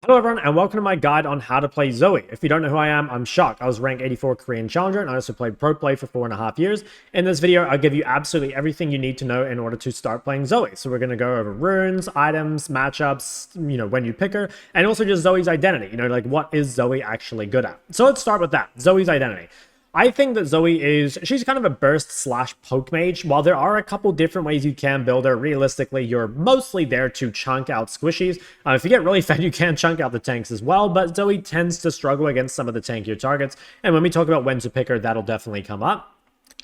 Hello everyone and welcome to my guide on how to play Zoe. If you don't know who I am, I'm Shok. I was rank 84 Korean Challenger and I also played Pro Play for 4.5 years. In this video, I'll give you absolutely everything you need to know in order to start playing Zoe. So we're going to go over runes, items, matchups, when you pick her, and also just Zoe's identity, like what is Zoe actually good at. So let's start with that, Zoe's identity. I think that she's kind of a burst slash poke mage. While there are a couple different ways you can build her, realistically, you're mostly there to chunk out squishies. If you get really fed, you can chunk out the tanks as well, but Zoe tends to struggle against some of the tankier targets. And when we talk about when to pick her, that'll definitely come up.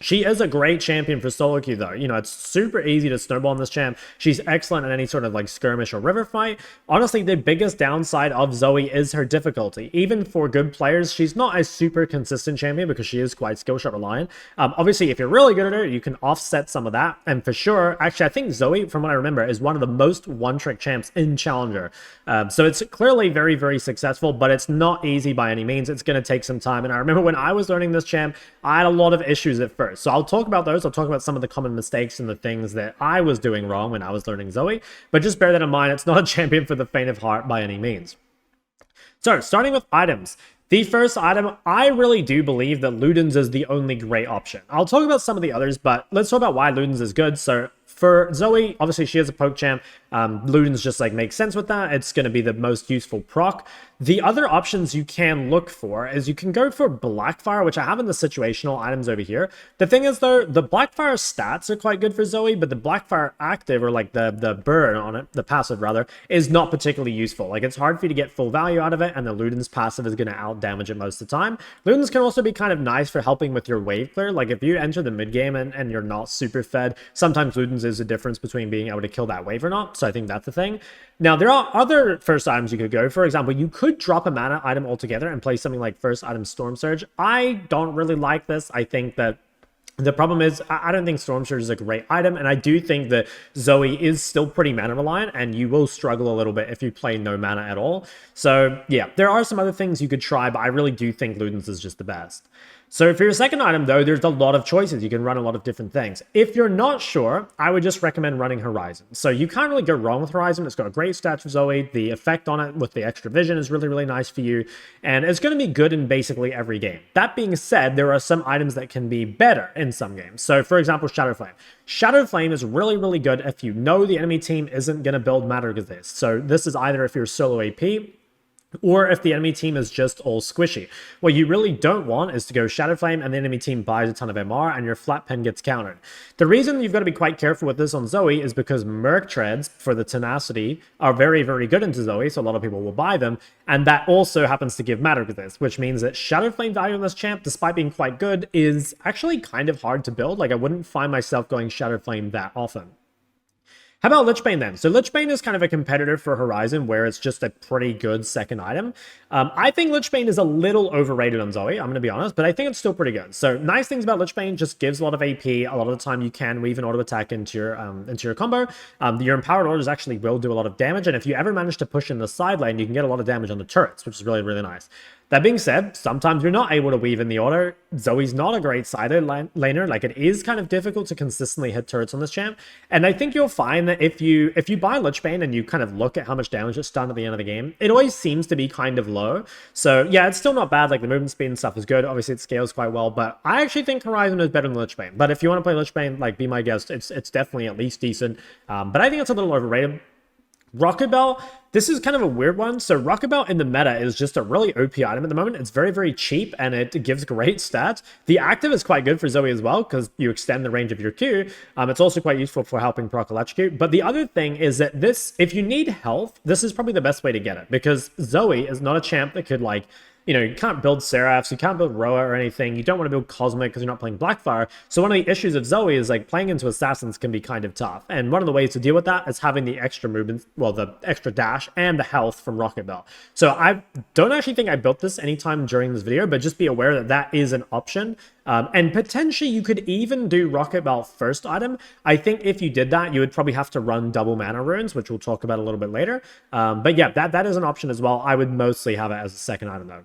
She is a great champion for solo queue, though. It's super easy to snowball in this champ. She's excellent in any sort of skirmish or river fight. Honestly, the biggest downside of Zoe is her difficulty. Even for good players, she's not a super consistent champion because she is quite skill shot reliant. Obviously, if you're really good at her, you can offset some of that. And for sure, actually, I think Zoe, from what I remember, is one of the most one-trick champs in Challenger. So it's clearly very, very successful, but it's not easy by any means. It's going to take some time. And I remember when I was learning this champ, I had a lot of issues at first. So I'll talk about those. I'll talk about some of the common mistakes and the things that I was doing wrong when I was learning Zoe. But just bear that in mind, it's not a champion for the faint of heart by any means. So starting with items. The first item, I really do believe that Ludens is the only great option. I'll talk about some of the others, but let's talk about why Ludens is good. So for Zoe, obviously she is a poke champ. Ludens just makes sense with that. It's going to be the most useful proc. The other options you can look for is you can go for Blackfire, which I have in the situational items over here. The thing is though, the Blackfire stats are quite good for Zoe, but the Blackfire active, or the burn on it, the passive rather, is not particularly useful. It's hard for you to get full value out of it, and the Ludens passive is going to out damage it most of the time. Ludens can also be kind of nice for helping with your wave clear. If you enter the mid game and you're not super fed, sometimes Ludens is the difference between being able to kill that wave or not. So I think that's the thing. Now, there are other first items you could go. For example, you could drop a mana item altogether and play something like first item Storm Surge. I don't really like this. I think that the problem is, I don't think Storm Surge is a great item, and I do think that Zoe is still pretty mana reliant, and you will struggle a little bit if you play no mana at all. So yeah, there are some other things you could try, but I really do think Ludens is just the best. So for your second item, though, there's a lot of choices. You can run a lot of different things. If you're not sure, I would just recommend running Horizon. So you can't really go wrong with Horizon. It's got a great stats for Zoe. The effect on it with the extra vision is really, really nice for you. And it's going to be good in basically every game. That being said, there are some items that can be better in some games. So for example, Shadow Flame. Shadow Flame is really, really good if you know the enemy team isn't going to build Matter Resist. So this is either if you're solo AP, or if the enemy team is just all squishy. What you really don't want is to go Shadow Flame and the enemy team buys a ton of MR and your flat pen gets countered. The reason you've got to be quite careful with this on Zoe is because Merc Treads for the tenacity are very, very good into Zoe, so a lot of people will buy them, and that also happens to give Matter Resist, which means that Shadow Flame value on this champ, despite being quite good, is actually kind of hard to build. I wouldn't find myself going Shadow Flame that often. How about Lichbane then? So Lichbane is kind of a competitor for Horizon where it's just a pretty good second item. I think Lichbane is a little overrated on Zoe, I'm going to be honest, but I think it's still pretty good. So nice things about Lichbane, just gives a lot of AP. A lot of the time you can weave an auto attack into your combo. Your empowered orders actually will do a lot of damage, and if you ever manage to push in the side lane, you can get a lot of damage on the turrets, which is really, really nice. That being said, sometimes you're not able to weave in the order. Zoe's not a great sided laner. It is kind of difficult to consistently hit turrets on this champ. And I think you'll find that if you buy Lichbane and you kind of look at how much damage it's done at the end of the game, it always seems to be kind of low. So yeah, it's still not bad. The movement speed and stuff is good. Obviously, it scales quite well. But I actually think Horizon is better than Lichbane. But if you want to play Lichbane, be my guest. It's definitely at least decent. But I think it's a little overrated. Rocket Bell, this is kind of a weird one. So Rocket Bell in the meta is just a really OP item at the moment. It's very, very cheap and it gives great stats. The active is quite good for Zoe as well because you extend the range of your Q. It's also quite useful for helping proc electrocute. But the other thing is that if you need health, this is probably the best way to get it because Zoe is not a champ that could you can't build Seraphs, you can't build Roa or anything. You don't want to build Cosmic because you're not playing Blackfire. So one of the issues of Zoe is playing into Assassins can be kind of tough. And one of the ways to deal with that is having the extra movement, well, the extra dash and the health from Rocket Bell. So I don't actually think I built this anytime during this video, but just be aware that that is an option. And potentially you could even do Rocket Bell first item. I think if you did that, you would probably have to run double mana runes, which we'll talk about a little bit later. But yeah, that is an option as well. I would mostly have it as a second item though.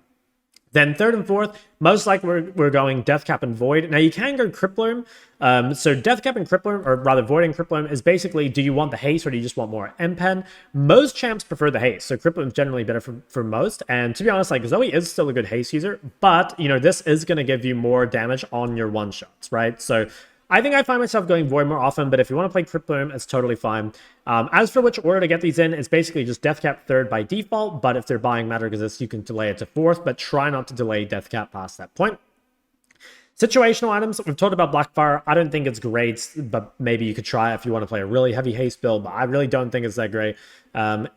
Then third and fourth, most likely we're going Deathcap and Void. Now you can go Crippler. So Deathcap and Crippler, or rather Void and Crippler, is basically, do you want the haste or do you just want more M-Pen? Most champs prefer the haste, so Crippler is generally better for most. And to be honest, like Zoe is still a good haste user, but you know, this is going to give you more damage on your one-shots, right? So I think I find myself going Void more often, but if you want to play Crippler, it's totally fine. As for which order to get these in, it's basically just Deathcap third by default, but if they're buying Matter Resist, you can delay it to fourth, but try not to delay Deathcap past that point. Situational items, we've talked about Blackfire. I don't think it's great, but maybe you could try it if you want to play a really heavy haste build, but I really don't think it's that great.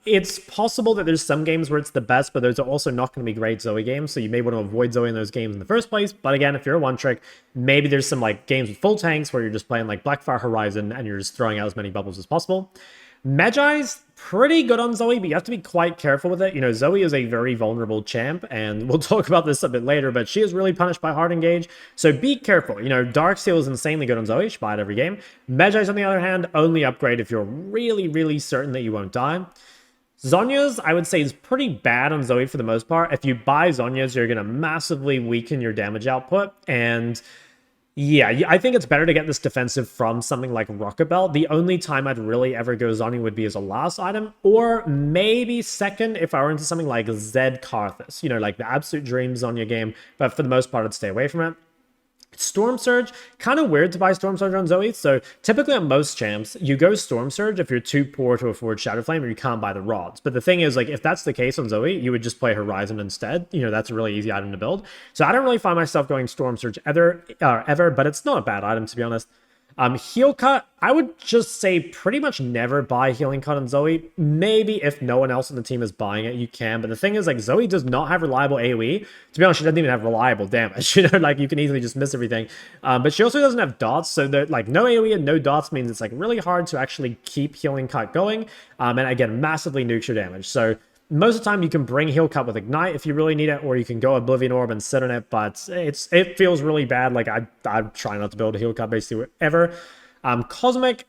It's possible that there's some games where it's the best, but those are also not going to be great Zoe games, so you may want to avoid Zoe in those games in the first place. But again, if you're a one-trick, maybe there's some like games with full tanks where you're just playing like Blackfire Horizon and you're just throwing out as many bubbles as possible. Magi's pretty good on Zoe, but you have to be quite careful with it. You know, Zoe is a very vulnerable champ, and we'll talk about this a bit later, but she is really punished by hard engage, so be careful. You know, Darksteel is insanely good on Zoe. She buy it every game. Magi's, on the other hand, only upgrade if you're really, really certain that you won't die. Zhonya's, I would say, is pretty bad on Zoe for the most part. If you buy Zhonya's, you're going to massively weaken your damage output, and yeah, I think it's better to get this defensive from something like Rockabelle. The only time I'd really ever go Zonya would be as a last item, or maybe second if I were into something like Zed Karthus, you know, like the Absolute Dream Zonya game, but for the most part, I'd stay away from it. Storm Surge, kind of weird to buy Storm Surge on Zoe. So typically on most champs, you go Storm Surge if you're too poor to afford Shadow Flame or you can't buy the rods. But the thing is, like, if that's the case on Zoe, you would just play Horizon instead. You know, that's a really easy item to build. So I don't really find myself going Storm Surge ever, but it's not a bad item, to be honest. Heal Cut, I would just say pretty much never buy Healing Cut on Zoe. Maybe if no one else on the team is buying it, you can. But the thing is, like, Zoe does not have reliable AoE. To be honest, she doesn't even have reliable damage. You know, like, you can easily just miss everything. But she also doesn't have dots, so that, like, no AoE and no dots means it's, like, really hard to actually keep Healing Cut going. And again, massively nukes your damage. So most of the time, you can bring Heal Cut with Ignite if you really need it, or you can go Oblivion Orb and sit on it, but it feels really bad. Like, I try not to build a Heal Cut basically ever. Cosmic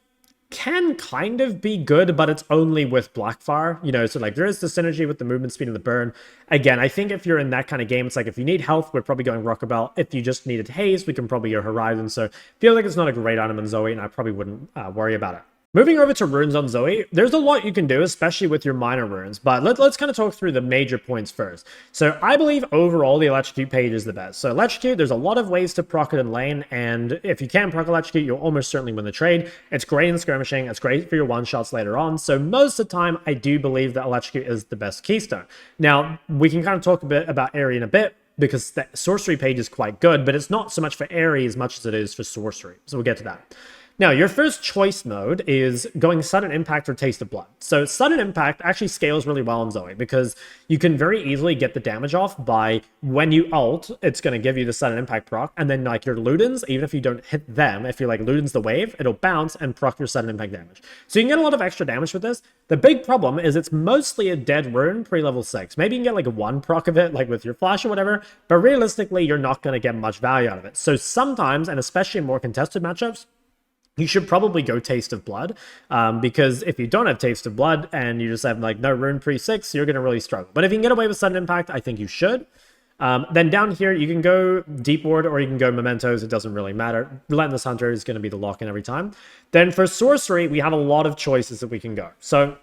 can kind of be good, but it's only with Blackfire, you know, so like there is the synergy with the movement speed and the burn. Again, I think if you're in that kind of game, it's like if you need health, we're probably going Rockabelle. If you just needed haste, we can probably go Horizon. So I feel like it's not a great item in Zoe, and I probably wouldn't worry about it. Moving over to runes on Zoe, there's a lot you can do, especially with your minor runes, but let's kind of talk through the major points first. So I believe overall the Electrocute page is the best. So Electrocute, there's a lot of ways to proc it in lane, and if you can proc Electrocute, you'll almost certainly win the trade. It's great in skirmishing, it's great for your one-shots later on, so most of the time I do believe that Electrocute is the best keystone. Now, we can kind of talk a bit about Ahri in a bit, because the sorcery page is quite good, but it's not so much for Ahri as much as it is for sorcery, so we'll get to that. Now, your first choice mode is going Sudden Impact or Taste of Blood. So Sudden Impact actually scales really well on Zoe because you can very easily get the damage off by when you ult, it's going to give you the Sudden Impact proc, and then like your Ludens, even if you don't hit them, if you like Ludens the wave, it'll bounce and proc your Sudden Impact damage. So you can get a lot of extra damage with this. The big problem is it's mostly a dead rune pre-level 6. Maybe you can get like one proc of it, like with your flash or whatever, but realistically, you're not going to get much value out of it. So sometimes, and especially in more contested matchups, you should probably go Taste of Blood, because if you don't have Taste of Blood and you just have like no rune pre-6, you're going to really struggle. But if you can get away with Sudden Impact, I think you should. Then down here, you can go Deep Ward or you can go Mementos. It doesn't really matter. Relentless Hunter is going to be the lock-in every time. Then for Sorcery, we have a lot of choices that we can go. So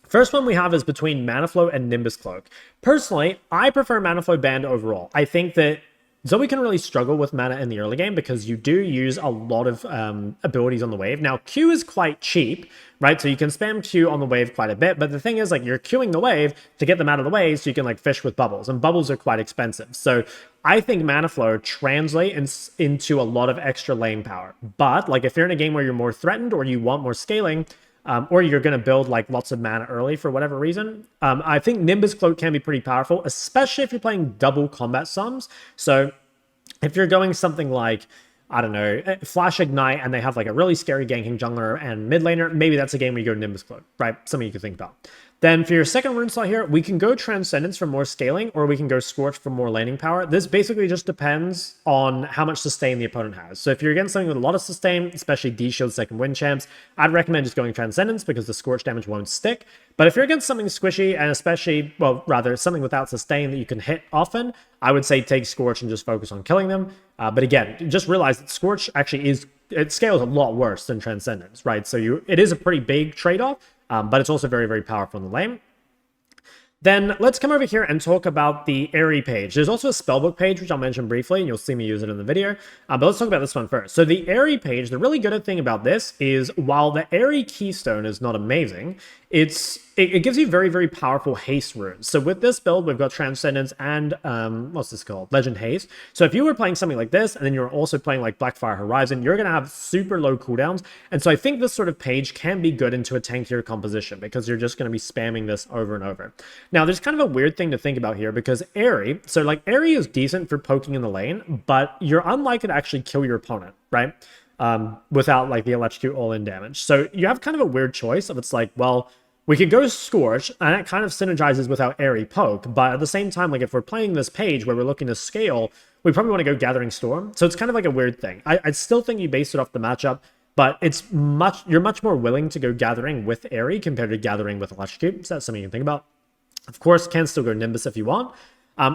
first one we have is between Mana Flow and Nimbus Cloak. Personally, I prefer Mana Flow Band overall. I think that Zoe can really struggle with mana in the early game because you do use a lot of abilities on the wave. Now, Q is quite cheap, right? So you can spam Q on the wave quite a bit, but the thing is, like, you're queuing the wave to get them out of the way so you can, like, fish with bubbles, and bubbles are quite expensive. So I think Mana Flow translates into a lot of extra lane power. But, like, if you're in a game where you're more threatened or you want more scaling, or you're going to build like lots of mana early for whatever reason, I think Nimbus Cloak can be pretty powerful, especially if you're playing double combat sums. So if you're going something like, I don't know, Flash Ignite, and they have like a really scary ganking jungler and mid laner, maybe that's a game where you go Nimbus Cloak, right? Something you could think about. Then for your second rune slot here, we can go Transcendence for more scaling, or we can go Scorch for more laning power. This basically just depends on how much sustain the opponent has. So if you're against something with a lot of sustain, especially D-Shield second wind champs, I'd recommend just going Transcendence because the Scorch damage won't stick. But if you're against something squishy, and especially, well, rather something without sustain that you can hit often, I would say take Scorch and just focus on killing them. But again, just realize that Scorch actually it scales a lot worse than Transcendence, right? So it is a pretty big trade-off. But it's also very, very powerful in the lane. Then let's come over here and talk about the Ahri page. There's also a spellbook page, which I'll mention briefly, and you'll see me use it in the video. But let's talk about this one first. So the Ahri page, the really good thing about this is while the Ahri keystone is not amazing, it gives you very, very powerful haste runes. So with this build, we've got Transcendence and, what's this called? Legend Haste. So if you were playing something like this, and then you're also playing like Blackfire Horizon, you're going to have super low cooldowns. And so I think this sort of page can be good into a tankier composition because you're just going to be spamming this over and over. Now, there's kind of a weird thing to think about here because Ahri, so like Ahri is decent for poking in the lane, but you're unlikely to actually kill your opponent, right? Without like the electrocute all-in damage. So you have kind of a weird choice of it's like, well, we could go Scorch, and that kind of synergizes with our Ahri poke, but at the same time, like if we're playing this page where we're looking to scale, we probably want to go Gathering Storm. So it's kind of like a weird thing. I still think you base it off the matchup, but you're much more willing to go Gathering with Ahri compared to Gathering with Electrocute. So that's something you can think about. Of course, can still go Nimbus if you want.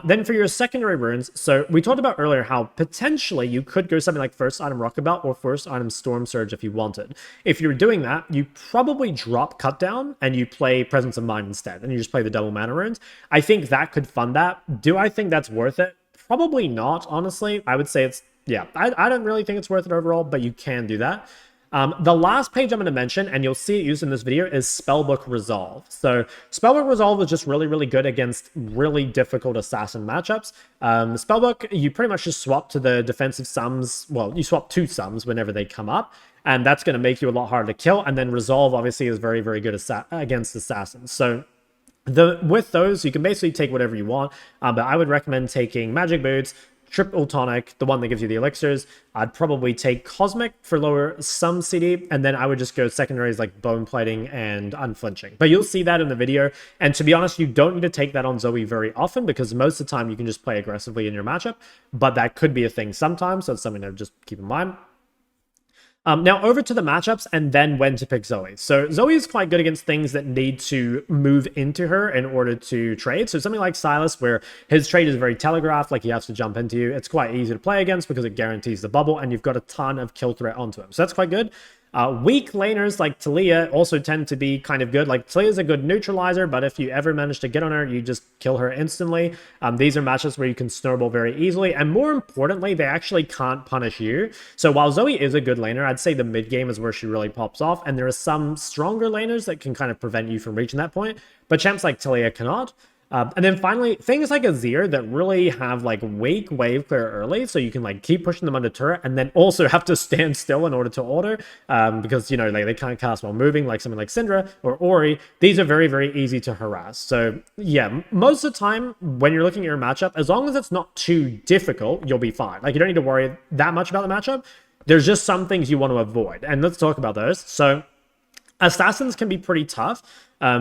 Then for your secondary runes, so we talked about earlier how potentially you could go something like first item Rocket Belt or first item Storm Surge if you wanted. If you're doing that, you probably drop Cut Down and you play Presence of Mind instead, and you just play the double mana runes. I think that could fund that. Do I think that's worth it? Probably not, honestly. I would say it's, yeah, I don't really think it's worth it overall, but you can do that. The last page I'm going to mention, and you'll see it used in this video, is Spellbook Resolve. So Spellbook Resolve is just really, really good against really difficult assassin matchups. Spellbook, you pretty much just swap to the defensive sums. Well, you swap 2 sums whenever they come up, and that's going to make you a lot harder to kill. And then Resolve, obviously, is very, very good against assassins. So with those, you can basically take whatever you want, but I would recommend taking Magic Boots, Triple Tonic, the one that gives you the elixirs. I'd probably take Cosmic for lower some CD, and then I would just go secondaries like Bone Plating and Unflinching. But you'll see that in the video, and to be honest, you don't need to take that on Zoe very often because most of the time you can just play aggressively in your matchup, but that could be a thing sometimes, so it's something to just keep in mind. Now over to the matchups and then when to pick Zoe. So Zoe is quite good against things that need to move into her in order to trade. So something like Sylas, where his trade is very telegraphed, like he has to jump into you, it's quite easy to play against because it guarantees the bubble and you've got a ton of kill threat onto him. So that's quite good. Weak laners like Taliyah also tend to be kind of good. Like Taliyah is a good neutralizer, but if you ever manage to get on her, you just kill her instantly. These are matches where you can snowball very easily, and more importantly, they actually can't punish you. So while Zoe is a good laner, I'd say the mid game is where she really pops off, and there are some stronger laners that can kind of prevent you from reaching that point, but champs like Taliyah cannot. And then finally, things like Azir that really have like wave clear early, so you can like keep pushing them under turret and then also have to stand still in order to order, because, you know, like they can't cast while moving, like something like Syndra or Ori. These are very, very easy to harass. So yeah, most of the time when you're looking at your matchup, as long as it's not too difficult, you'll be fine. Like you don't need to worry that much about the matchup. There's just some things you want to avoid, and let's talk about those. So assassins can be pretty tough.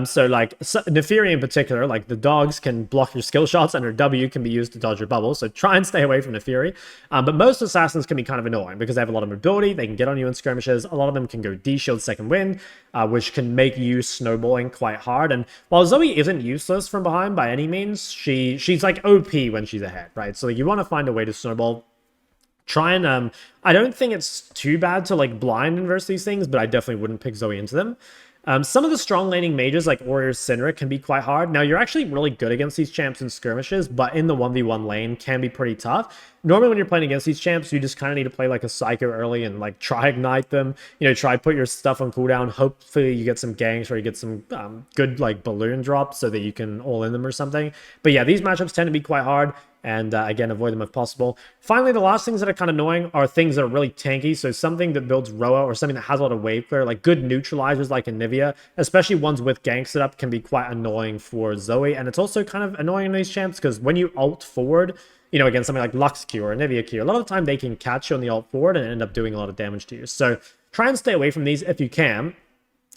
So like Neferi in particular, like the dogs can block your skill shots and her W can be used to dodge your bubbles. So try and stay away from Neferi. But most assassins can be kind of annoying because they have a lot of mobility. They can get on you in skirmishes. A lot of them can go D-Shield second wind, which can make you snowballing quite hard. And while Zoe isn't useless from behind by any means, she's like OP when she's ahead, right? So you want to find a way to snowball. Try and, I don't think it's too bad to like blind inverse these things, but I definitely wouldn't pick Zoe into them. Some of the strong laning mages like Warrior Syndra can be quite hard. Now, you're actually really good against these champs in skirmishes, but in the 1v1 lane can be pretty tough. Normally, when you're playing against these champs, you just kind of need to play like a Psycho early and like try ignite them. You know, try put your stuff on cooldown. Hopefully, you get some ganks or you get some good like balloon drops so that you can all in them or something. But yeah, these matchups tend to be quite hard. And again, avoid them if possible. Finally, the last things that are kind of annoying are things that are really tanky. So something that builds Roa or something that has a lot of wave clear, like good neutralizers like Anivia, especially ones with gank set up, can be quite annoying for Zoe. And it's also kind of annoying in these champs because when you ult forward, you know, against something like Lux Q or Anivia Q, a lot of the time they can catch you on the ult forward and end up doing a lot of damage to you. So try and stay away from these if you can.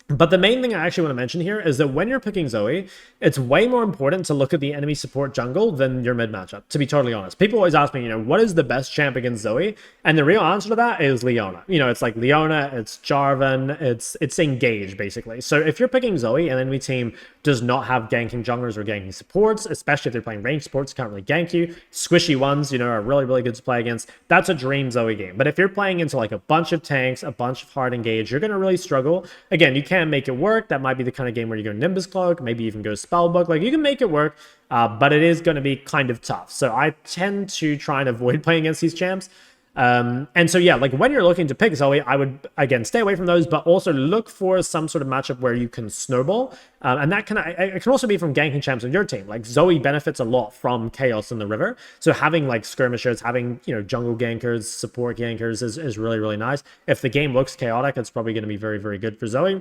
But the main thing I actually want to mention here is that when you're picking Zoe, it's way more important to look at the enemy support jungle than your mid matchup, to be totally honest. People always ask me, you know, what is the best champ against Zoe? And the real answer to that is Leona. You know, it's like Leona, it's Jarvan, it's Engage, basically. So if you're picking Zoe and the enemy team does not have ganking junglers or ganking supports, especially if they're playing ranged supports, can't really gank you. Squishy ones, you know, are really, really good to play against. That's a dream Zoe game. But if you're playing into like a bunch of tanks, a bunch of hard engage, you're going to really struggle. Again, you can make it work. That might be the kind of game where you go Nimbus Cloak, maybe even go Spellbook. Like, you can make it work, but it is going to be kind of tough. So I tend to try and avoid playing against these champs. And so, yeah, like when you're looking to pick Zoe, I would, again, stay away from those, but also look for some sort of matchup where you can snowball. And that it can also be from ganking champs on your team. Like, Zoe benefits a lot from chaos in the river. So having like skirmishers, having, you know, jungle gankers, support gankers is really, really nice. If the game looks chaotic, it's probably going to be very, very good for Zoe.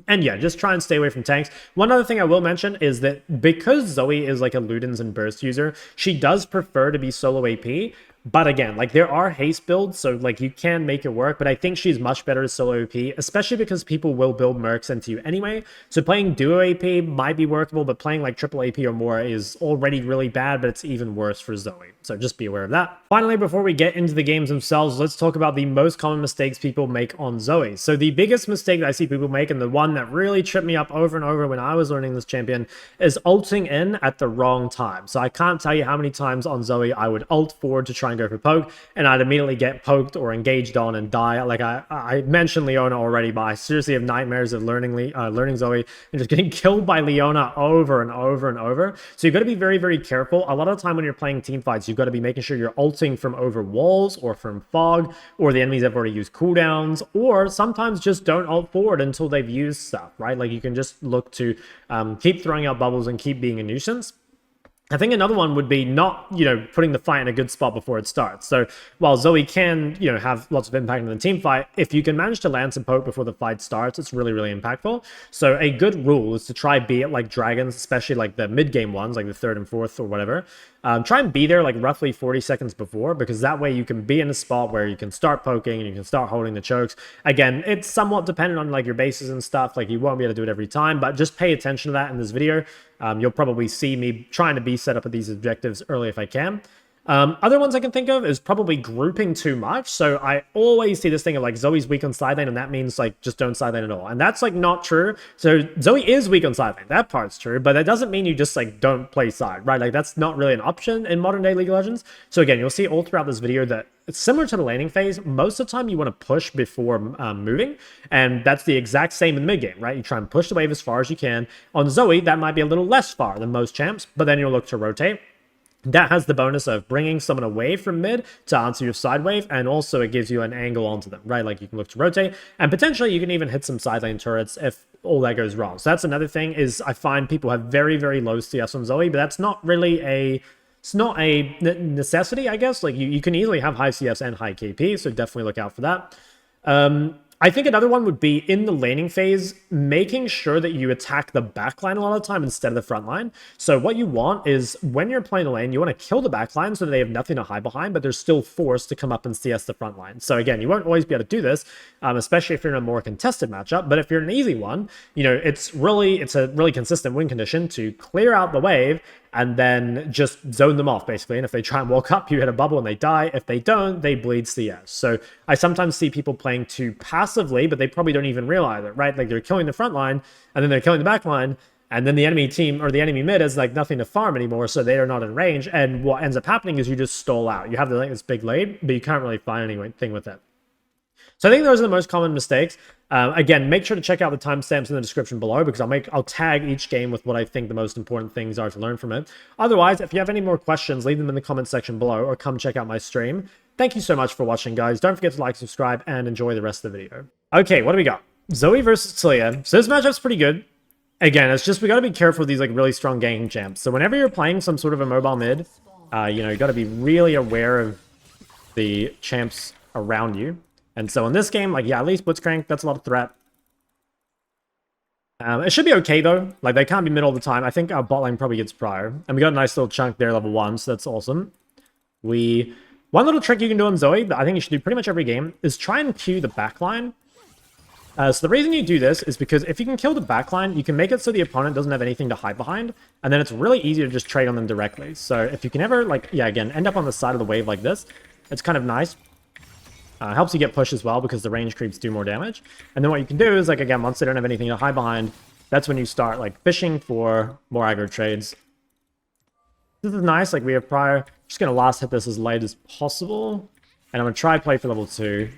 And yeah, just try and stay away from tanks. One other thing I will mention is that because Zoe is like a Ludens and Burst user, she does prefer to be solo AP. But again, like, there are haste builds, so like you can make it work, but I think she's much better as solo AP, especially because people will build mercs into you anyway. So playing duo AP might be workable, but playing like triple AP or more is already really bad, but it's even worse for Zoe. So just be aware of that. Finally, before we get into the games themselves, let's talk about the most common mistakes people make on Zoe. So the biggest mistake that I see people make, and the one that really tripped me up over and over when I was learning this champion, is ulting in at the wrong time. So I can't tell you how many times on Zoe I would ult forward to try and go for poke, and I'd immediately get poked or engaged on and die. Like, I mentioned Leona already, but I seriously have nightmares of learning Zoe and just getting killed by Leona over and over and over. So you've got to be very, very careful. A lot of the time when you're playing team fights, you've got to be making sure you're ulting from over walls or from fog, or the enemies have already used cooldowns, or sometimes just don't ult forward until they've used stuff, right? Like, you can just look to keep throwing out bubbles and keep being a nuisance. I think another one would be not, you know, putting the fight in a good spot before it starts. So while Zoe can, you know, have lots of impact in the team fight, if you can manage to land some poke before the fight starts, it's really, really impactful. So a good rule is to try be it like dragons, especially like the mid-game ones, like the 3rd and 4th or whatever. Try and be there like roughly 40 seconds before, because that way you can be in a spot where you can start poking and you can start holding the chokes. Again, it's somewhat dependent on like your bases and stuff. Like, you won't be able to do it every time, but just pay attention to that in this video. You'll probably see me trying to be set up at these objectives early if I can. Other ones I can think of is probably grouping too much. So I always see this thing of like Zoe's weak on side lane, and that means like just don't side lane at all. And that's like not true. So Zoe is weak on side lane. That part's true, but that doesn't mean you just like don't play side, right? Like, that's not really an option in modern day League of Legends. So again, you'll see all throughout this video that it's similar to the laning phase. Most of the time you want to push before moving, and that's the exact same in the mid game, right? You try and push the wave as far as you can. On Zoe, that might be a little less far than most champs, but then you'll look to rotate. That has the bonus of bringing someone away from mid to answer your side wave, and also it gives you an angle onto them, right? Like, you can look to rotate, and potentially you can even hit some side lane turrets if all that goes wrong. So that's another thing, is I find people have very, very low CS on Zoe, but that's not really it's not a necessity, I guess. Like, you can easily have high CS and high KP, so definitely look out for that. I think another one would be in the laning phase, making sure that you attack the backline a lot of the time instead of the front line. So what you want is, when you're playing a lane, you want to kill the backline so that they have nothing to hide behind, but they're still forced to come up and CS the front line. So again, you won't always be able to do this, especially if you're in a more contested matchup. But if you're in an easy one, you know, it's a really consistent win condition to clear out the wave and then just zone them off, basically. And if they try and walk up, you hit a bubble and they die. If they don't, they bleed CS. So I sometimes see people playing too passively, but they probably don't even realize it, right? Like, they're killing the front line, and then they're killing the back line, and then the enemy team or the enemy mid is like nothing to farm anymore, so they are not in range. And what ends up happening is you just stall out. You have this big lead, but you can't really find anything with it. So I think those are the most common mistakes. Again, make sure to check out the timestamps in the description below, because I'll tag each game with what I think the most important things are to learn from it. Otherwise, if you have any more questions, leave them in the comment section below, or come check out my stream. Thank you so much for watching, guys. Don't forget to like, subscribe, and enjoy the rest of the video. Okay, what do we got? Zoe versus Taliyah. So this matchup's pretty good. Again, it's just, we got to be careful with these like really strong ganking champs. So whenever you're playing some sort of a mobile mid, you know, you got to be really aware of the champs around you. And so in this game, like, yeah, at least Blitzcrank, that's a lot of threat. It should be okay, though. Like, they can't be mid all the time. I think our bot lane probably gets prior. And we got a nice little chunk there, level 1, so that's awesome. One little trick you can do on Zoe that I think you should do pretty much every game is try and queue the back line So the reason you do this is because if you can kill the backline, you can make it so the opponent doesn't have anything to hide behind, and then it's really easy to just trade on them directly. So if you can ever, like, yeah, again, end up on the side of the wave like this, it's kind of nice. Helps you get push as well because the range creeps do more damage. And then what you can do is, like, again, once they don't have anything to hide behind, that's when you start, like, fishing for more aggro trades. This is nice, like, we have prior. Just going to last hit this as late as possible. And I'm going to try play for level 2.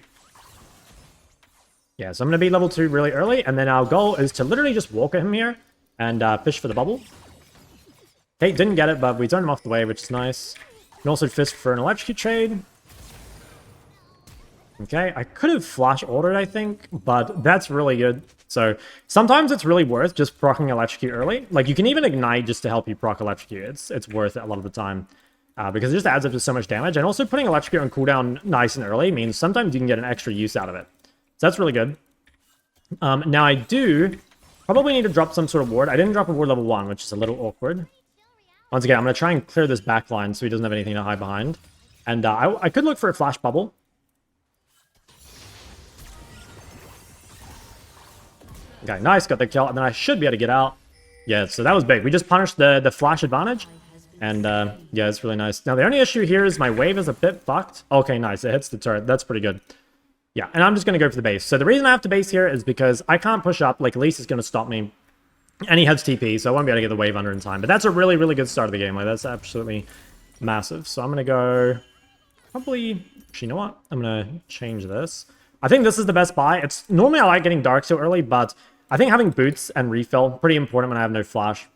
Yeah, so I'm going to be level 2 really early, and then our goal is to literally just walk at him here and fish for the bubble. Okay, didn't get it, but we turned him off the way, which is nice. You can also fish for an electrocute trade. Okay, I could have flash ordered, I think, but that's really good. So sometimes it's really worth just proccing electrocute early. Like, you can even ignite just to help you proc electrocute. It's worth it a lot of the time. Because it just adds up to so much damage. And also putting electrocute on cooldown nice and early means sometimes you can get an extra use out of it. So that's really good. Now I do probably need to drop some sort of ward. I didn't drop a ward level 1, which is a little awkward. Once again, I'm going to try and clear this back line so he doesn't have anything to hide behind. And I could look for a flash bubble. Okay, nice, got the kill, and then I should be able to get out. Yeah, so that was big. We just punished the flash advantage, and yeah, it's really nice. Now, the only issue here is my wave is a bit fucked. Okay, nice, it hits the turret. That's pretty good. Yeah, and I'm just going to go for the base. So the reason I have to base here is because I can't push up. Like, Elise is going to stop me, and he has TP, so I won't be able to get the wave under in time. But that's a really, really good start of the game. Like, that's absolutely massive. So I'm going to go probably... Actually, you know what? I'm going to change this. I think this is the best buy. It's normally I like getting dark so early, but I think having boots and refill pretty important when I have no flash.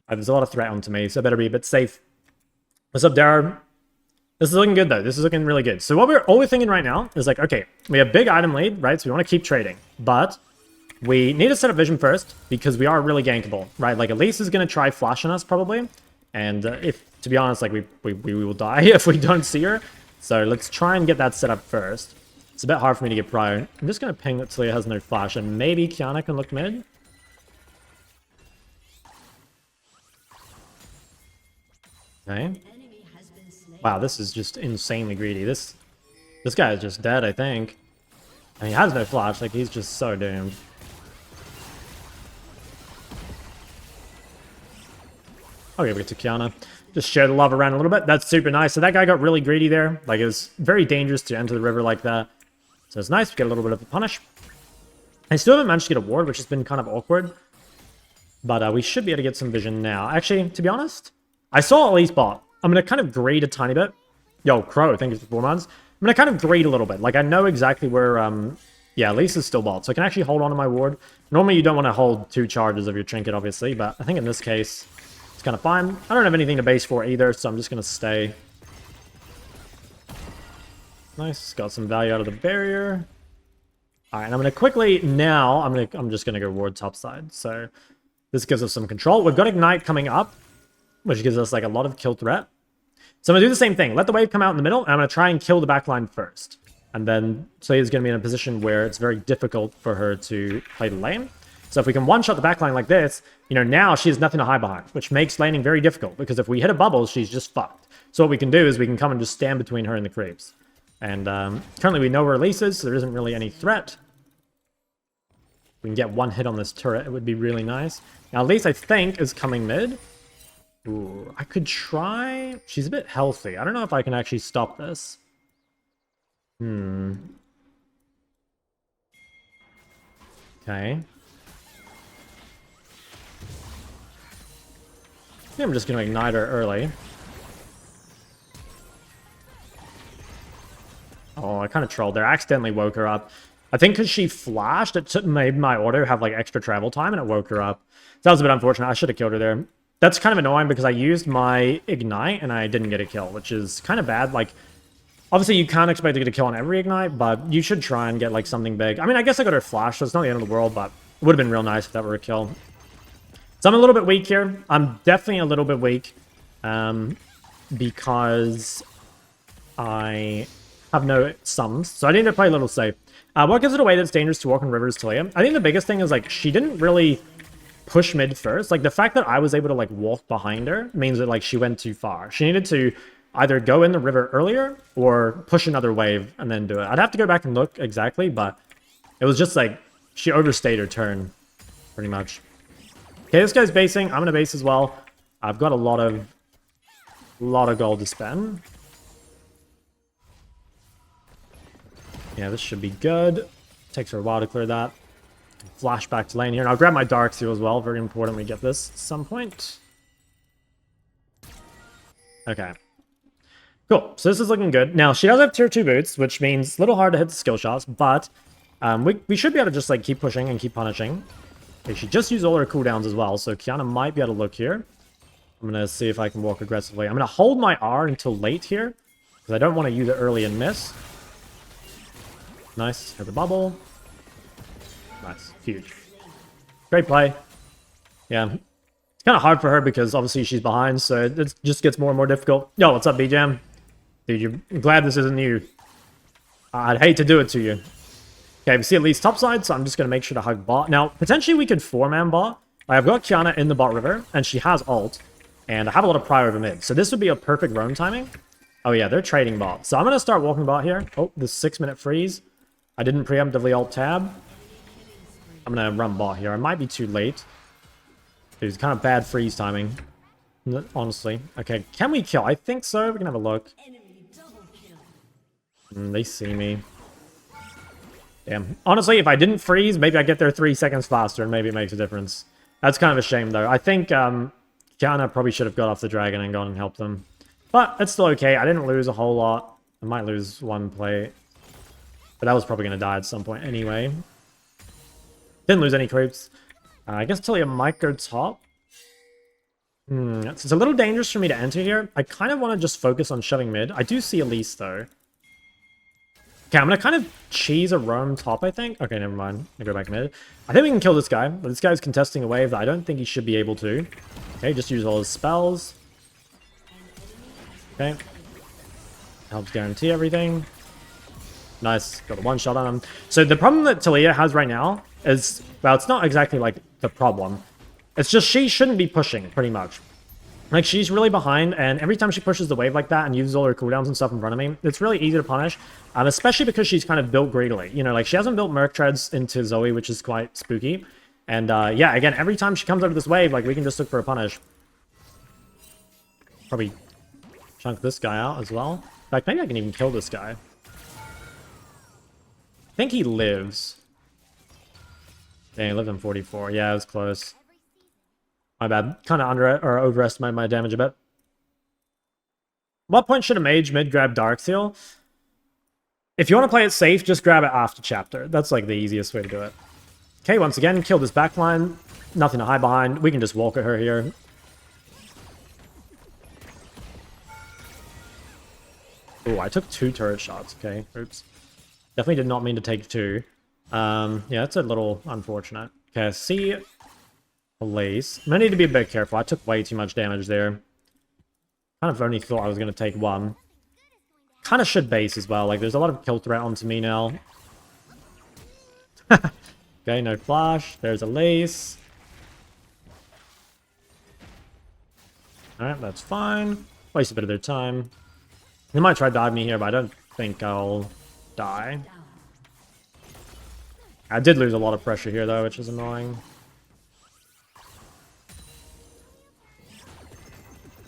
There's a lot of threat onto me, so I better be a bit safe. What's up, Darren? This is looking good though. This is looking really good. So all we're thinking right now is like, okay, we have big item lead, right? So we want to keep trading, but we need to set up vision first because we are really gankable, right? Like Elise is going to try flashing us probably, and if to be honest, like we will die if we don't see her. So let's try and get that set up first. It's a bit hard for me to get prior. I'm just going to ping that Taliyah has no flash, and maybe Kiana can look mid. Okay. Wow, this is just insanely greedy. This guy is just dead, I think. And he has no flash, like he's just so doomed. I'll give it to Kiana. Just share the love around a little bit. That's super nice. So that guy got really greedy there. Like, it was very dangerous to enter the river like that. So it's nice. We get a little bit of a punish. I still haven't managed to get a ward, which has been kind of awkward. But we should be able to get some vision now. Actually, to be honest, I saw Elise bot. I'm going to kind of greed a tiny bit. Yo, Crow, thank you for 4 months. I'm going to kind of greed a little bit. Like, I know exactly where... yeah, Elise is still bot, so I can actually hold on to my ward. Normally, you don't want to hold 2 charges of your trinket, obviously. But I think in this case... kind of fine. I don't have anything to base for either, so I'm just going to stay. Nice. Got some value out of the barrier. Alright, and I'm going to quickly... Now, I'm just going to go ward topside. So, this gives us some control. We've got Ignite coming up, which gives us, like, a lot of kill threat. So, I'm going to do the same thing. Let the wave come out in the middle, and I'm going to try and kill the backline first. And then, Taliyah's going to be in a position where it's very difficult for her to play the lane. So if we can one-shot the backline like this, you know, now she has nothing to hide behind, which makes laning very difficult, because if we hit a bubble, she's just fucked. So what we can do is we can come and just stand between her and the creeps. And currently we know where Elise is, so there isn't really any threat. If we can get one hit on this turret, it would be really nice. Now Elise, I think, is coming mid. Ooh, I could try... She's a bit healthy. I don't know if I can actually stop this. Okay. I think I'm just going to ignite her early. Oh, I kind of trolled there. I accidentally woke her up. I think because she flashed, it made my auto have like extra travel time and it woke her up. So that was a bit unfortunate. I should have killed her there. That's kind of annoying because I used my ignite and I didn't get a kill, which is kind of bad. Like, obviously you can't expect to get a kill on every ignite, but you should try and get like something big. I mean, I guess I got her flash, so it's not the end of the world, but it would have been real nice if that were a kill. So I'm a little bit weak here. I'm definitely a little bit weak because I have no sums. So I need to play a little safe. What gives it away that's dangerous to walk on rivers, Taliyah? I think the biggest thing is, like, she didn't really push mid first. Like, the fact that I was able to, like, walk behind her means that, like, she went too far. She needed to either go in the river earlier or push another wave and then do it. I'd have to go back and look exactly, but it was just, like, She overstayed her turn, pretty much. Okay, this guy's basing. I'm gonna base as well. I've got a lot of gold to spend. Yeah, this should be good. Takes her a while to clear that. Flash back to lane here. And I'll grab my Dark Seal as well. Very important we get this at some point. Okay. Cool. So this is looking good. Now, she does have tier 2 boots, which means it's a little hard to hit the skill shots, but we should be able to just like keep pushing and keep punishing. Okay, she just used all her cooldowns as well, so Kiana might be able to look here. I'm going to see if I can walk aggressively. I'm going to hold my R until late here, because I don't want to use it early and miss. Nice. Hit the bubble. Nice. Huge. Great play. Yeah. It's kind of hard for her because obviously she's behind, so it just gets more and more difficult. Yo, what's up, B-Jam? Dude, I'm glad this isn't you. I'd hate to do it to you. Okay, we see at least top side, so I'm just going to make sure to hug bot. Now, potentially we could 4-man bot. I've got Kiana in the bot river, and she has ult. And I have a lot of prio over mid. So this would be a perfect roam timing. Oh yeah, they're trading bot. So I'm going to start walking bot here. Oh, this 6-minute freeze. I didn't preemptively alt tab. I'm going to run bot here. I might be too late. It's kind of bad freeze timing, honestly. Okay, can we kill? I think so. We can have a look. They see me. Damn. Honestly, if I didn't freeze, maybe I get there 3 seconds faster and maybe it makes a difference. That's kind of a shame, though. I think Kiana probably should have got off the dragon and gone and helped them. But it's still okay. I didn't lose a whole lot. I might lose one play. But that was probably going to die at some point anyway. Didn't lose any creeps. I guess Taliyah might go top. It's a little dangerous for me to enter here. I kind of want to just focus on shoving mid. I do see Elise, though. Okay, I'm going to kind of cheese a roam top, I think. Okay, never mind. I go back mid. I think we can kill this guy. But this guy's contesting a wave that I don't think he should be able to. Okay, just use all his spells. Okay. Helps guarantee everything. Nice. Got a one-shot on him. So the problem that Taliyah has right now is... Well, it's not exactly, like, the problem. It's just she shouldn't be pushing, pretty much. Like, she's really behind, and every time she pushes the wave like that and uses all her cooldowns and stuff in front of me, it's really easy to punish, especially because she's kind of built greedily. You know, like, she hasn't built Merc Treads into Zoe, which is quite spooky. And, yeah, again, every time she comes over this wave, like, we can just look for a punish. Probably chunk this guy out as well. In fact, maybe I can even kill this guy. I think he lives. Dang, he lived in 44. Yeah, it was close. My bad. Kind of overestimated my damage a bit. What point should a mage mid grab Dark Seal? If you want to play it safe, just grab it after chapter. That's like the easiest way to do it. Okay, once again, kill this backline. Nothing to hide behind. We can just walk at her here. Oh, I took 2 turret shots. Okay, oops. Definitely did not mean to take 2. Yeah, that's a little unfortunate. Okay, see Elise. I need to be a bit careful. I took way too much damage there. Kind of only thought I was going to take 1. Kind of should base as well. Like, there's a lot of kill threat onto me now. Okay, no flash. There's Elise. Alright, that's fine. Waste a bit of their time. They might try to dive me here, but I don't think I'll die. I did lose a lot of pressure here, though, which is annoying.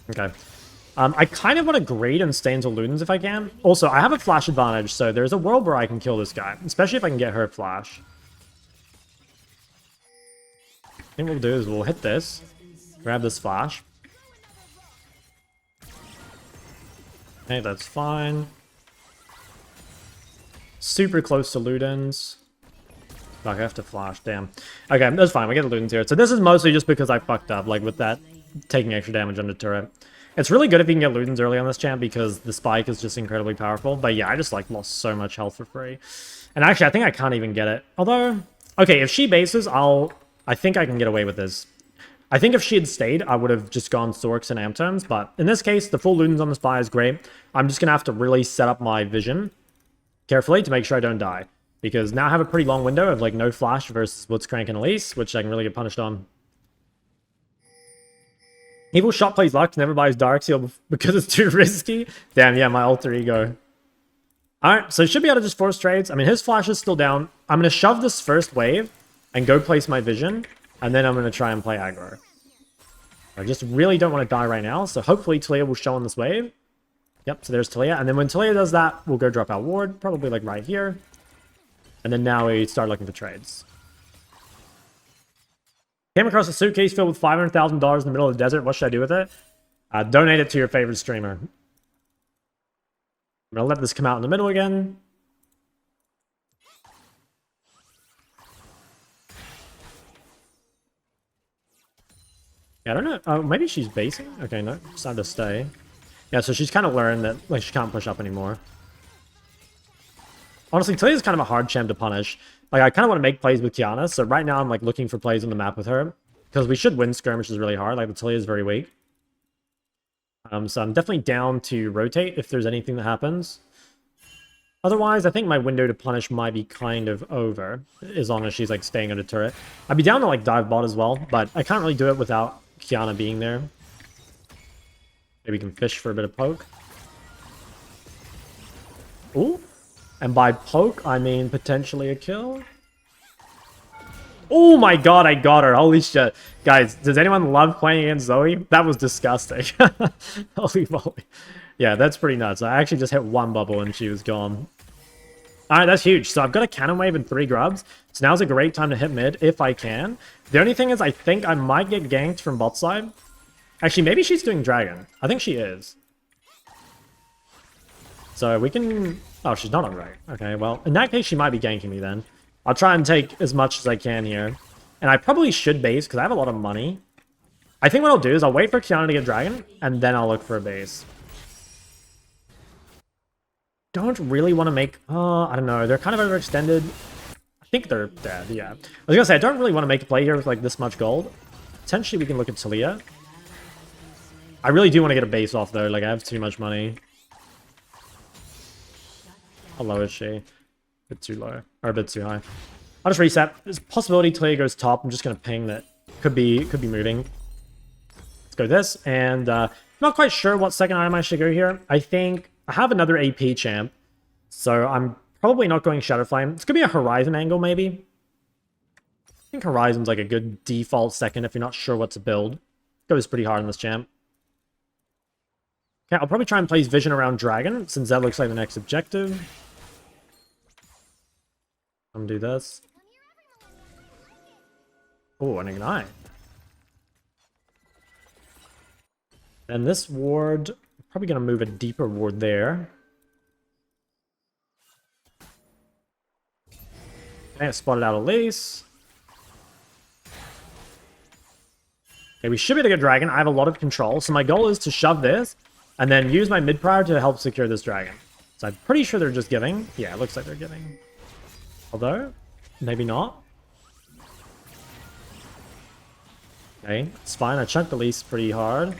Okay. I kind of want to greed and stay into Ludens if I can. Also, I have a flash advantage, so there's a world where I can kill this guy. Especially if I can get her flash. I think what we'll do is we'll hit this. Grab this flash. Okay, that's fine. Super close to Ludens. Fuck, I have to flash, damn. Okay, that's fine, we get the Ludens here. So this is mostly just because I fucked up, like, with that taking extra damage on the turret. It's really good if you can get Ludens early on this champ because the spike is just incredibly powerful. But yeah, I just, like, lost so much health for free. And actually, I think I can't even get it. Although, okay, if she bases, I think I can get away with this. I think if she had stayed, I would have just gone Storks and Amp terms. But in this case, the full Ludens on the spy is great. I'm just going to have to really set up my vision carefully to make sure I don't die. Because now I have a pretty long window of, like, no flash versus Blitzcrank and Elise, which I can really get punished on. Evil Shot plays Lux, never buys Dark Seal because it's too risky. Damn, yeah, my alter ego. Alright, so should be able to just force trades. I mean, his flash is still down. I'm going to shove this first wave and go place my vision. And then I'm going to try and play aggro. I just really don't want to die right now. So hopefully Taliyah will show on this wave. Yep, so there's Taliyah. And then when Taliyah does that, we'll go drop our ward. Probably like right here. And then now we start looking for trades. Came across a suitcase filled with $500,000 in the middle of the desert. What should I do with it? Donate it to your favorite streamer. I'm going to let this come out in the middle again. Yeah, I don't know. Oh, maybe she's basing? Okay, no. Decided to stay. Yeah, so she's kind of learned that like she can't push up anymore. Honestly, Taliyah's kind of a hard champ to punish. Like, I kind of want to make plays with Kiana, so right now I'm like looking for plays on the map with her. Because we should win skirmishes really hard. Like, the Taliyah is very weak. So I'm definitely down to rotate if there's anything that happens. Otherwise, I think my window to punish might be kind of over, as long as she's like staying under turret. I'd be down to like dive bot as well, but I can't really do it without Kiana being there. Maybe we can fish for a bit of poke. Ooh. And by poke, I mean potentially a kill. Oh my god, I got her. Holy shit. Guys, does anyone love playing against Zoe? That was disgusting. Holy moly. Yeah, that's pretty nuts. I actually just hit one bubble and she was gone. Alright, that's huge. So I've got a cannon wave and 3 grubs. So now's a great time to hit mid, if I can. The only thing is, I think I might get ganked from bot side. Actually, maybe she's doing dragon. I think she is. So we can... Oh, she's not on right. Okay, well, in that case, she might be ganking me then. I'll try and take as much as I can here. And I probably should base, because I have a lot of money. I think what I'll do is I'll wait for Kiana to get dragon, and then I'll look for a base. Don't really want to make... I don't know. They're kind of overextended. I think they're dead, yeah. I was going to say, I don't really want to make a play here with like this much gold. Potentially, we can look at Taliyah. I really do want to get a base off, though. Like, I have too much money. How low is she? A bit too low. Or a bit too high. I'll just reset. There's a possibility Taliyah goes top. I'm just going to ping that. Could be moving. Let's go this. And not quite sure what second item I should go here. I think I have another AP champ. So I'm probably not going Shadow Flame. It's going to be a Horizon angle, maybe. I think Horizon's like a good default second if you're not sure what to build. Goes pretty hard on this champ. Okay, I'll probably try and place Vision around Dragon, since that looks like the next objective. I'm gonna do this. Oh, an Ignite. And this ward, probably gonna move a deeper ward there. Okay, I spotted out a lace. Okay, we should be able to get Dragon. I have a lot of control, so my goal is to shove this, and then use my mid prior to help secure this dragon. So I'm pretty sure they're just giving. Yeah, it looks like they're giving. Although, maybe not. Okay, it's fine. I chunked the lease pretty hard.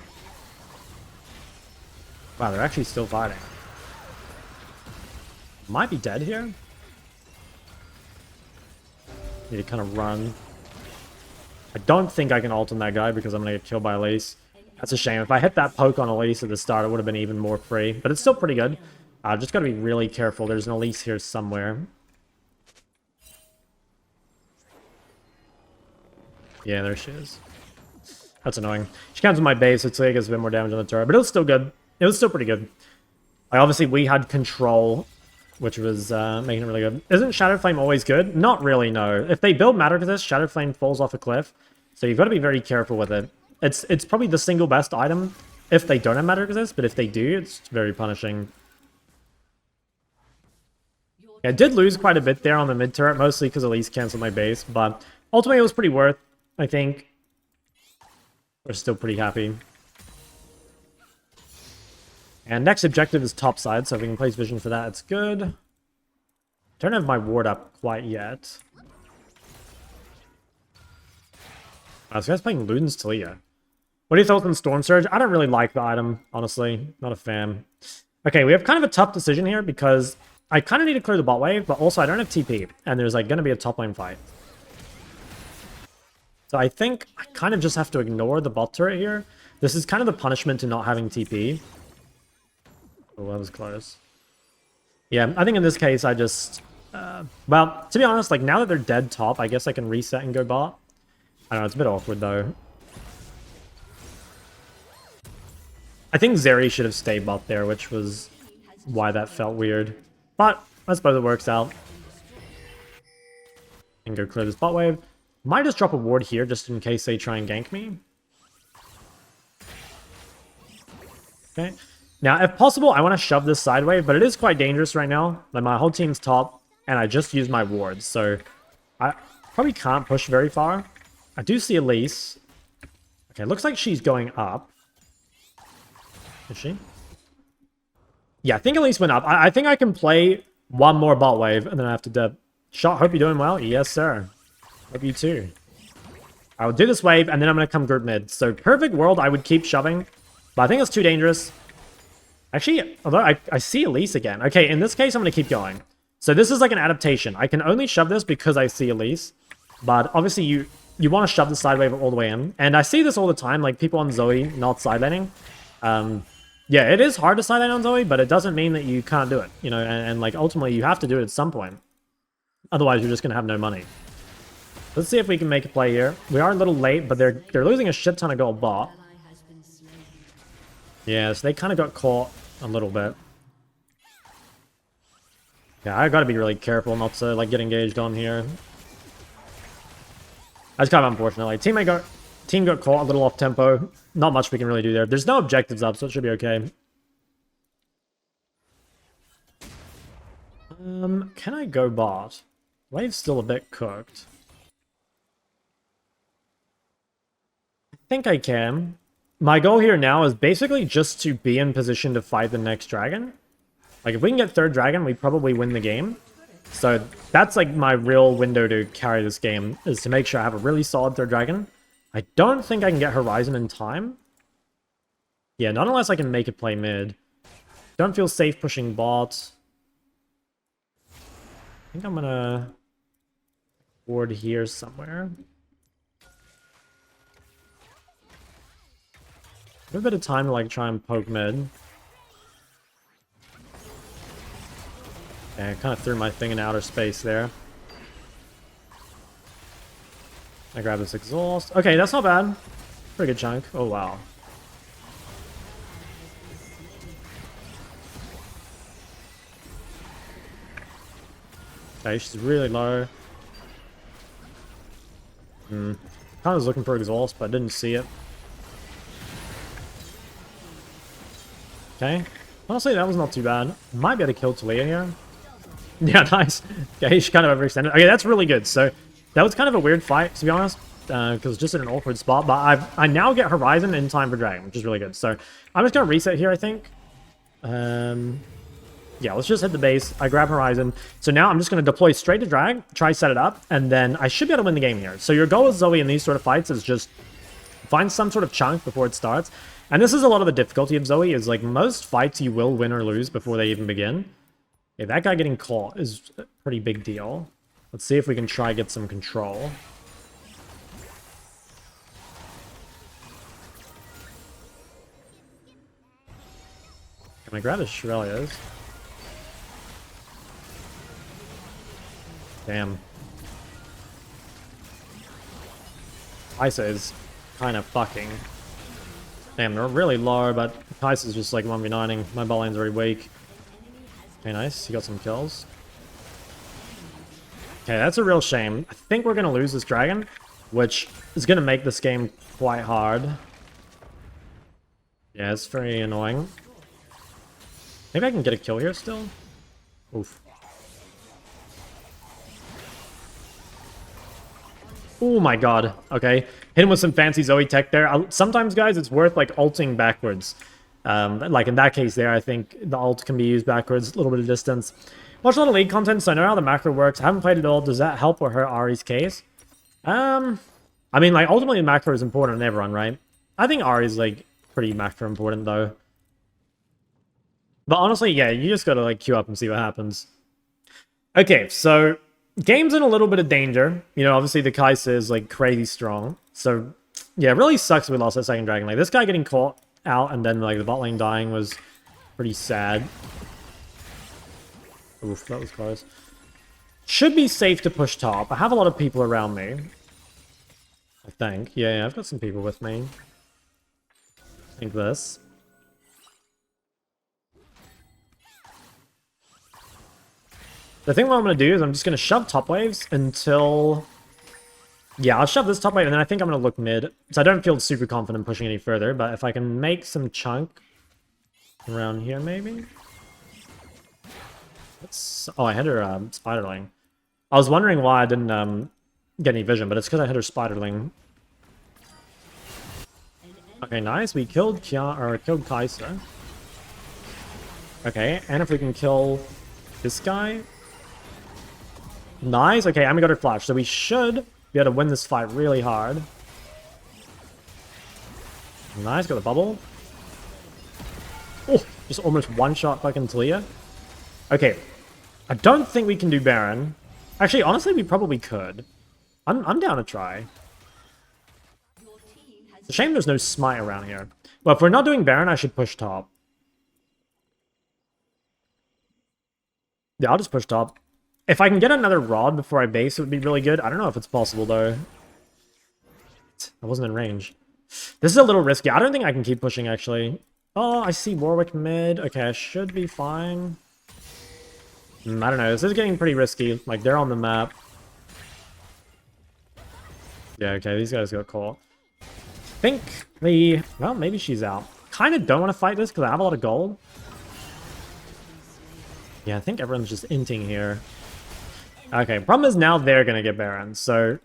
Wow, they're actually still fighting. Might be dead here. Need to kind of run. I don't think I can ult on that guy because I'm going to get killed by Elise. That's a shame. If I hit that poke on Elise at the start, it would have been even more free. But it's still pretty good. Just got to be really careful. There's an Elise here somewhere. Yeah, there she is. That's annoying. She comes with my base, so Taliyah gets a bit more damage on the turret. But it was still good. It was still pretty good. Obviously, we had control, which was making it really good. Isn't Shadow Flame always good? Not really, no. If they build Matter to this, Shadow Flame falls off a cliff. So you've got to be very careful with it. It's probably the single best item if they don't have Matter Resist, but if they do, it's very punishing. Yeah, I did lose quite a bit there on the mid turret, mostly because Elise canceled my base, but ultimately it was pretty worth, I think. We're still pretty happy. And next objective is top side, so if we can place vision for that, it's good. Don't have my ward up quite yet. This guy's playing Luden's Taliyah. What are your thoughts on Storm Surge? I don't really like the item, honestly. Not a fan. Okay, we have kind of a tough decision here because I kind of need to clear the bot wave, but also I don't have TP, and there's like going to be a top lane fight. So I think I kind of just have to ignore the bot turret here. This is kind of the punishment to not having TP. Oh, that was close. Yeah, I think in this case I just... well, to be honest, like now that they're dead top, I guess I can reset and go bot. I don't know, it's a bit awkward though. I think Zeri should have stayed bot there, which was why that felt weird. But I suppose it works out. And go clear this bot wave. Might just drop a ward here just in case they try and gank me. Okay. Now, if possible, I want to shove this side wave, but it is quite dangerous right now. Like, my whole team's top, and I just used my wards, so I probably can't push very far. I do see Elise. Okay, looks like she's going up. Is she? Yeah, I think Elise went up. I think I can play one more bot wave, and then I have to dip. Shot, hope you're doing well. Yes, sir. Hope you too. I will do this wave, and then I'm going to come group mid. So, perfect world, I would keep shoving, but I think it's too dangerous. Actually, although I see Elise again. Okay, in this case, I'm going to keep going. So this is like an adaptation. I can only shove this because I see Elise. But obviously, you want to shove the side wave all the way in. And I see this all the time, like people on Zoe not side laning. Yeah, it is hard to side lane on Zoe, but it doesn't mean that you can't do it. You know, and like ultimately, you have to do it at some point. Otherwise, you're just going to have no money. Let's see if we can make a play here. We are a little late, but they're losing a shit ton of gold bot. Yeah, so they kind of got caught a little bit. Yeah, I gotta be really careful not to like get engaged on here. That's kind of unfortunate. Like team got caught a little off tempo. Not much we can really do there. There's no objectives up, so it should be okay. Can I go bot? Wave's still a bit cooked. I think I can. My goal here now is basically just to be in position to fight the next dragon. Like, if we can get third dragon, we probably win the game. So, that's like my real window to carry this game, is to make sure I have a really solid third dragon. I don't think I can get Horizon in time. Yeah, not unless I can make it play mid. Don't feel safe pushing bot. I think I'm gonna ward here somewhere. A bit of time to like try and poke mid. Yeah, I kind of threw my thing in outer space there. I grab this exhaust. Okay, that's not bad. Pretty good chunk. Oh wow. Okay, she's really low. Kind of was looking for exhaust, but didn't see it. Okay. Honestly, that was not too bad. Might be able to kill Taliyah here. Yeah, nice. Okay, she kind of overextended. Okay, that's really good. So, that was kind of a weird fight, to be honest. Because it's just in an awkward spot. But I now get Horizon in time for Dragon, which is really good. So, I'm just going to reset here, I think. Yeah, let's just hit the base. I grab Horizon. So now I'm just going to deploy straight to Drag, try set it up, and then I should be able to win the game here. So your goal with Zoe in these sort of fights is just find some sort of chunk before it starts. And this is a lot of the difficulty of Zoe, is like most fights you will win or lose before they even begin. Okay, that guy getting caught is a pretty big deal. Let's see if we can try get some control. Can I grab his Shurelias? Damn. Isa is kind of fucking. Damn, they're really low, but Kai'Sa's just like 1v9ing. My bot lane's very weak. Okay, nice. He got some kills. Okay, that's a real shame. I think we're going to lose this dragon, which is going to make this game quite hard. Yeah, it's very annoying. Maybe I can get a kill here still? Oof. Oh my god. Okay. Hit him with some fancy Zoe tech there. Sometimes, guys, it's worth, like, ulting backwards. Like, in that case there, I think the ult can be used backwards. A little bit of distance. Watch a lot of League content, so I know how the macro works. I haven't played it all. Does that help or hurt Ahri's case? I mean, like, ultimately, the macro is important in everyone, right? I think Ahri's, like, pretty macro important, though. But honestly, yeah, you just gotta, like, queue up and see what happens. Okay, so game's in a little bit of danger. You know, obviously the Kai'Sa is, like, crazy strong. So, yeah, it really sucks we lost that second dragon. Like, this guy getting caught out and then, like, the bot lane dying was pretty sad. Oof, that was close. Should be safe to push top. I have a lot of people around me. I think. Yeah, I've got some people with me. I think this. The thing what I'm going to do is I'm just going to shove top waves until... Yeah, I'll shove this top wave, and then I think I'm going to look mid. So I don't feel super confident pushing any further, but if I can make some chunk around here, maybe? Oh, I hit her Spiderling. I was wondering why I didn't get any vision, but it's because I hit her Spiderling. Okay, nice. We killed killed Kai'Sa. Okay, and if we can kill this guy... Nice. Okay, and we got her flash, so we should be able to win this fight really hard. Nice, got the bubble. Oh, just almost one-shot fucking Taliyah. Okay, I don't think we can do Baron. Actually, honestly, we probably could. I'm down to try. It's a shame there's no smite around here. Well, if we're not doing Baron, I should push top. Yeah, I'll just push top. If I can get another rod before I base, it would be really good. I don't know if it's possible, though. I wasn't in range. This is a little risky. I don't think I can keep pushing, actually. Oh, I see Warwick mid. Okay, I should be fine. I don't know. This is getting pretty risky. Like, they're on the map. Yeah, okay, these guys got caught. I think the... Well, maybe she's out. Kind of don't want to fight this because I have a lot of gold. Yeah, I think everyone's just inting here. Okay, problem is now they're going to get Baron, so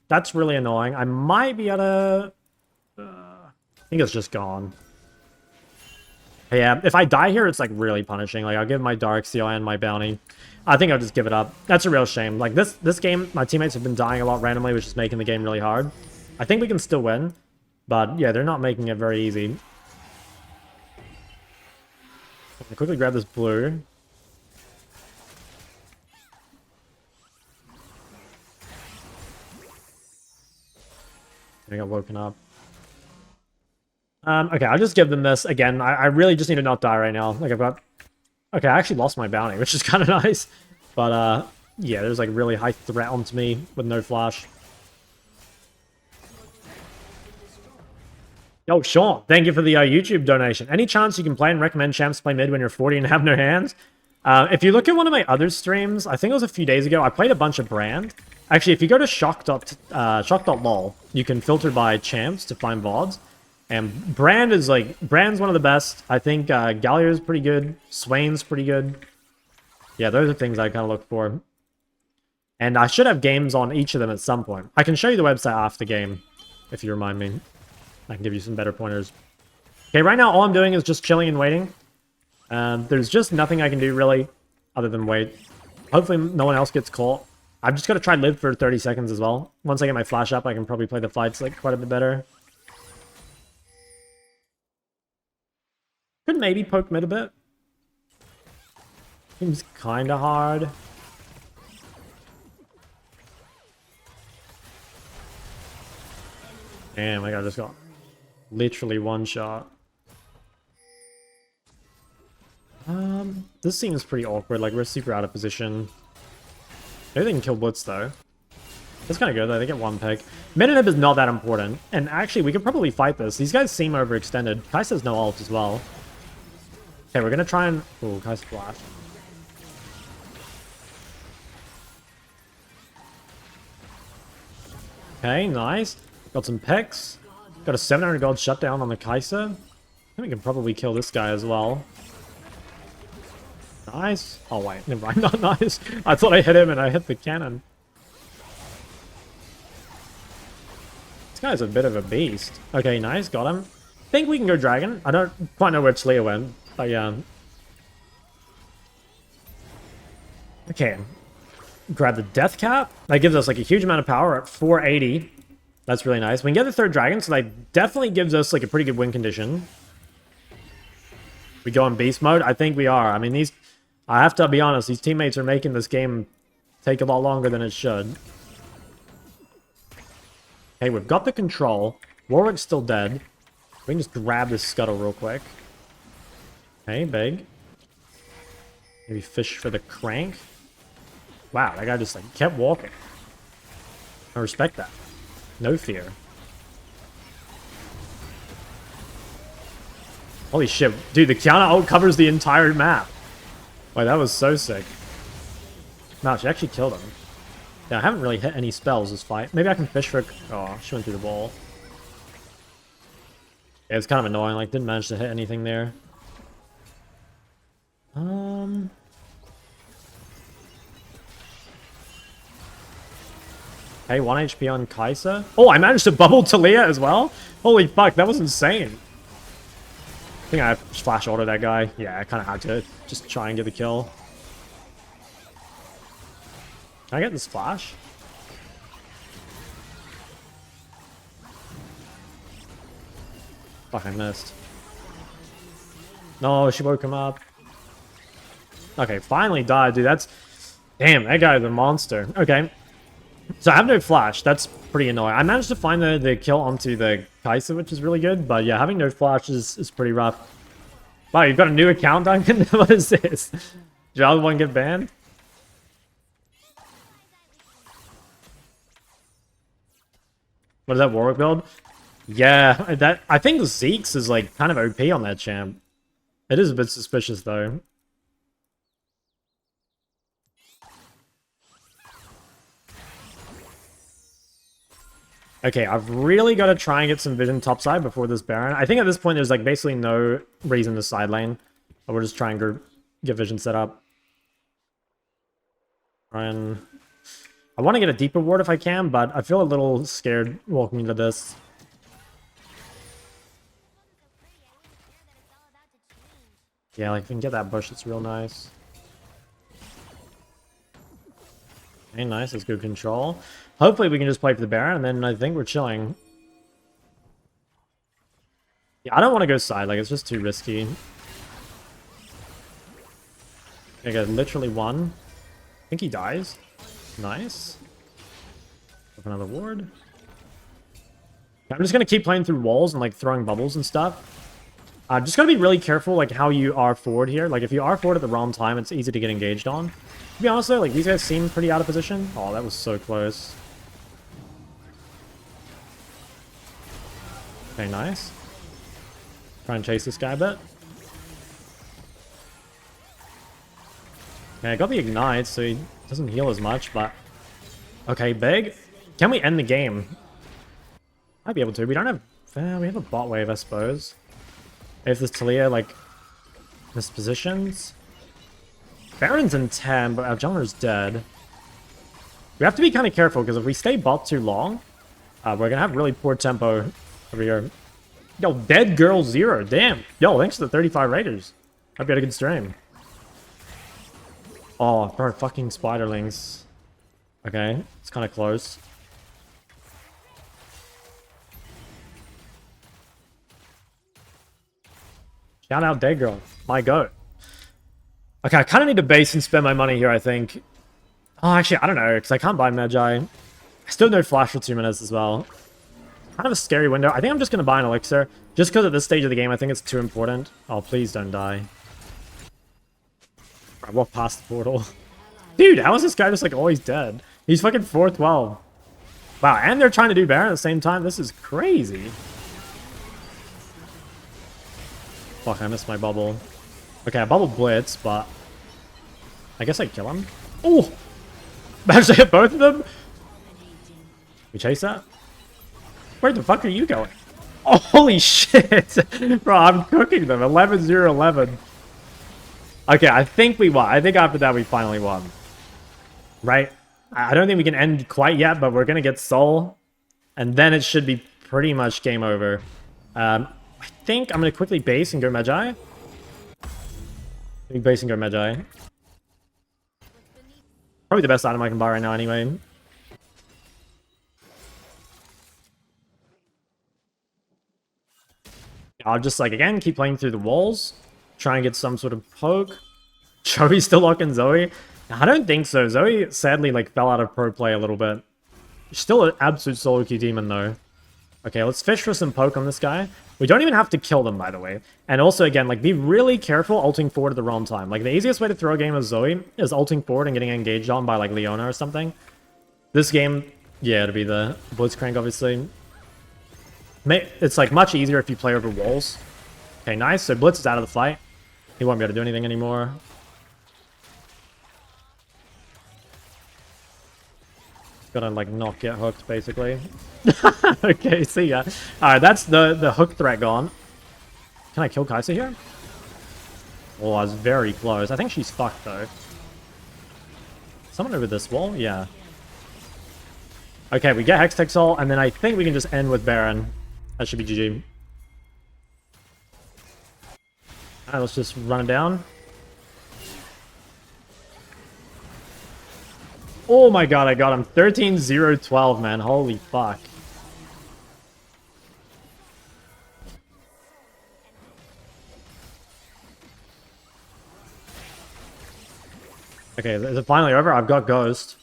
that's really annoying. I might be able to... I think it's just gone. Yeah, if I die here, it's like really punishing. Like, I'll give my Dark Seal and my Bounty. I think I'll just give it up. That's a real shame. Like, this game, my teammates have been dying a lot randomly, which is making the game really hard. I think we can still win, but yeah, they're not making it very easy. I'll quickly grab this blue. I got woken up. Okay, I'll just give them this. Again, I really just need to not die right now. Like, I've got... Okay, I actually lost my bounty, which is kind of nice. But, yeah, there's, like, really high threat onto me with no flash. Yo, Sean, thank you for the YouTube donation. Any chance you can play and recommend champs play mid when you're 40 and have no hands? If you look at one of my other streams, I think it was a few days ago, I played a bunch of Brand. Actually, if you go to Shok.lol, you can filter by champs to find VODs. And Brand's one of the best. I think Galliar's pretty good. Swain's pretty good. Yeah, those are things I kind of look for. And I should have games on each of them at some point. I can show you the website after the game, if you remind me. I can give you some better pointers. Okay, right now all I'm doing is just chilling and waiting. There's just nothing I can do, really, other than wait. Hopefully no one else gets caught. I've just got to try live for 30 seconds as well. Once I get my flash up, I can probably play the fights like quite a bit better. Could maybe poke mid a bit. Seems kind of hard. Damn, like I just got literally one shot. This seems pretty awkward. Like, we're super out of position. Maybe they can kill Blitz, though. That's kind of good, though. They get one pick. Mid-inhib is not that important. And actually, we could probably fight this. These guys seem overextended. Kai'Sa's no ult as well. Okay, we're going to try and... Ooh, Kai'Sa flash. Okay, nice. Got some picks. Got a 700 gold shutdown on the Kai'Sa. I think we can probably kill this guy as well. Nice. Oh, wait. Never mind. Not nice. I thought I hit him and I hit the cannon. This guy's a bit of a beast. Okay, nice. Got him. Think we can go dragon. I don't quite know where Taliyah went. But yeah. Okay. Grab the death cap. That gives us like a huge amount of power at 480. That's really nice. We can get the third dragon, so that definitely gives us like a pretty good win condition. We go in beast mode? I think we are. I mean, these... I have to be honest, these teammates are making this game take a lot longer than it should. Okay, we've got the control. Warwick's still dead. We can just grab this scuttle real quick. Okay, big. Maybe fish for the crank. Wow, that guy just like kept walking. I respect that. No fear. Holy shit. Dude, the counter ult covers the entire map. Wait, that was so sick. Wow, she actually killed him. Yeah, I haven't really hit any spells this fight. Maybe I can fish for... Oh, she went through the wall. Yeah, it's kind of annoying. Like, didn't manage to hit anything there. Hey, 1 HP on Kai'Sa. Oh, I managed to bubble Taliyah as well? Holy fuck, that was insane. I think I flash ordered that guy. Yeah, I kind of had to just try and get the kill. Can I get this flash? Fuck, I missed. No, she woke him up. Okay, finally died, dude. That's... Damn, that guy's a monster. Okay. So I have no flash. That's pretty annoying. I managed to find the kill onto the Kai'Sa, which is really good. But yeah, having no flash is pretty rough. Wow, you've got a new account, Duncan? What is this? Did your other one get banned? What is that, Warwick build? Yeah, that I think Zeke's is like kind of OP on that champ. It is a bit suspicious though. Okay, I've really got to try and get some vision topside before this Baron. I think at this point there's like basically no reason to side lane. We'll just try and go get vision set up. And I want to get a deeper ward if I can, but I feel a little scared walking into this. Yeah, like if we can get that bush, it's real nice. Okay, nice, that's good control. Hopefully we can just play for the Baron, and then I think we're chilling. Yeah, I don't want to go side, like, it's just too risky. I got literally one. I think he dies. Nice. With another ward. I'm just going to keep playing through walls and, like, throwing bubbles and stuff. Just gotta be really careful, like, how you are forward here. Like, if you are forward at the wrong time, it's easy to get engaged on. To be honest, though, like, these guys seem pretty out of position. Oh, that was so close. Okay, nice. Try and chase this guy a bit. Okay, I got the ignite, so he doesn't heal as much, but... Okay, big. Can we end the game? Might be able to. We don't have... we have a bot wave, I suppose. If this Taliyah, like, mispositions. Baron's in 10, but our jungler's dead. We have to be kind of careful, because if we stay bot too long, we're going to have really poor tempo over here. Yo, dead girl 0. Damn. Yo, thanks to the 35 raiders. Hope you had a good stream. Oh, bro, fucking spiderlings. Okay, it's kind of close. Shout out dead girl. My goat. Okay, I kind of need to base and spend my money here, I think. Oh, actually, I don't know, because I can't buy Magi. I still have no flash for 2 minutes as well. Kind of a scary window. I think I'm just going to buy an elixir. Just because at this stage of the game, I think it's too important. Oh, please don't die. I walked past the portal. Dude, how is this guy just like always dead? He's fucking 412. Wow, and they're trying to do Baron at the same time. This is crazy. Fuck, I missed my bubble. Okay, I bubble blitz, but... I guess I kill him. Oh! Managed to hit both of them? We chase that? Where the fuck are you going? Oh, holy shit! Bro, I'm cooking them. 11-0-11. Okay, I think we won. I think after that we finally won. Right? I don't think we can end quite yet, but we're gonna get Soul. And then it should be pretty much game over. I think I'm gonna quickly base and go Magi. Base and go Magi. Probably the best item I can buy right now anyway. I'll just, like, again, keep playing through the walls. Try and get some sort of poke. Joey's still locking Zoe? I don't think so. Zoe, sadly, like, fell out of pro play a little bit. She's still an absolute solo queue demon, though. Okay, let's fish for some poke on this guy. We don't even have to kill them, by the way. And also, again, like, be really careful ulting forward at the wrong time. Like, the easiest way to throw a game of Zoe is ulting forward and getting engaged on by, like, Leona or something. This game, yeah, it'd be the Blitzcrank, obviously. It's, like, much easier if you play over walls. Okay, nice. So Blitz is out of the fight. He won't be able to do anything anymore. Gotta, like, not get hooked, basically. Okay, see ya. Alright, that's the hook threat gone. Can I kill Kai'Sa here? Oh, I was very close. I think she's fucked, though. Someone over this wall? Yeah. Okay, we get Hextech Soul, and then I think we can just end with Baron. That should be GG. Alright, let's just run it down. Oh my god, I got him. 13-0-12, man. Holy fuck. Okay, is it finally over? I've got Ghost.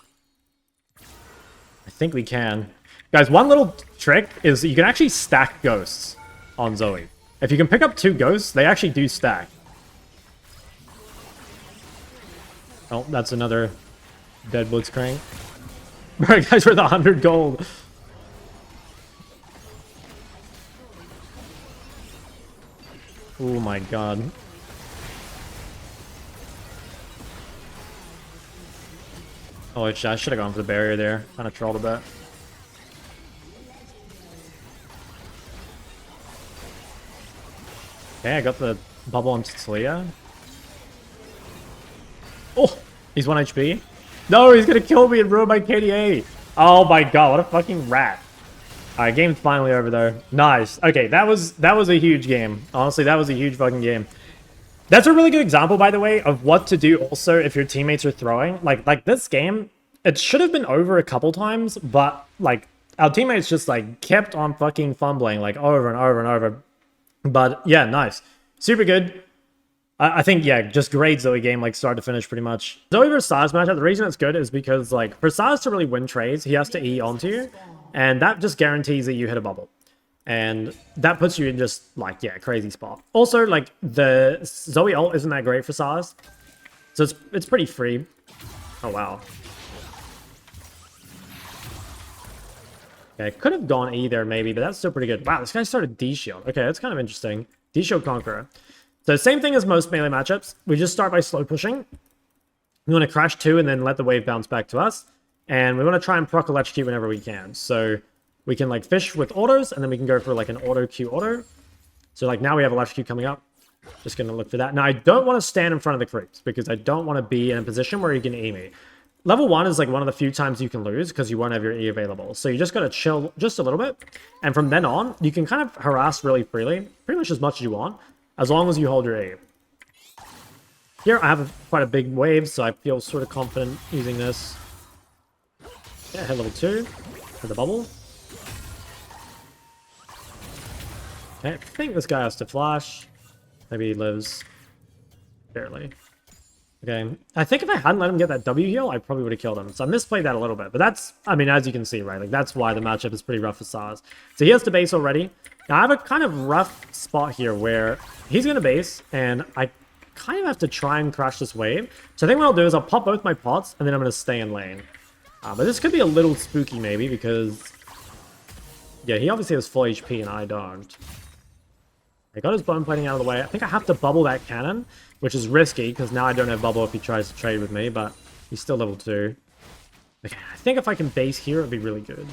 I think we can. Guys, one little trick is you can actually stack Ghosts on Zoe. If you can pick up 2 Ghosts, they actually do stack. Oh, that's another dead Blitzcrank. Alright, guys, we're the 100 gold. Oh my god. Oh, I should have gone for the barrier there. Kind of trolled a bit. Okay, I got the bubble on Taliyah. Oh, he's 1 HP. No, he's gonna kill me and ruin my KDA. Oh my god, what a fucking rat. Alright, game's finally over though. Nice. Okay, that was a huge game. Honestly, that was a huge fucking game. That's a really good example, by the way, of what to do also if your teammates are throwing. Like this game, it should have been over a couple times, but like our teammates just like kept on fucking fumbling like over and over and over. But yeah, nice. Super good. I think, yeah, just great Zoe game, like start to finish pretty much. Zoe versus Sylas matchup, the reason it's good is because like for Sylas to really win trades, he has to E onto you. And that just guarantees that you hit a bubble. And that puts you in just, like, yeah, crazy spot. Also, like, the Zoe ult isn't that great for Sylas. So it's pretty free. Oh, wow. Okay, could have gone E there, maybe, but that's still pretty good. Wow, this guy started D-Shield. Okay, that's kind of interesting. D-Shield Conqueror. So same thing as most melee matchups. We just start by slow pushing. We want to crash 2 and then let the wave bounce back to us. And we want to try and proc electrocute whenever we can. So we can like fish with autos, and then we can go for like an auto Q auto. So like now we have electrocute coming up. Just going to look for that. Now I don't want to stand in front of the creeps because I don't want to be in a position where you can E me. Level 1 is like one of the few times you can lose because you won't have your E available. So you just got to chill just a little bit. And from then on, you can kind of harass really freely. Pretty much as much as you want, as long as you hold your E. Here I have quite a big wave, so I feel sort of confident using this. Yeah, hit level 2 for the bubble. Okay, I think this guy has to flash. Maybe he lives. Barely. Okay, I think if I hadn't let him get that W heal, I probably would have killed him. So I misplayed that a little bit. But that's, I mean, as you can see, right? Like, that's why the matchup is pretty rough for Sylas. So he has to base already. Now, I have a kind of rough spot here where he's going to base, and I kind of have to try and crash this wave. So I think what I'll do is I'll pop both my pots, and then I'm going to stay in lane. But this could be a little spooky, maybe, because... yeah, he obviously has full HP, and I don't. I got his bone plating out of the way. I think I have to bubble that cannon, which is risky, because now I don't have bubble if he tries to trade with me, but he's still level 2. Okay, I think if I can base here, it'd be really good.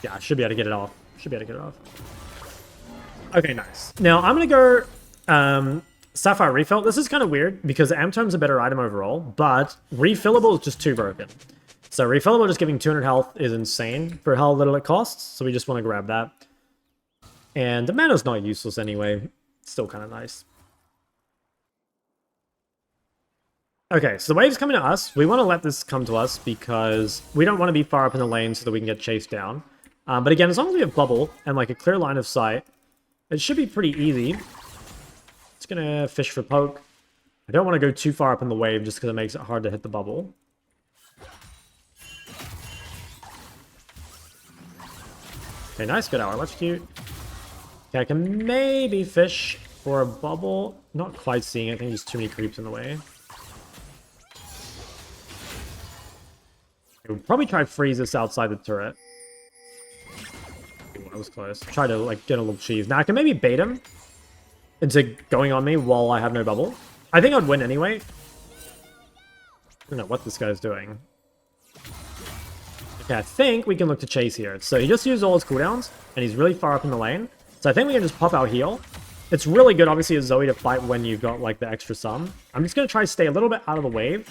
Yeah, I should be able to get it off. Should be able to get it off. Okay, nice. Now, I'm going to go Sapphire Refill. This is kind of weird, because Amtome's a better item overall, but Refillable is just too broken. So Refillable just giving 200 health is insane for how little it costs, so we just want to grab that. And the mana's not useless anyway. Still kind of nice. Okay, so the wave's coming to us. We want to let this come to us because we don't want to be far up in the lane so that we can get chased down. But again, as long as we have bubble and like a clear line of sight, it should be pretty easy. It's gonna fish for poke. I don't want to go too far up in the wave just because it makes it hard to hit the bubble. Okay, nice, good hour. Electrocute. Okay, I can maybe fish for a bubble. Not quite seeing it. I think there's too many creeps in the way. We'll probably try freeze this outside the turret. Ooh, that was close. Try to like get a little cheese. Now I can maybe bait him into going on me while I have no bubble. I think I'd win anyway. I don't know what this guy's doing. Okay, I think we can look to chase here. So he just used all his cooldowns, and he's really far up in the lane. So I think we can just pop our heal. It's really good, obviously, as Zoe to fight when you've got, like, the extra sum. I'm just going to try to stay a little bit out of the wave.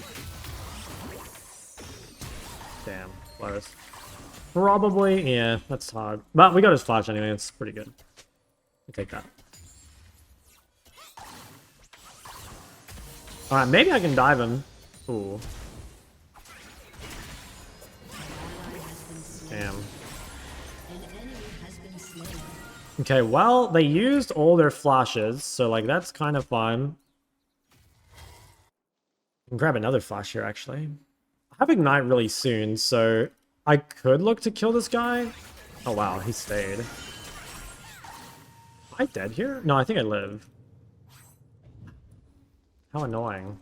Damn, close. Probably, yeah, that's hard. But we got his flash anyway, it's pretty good. We'll take that. Alright, maybe I can dive him. Ooh. Damn. Okay, well, they used all their flashes, so, like, that's kind of fun. I can grab another flash here, actually. I have Ignite really soon, so I could look to kill this guy. Oh, wow, he stayed. Am I dead here? No, I think I live. How annoying.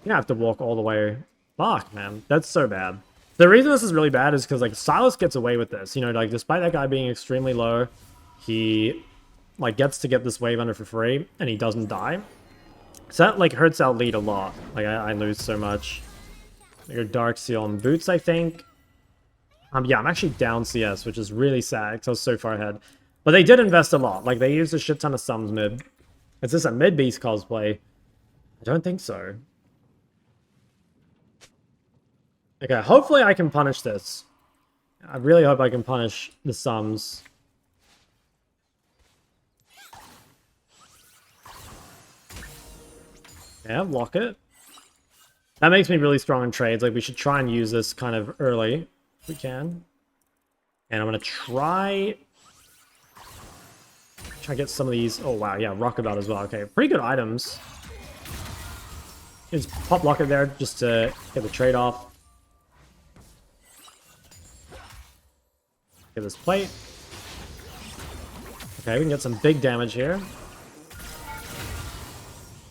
You have to walk all the way. Fuck, man. That's so bad. The reason this is really bad is because, like, Sylas gets away with this. You know, like, despite that guy being extremely low, he, like, gets to get this wave under for free, and he doesn't die. So that, like, hurts our lead a lot. Like, I lose so much. Your Dark Seal on boots, I think. Yeah, I'm actually down CS, which is really sad, because I was so far ahead. But they did invest a lot. Like, they used a shit ton of sums mid. Is this a mid-beast cosplay? I don't think so. Okay, hopefully I can punish this. I really hope I can punish the sums. Yeah, lock it. That makes me really strong in trades. Like, we should try and use this kind of early, if we can. And I'm gonna try to get some of these. Oh, wow, yeah, Rockabout as well. Okay, pretty good items. Just pop Locket there just to get the trade off. Get this plate. Okay, we can get some big damage here.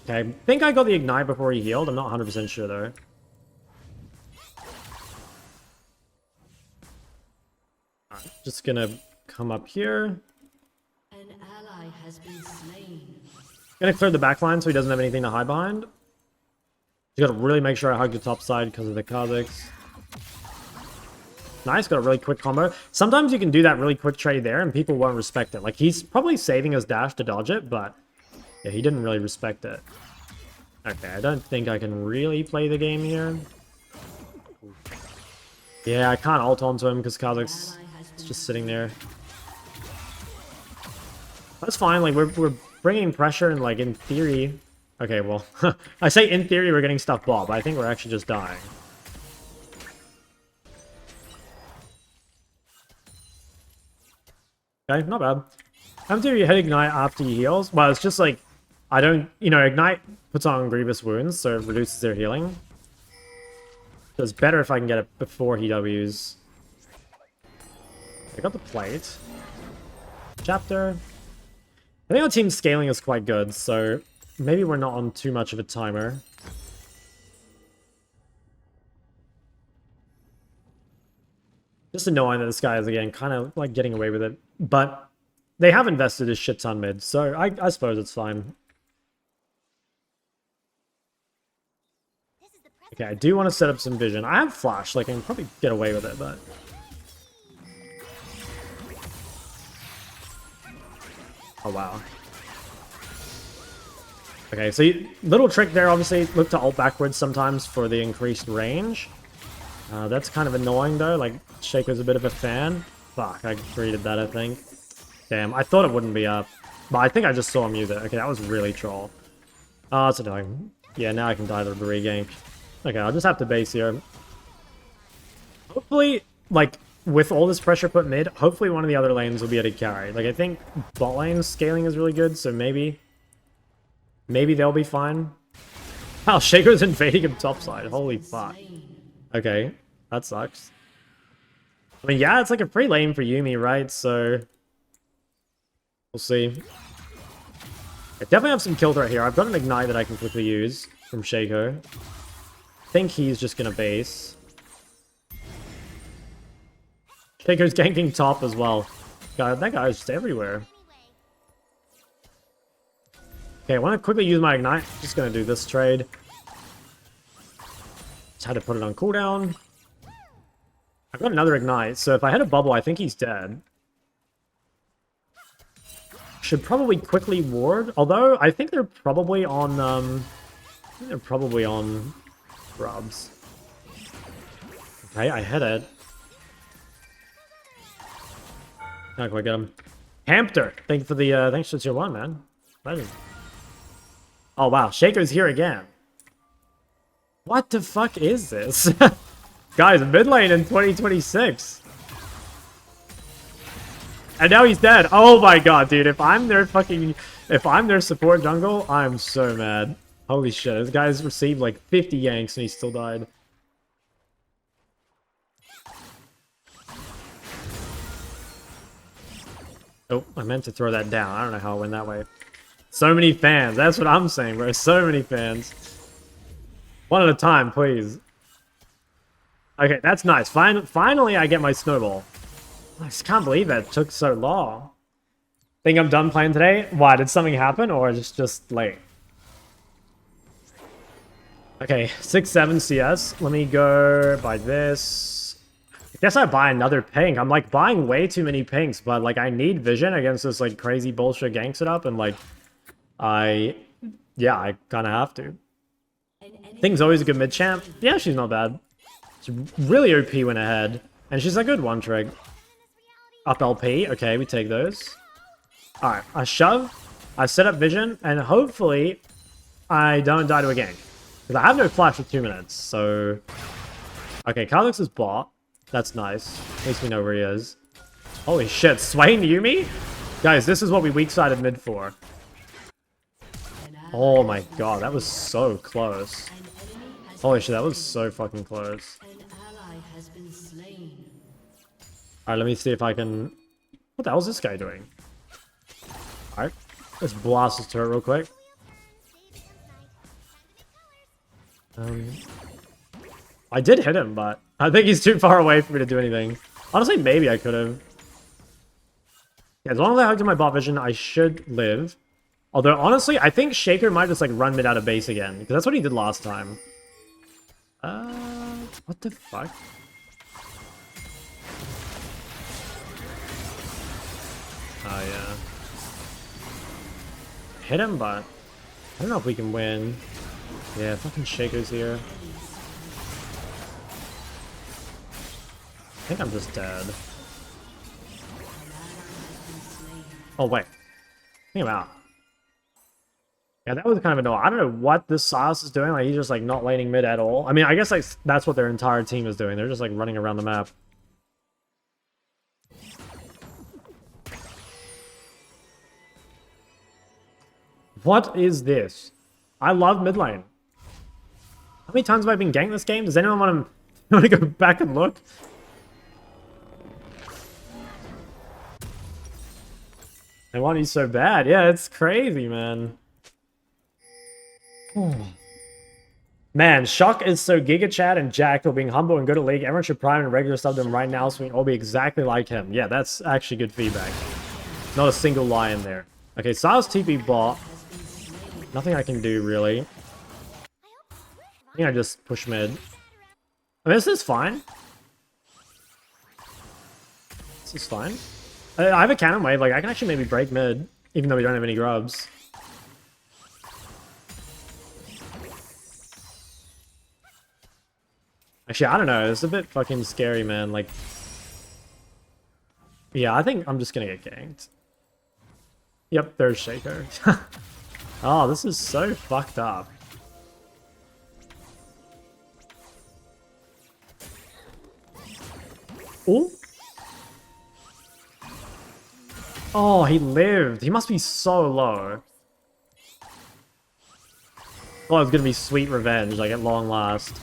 Okay, I think I got the Ignite before he healed. I'm not 100% sure, though. Alright, just gonna come up here. An ally has been slain. Gonna clear the back line so he doesn't have anything to hide behind. Just gotta really make sure I hug the top side because of the Kha'Zix. Nice, got a really quick combo. Sometimes you can do that really quick trade there and people won't respect it. Like, he's probably saving his dash to dodge it, but yeah, he didn't really respect it. Okay, I don't think I can really play the game here. Yeah, I can't ult onto him because Kha'Zix is just sitting there. That's fine, like, we're bringing pressure and, like, in theory... Okay, well, I say in theory we're getting stuff bought, but I think we're actually just dying. Okay, not bad. After you hit Ignite after he heals, well, it's just like, I don't, you know, Ignite puts on Grievous wounds, so it reduces their healing. So it's better if I can get it before he Ws. I got the plate. Chapter. I think our team's scaling is quite good, so maybe we're not on too much of a timer. Just annoying that this guy is, again, kind of, like, getting away with it. But they have invested a shit ton mid, so I suppose it's fine. Okay, I do want to set up some vision. I have flash, like, I can probably get away with it, but... Oh, wow. Okay, so little trick there, obviously. Look to ult backwards sometimes for the increased range. That's kind of annoying, though. Like, Shaker's a bit of a fan. Fuck, I created that, I think. Damn, I thought it wouldn't be up. But I think I just saw him use it. Okay, that was really troll. Oh, that's annoying. Yeah, now I can die to the regank. Okay, I'll just have to base here. Hopefully, like, with all this pressure put mid, hopefully one of the other lanes will be able to carry. Like, I think bot lane scaling is really good, so maybe they'll be fine. Wow, Shaker's invading him topside. Holy fuck. Okay, that sucks. I mean, yeah, it's like a free lane for Yuumi, right? So we'll see. I definitely have some kill threat here. I've got an ignite that I can quickly use from Shaco. I think he's just gonna base. Shaco's ganking top as well. God, that guy's just everywhere. Okay, I want to quickly use my ignite. Just gonna do this trade. Just had to put it on cooldown. I've got another ignite, so if I hit a bubble, I think he's dead. Should probably quickly ward, although I think they're probably on grubs. Okay, I hit it. How can I get him? Hamster, thank you for the thanks for tier 1, man. Legend. Oh wow, Shaco's here again. What the fuck is this? Guys, mid lane in 2026. And now he's dead. Oh my god, dude. If I'm their support jungle, I'm so mad. Holy shit. This guy's received like 50 yanks and he still died. Oh, I meant to throw that down. I don't know how I went that way. So many fans. That's what I'm saying, bro. So many fans. One at a time, please. Okay, that's nice. Finally, I get my snowball. I just can't believe that took so long. Think I'm done playing today? Why, did something happen or just late? Okay, 6-7 CS. Let me go buy this. I guess I buy another pink. I'm like buying way too many pinks, but like I need vision against this like crazy bullshit gang setup, and like I kind of have to. Thing's always a good mid champ. Yeah, she's not bad. She's really OP when ahead, and she's a good one trig. Up LP. Okay, we take those. All right, I shove. I set up vision, and hopefully I don't die to a gank. Because I have no flash for 2 minutes, so... Okay, Kha'Zix is bot. That's nice. At least we know where he is. Holy shit, Swain Yuumi? Guys, this is what we weak-sided mid for. Oh my god, that was so close. Holy shit, that was so fucking close. Alright, let me see if I can... What the hell is this guy doing? Alright, let's blast this turret real quick. I did hit him, but I think he's too far away for me to do anything. Honestly, maybe I could have. Yeah, as long as I hugged my bot vision, I should live. Although, honestly, I think Shaker might just, like, run mid out of base again. Because that's what he did last time. What the fuck? Oh, yeah. Hit him, but I don't know if we can win. Yeah, fucking Shaker's here. I think I'm just dead. Oh, wait. I think I'm out. Yeah, that was kind of annoying. I don't know what this Sylas is doing. Like, he's just, like, not laning mid at all. I mean, I guess, like, that's what their entire team is doing. They're just, like, running around the map. What is this? I love mid lane. How many times have I been ganked this game? Does anyone want to go back and look? I want you so bad. Yeah, it's crazy, man. Man, Shok is so Giga Chad and jacked for being humble and good at League. Everyone should prime and regular sub them right now so we can all be exactly like him. Yeah, that's actually good feedback. Not a single lie in there. Okay, Sylas TP bot. Nothing I can do, really. I think I just push mid. I mean, this is fine. This is fine. I have a cannon wave. Like, I can actually maybe break mid, even though we don't have any grubs. Actually, I don't know. It's a bit fucking scary, man. Like, yeah, I think I'm just gonna get ganked. Yep, there's Shaker. Oh, this is so fucked up. Oh. Oh, he lived. He must be so low. Oh, it's gonna be sweet revenge, like at long last.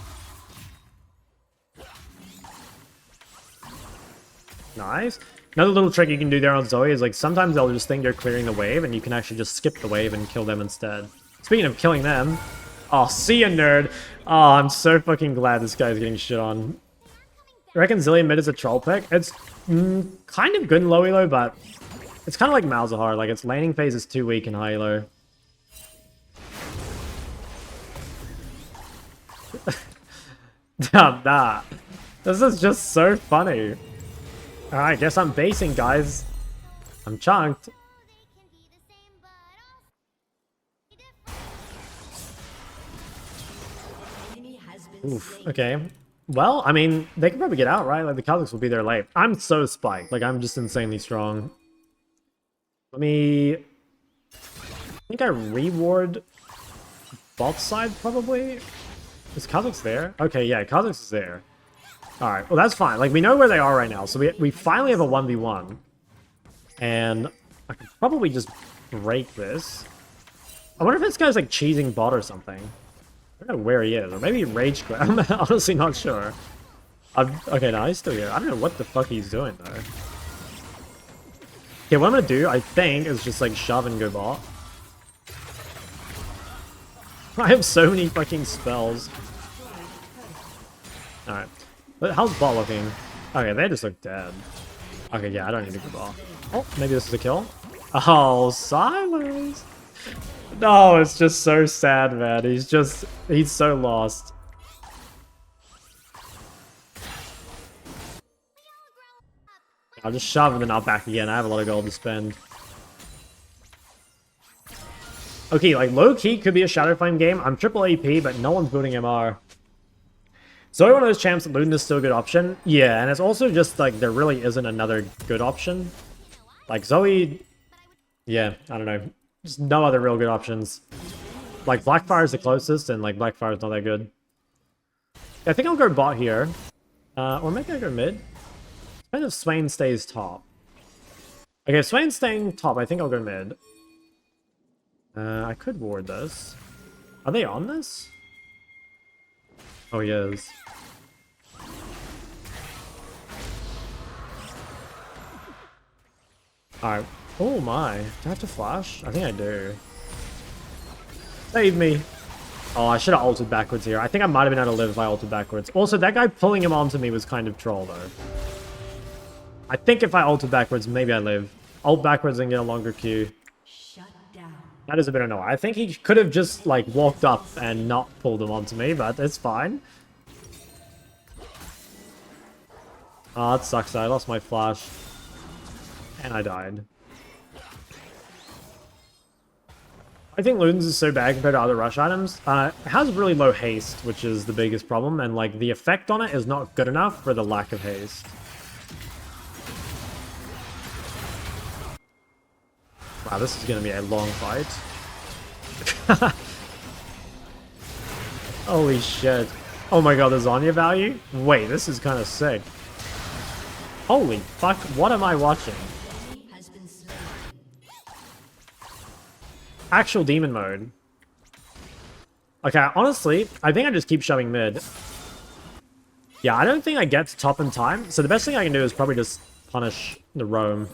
Nice. Another little trick you can do there on Zoe is like sometimes they'll just think you're clearing the wave and you can actually just skip the wave and kill them instead. Speaking of killing them, oh, see ya, nerd. Oh, I'm so fucking glad this guy's getting shit on. I reckon Zillion mid is a troll pick. It's kind of good in low elo, but it's kind of like Malzahar. Like its laning phase is too weak in high elo. Nah. This is just so funny. Alright, guess I'm basing, guys. I'm chunked. Oof, okay. Well, I mean, they can probably get out, right? Like, the Kazakhs will be there late. I'm so spiked. Like, I'm just insanely strong. Let me... I think I reward bot side, probably? Is Kazakhs there? Okay, yeah, Kazakhs is there. Alright, well that's fine. Like, we know where they are right now, so we finally have a 1v1. And I could probably just break this. I wonder if this guy's, like, cheesing bot or something. I don't know where he is, or maybe he rage quit. I'm honestly not sure. Okay, no, he's still here. I don't know what the fuck he's doing, though. Okay, what I'm gonna do, I think, is just, like, shove and go bot. I have so many fucking spells. Alright. How's bot looking? Okay, they just look dead. Okay, yeah, I don't need to go bot. Oh, maybe this is a kill? Oh, Sylas! No, it's just so sad, man. He's so lost. I'll just shove and then I'll back again. I have a lot of gold to spend. Okay, like, low-key could be a Shadow Flame game. I'm triple AP, but no one's building MR. Zoe, one of those champs, Luden is still a good option. Yeah, and it's also just, like, there really isn't another good option. Like, Zoe... Yeah, I don't know. Just no other real good options. Like, Blackfire is the closest, and, like, Blackfire is not that good. Yeah, I think I'll go bot here. Or maybe I'll go mid. Depends if Swain stays top. Okay, if Swain's staying top, I think I'll go mid. I could ward this. Are they on this? Oh, he is. Alright. Oh my. Do I have to flash? I think I do. Save me. Oh, I should have ulted backwards here. I think I might have been able to live if I ulted backwards. Also, that guy pulling him onto me was kind of troll, though. I think if I ulted backwards, maybe I live. Ult backwards and get a longer Q. That is a bit annoying. I think he could have just, like, walked up and not pulled him onto me, but it's fine. Oh, that sucks. I lost my flash. And I died. I think Luden's is so bad compared to other rush items. It has really low haste, which is the biggest problem, and, like, the effect on it is not good enough for the lack of haste. Wow, this is going to be a long fight. Holy shit. Oh my god, the Zhonya value? Wait, this is kind of sick. Holy fuck, what am I watching? Actual demon mode. Okay, honestly, I think I just keep shoving mid. Yeah, I don't think I get to top in time, so the best thing I can do is probably just punish the roam.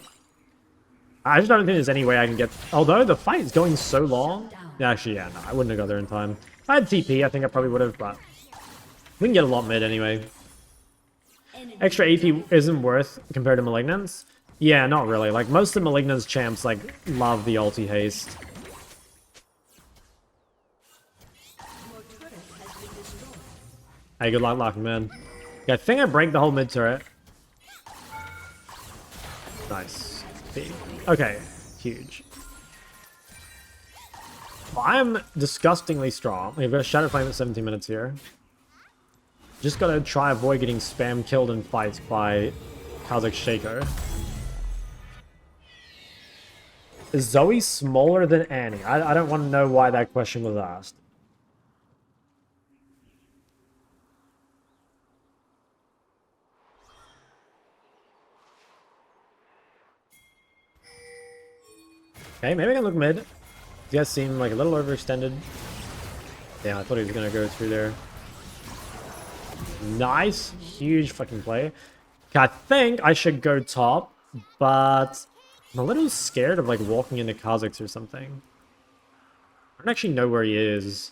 I just don't think there's any way I can get... Although the fight is going so long... Actually, yeah, no, I wouldn't have got there in time. If I had TP, I think I probably would have, but... We can get a lot mid anyway. Extra AP isn't worth compared to Malignance? Yeah, not really. Like, most of the Malignance champs, like, love the ulti haste. Hey, good luck, laughing man. Yeah, I think I break the whole mid turret. Nice. Okay, huge. Well, I am disgustingly strong. We've got a Shadow Flame at 17 minutes here. Just gotta try avoid getting spam killed in fights by Kazakh Shaco. Is Zoe smaller than Annie? I don't want to know why that question was asked. Okay, maybe I can look mid. You guys seem like a little overextended. Yeah, I thought he was gonna go through there. Nice! Huge fucking play. Okay, I think I should go top, but I'm a little scared of like walking into Kha'Zix or something. I don't actually know where he is.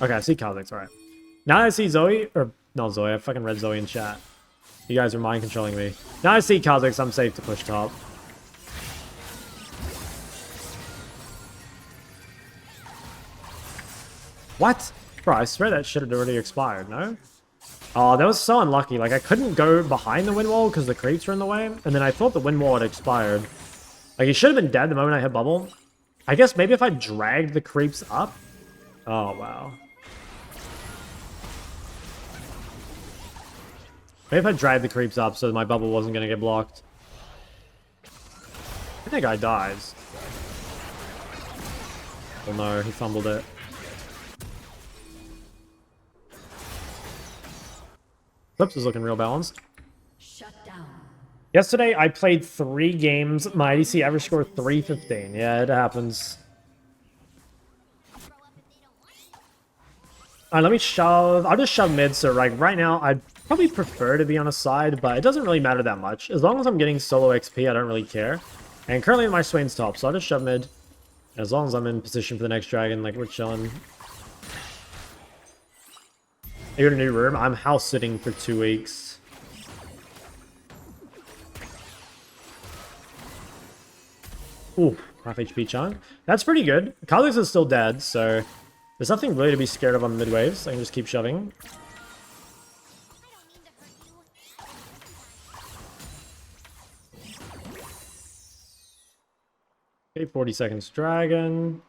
Okay, I see Kha'Zix, alright. Now I see Zoe, or not Zoe, I fucking read Zoe in chat. You guys are mind controlling me. Now I see Kha'Zix, I'm safe to push top. What? Bro, I swear that shit had already expired, no? Oh, that was so unlucky. Like, I couldn't go behind the wind wall because the creeps were in the way. And then I thought the wind wall had expired. Like, he should have been dead the moment I hit bubble. I guess maybe if I dragged the creeps up. Oh, wow. Maybe if I dragged the creeps up so my bubble wasn't going to get blocked. I think that guy dies. Oh no, he fumbled it. Flips is looking real balanced. Shut down. Yesterday, I played 3 games. My ADC average score 315. Yeah, it happens. Alright, let me shove. I'll just shove mid. So, like, right now, I'd probably prefer to be on a side, but it doesn't really matter that much. As long as I'm getting solo XP, I don't really care. And currently, my Swain's top, so I'll just shove mid. As long as I'm in position for the next dragon, like, we're chilling. You're in a new room. I'm house sitting for 2 weeks. Ooh, half HP chunk. That's pretty good. Kha'Zix is still dead, so there's nothing really to be scared of on mid waves. I can just keep shoving. Okay, 40 seconds dragon.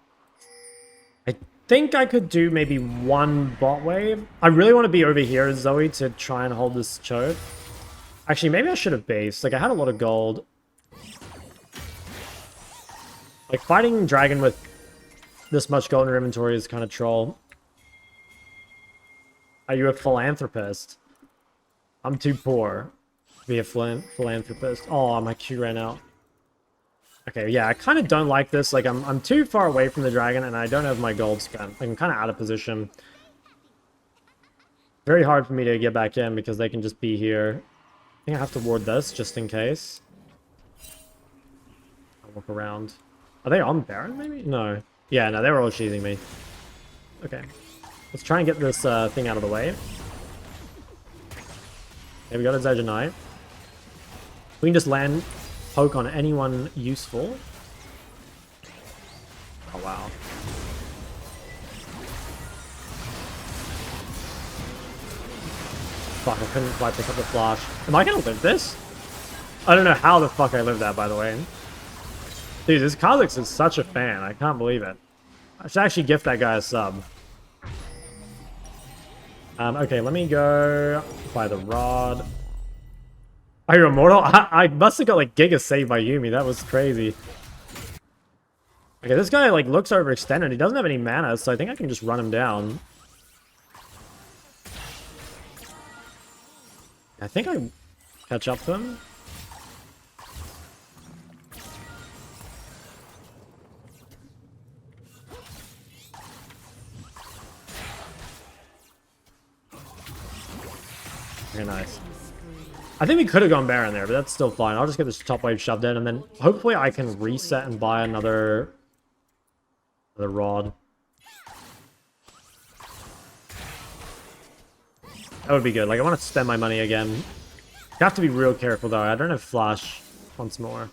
I think I could do maybe 1 bot wave. I really want to be over here, Zoe, to try and hold this choke. Actually, maybe I should have based. Like, I had a lot of gold. Like, fighting dragon with this much gold in your inventory is kind of troll. Are you a philanthropist? I'm too poor to be a philanthropist. Oh, my Q ran out. Okay, yeah, I kind of don't like this. Like, I'm too far away from the dragon, and I don't have my gold spent. Like, I'm kind of out of position. Very hard for me to get back in because they can just be here. I think I have to ward this just in case. I'll walk around. Are they on Baron, maybe? No. Yeah, no, they were all cheesing me. Okay. Let's try and get this thing out of the way. Okay, we got a Zedge Knight. We can just land poke on anyone useful. Oh, wow. Fuck, I couldn't quite pick up the flash. Am I gonna live this? I don't know how the fuck I lived that, by the way. Dude, this Kha'Zix is such a fan. I can't believe it. I should actually gift that guy a sub. Okay, let me go by the rod. Are you immortal? I must have got like Giga saved by Yuumi. That was crazy. Okay, this guy like looks overextended. He doesn't have any mana, so I think I can just run him down. I think I catch up to him. Okay, nice. I think we could have gone Baron there, but that's still fine. I'll just get this top wave shoved in, and then hopefully I can reset and buy another rod. That would be good. Like, I want to spend my money again. You have to be real careful, though. I don't have flash once more.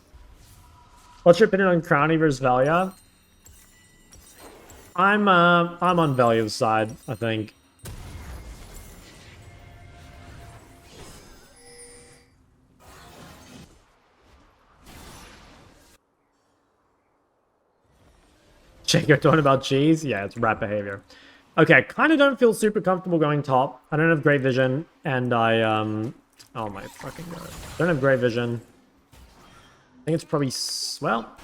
What's your opinion on Crowny versus Valia? I'm on Valia's side, I think. Jake, you're talking about cheese? Yeah, it's rat behavior. Okay, I kind of don't feel super comfortable going top. I don't have great vision, and I, oh my fucking god. Don't have great vision. I think it's probably, well...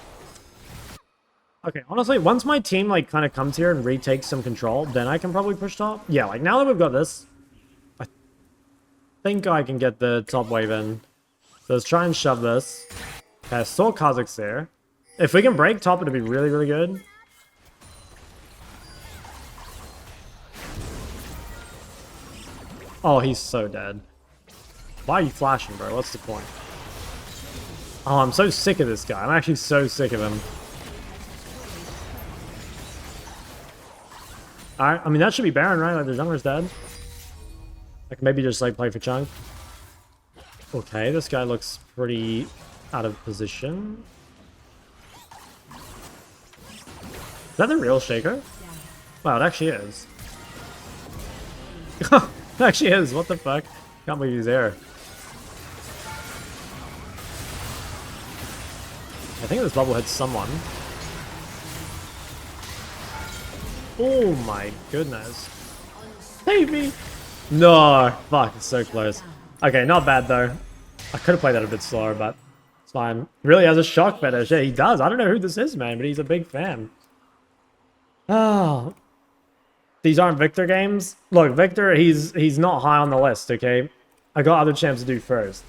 Okay, honestly, once my team, like, kind of comes here and retakes some control, then I can probably push top. Yeah, like, now that we've got this, I think I can get the top wave in. So let's try and shove this. Okay, I saw Kha'Zix there. If we can break top, it'd be really, really good. Oh, he's so dead. Why are you flashing, bro? What's the point? Oh, I'm so sick of this guy. I'm actually so sick of him. Alright, I mean, that should be Baron, right? Like, the jungler's dead. I can maybe just, like, play for chunk. Okay, this guy looks pretty out of position. Is that the real Shaker? Wow, it actually is. It actually is. What the fuck? Can't believe he's there. I think this bubble hits someone. Oh my goodness. Save me! No! Fuck, it's so close. Okay, not bad though. I could have played that a bit slower, but it's fine. Really has a Shok fetish. Yeah, he does. I don't know who this is, man, but he's a big fan. Oh. These aren't Victor games. Look, Victor, he's not high on the list, okay? I got other champs to do first.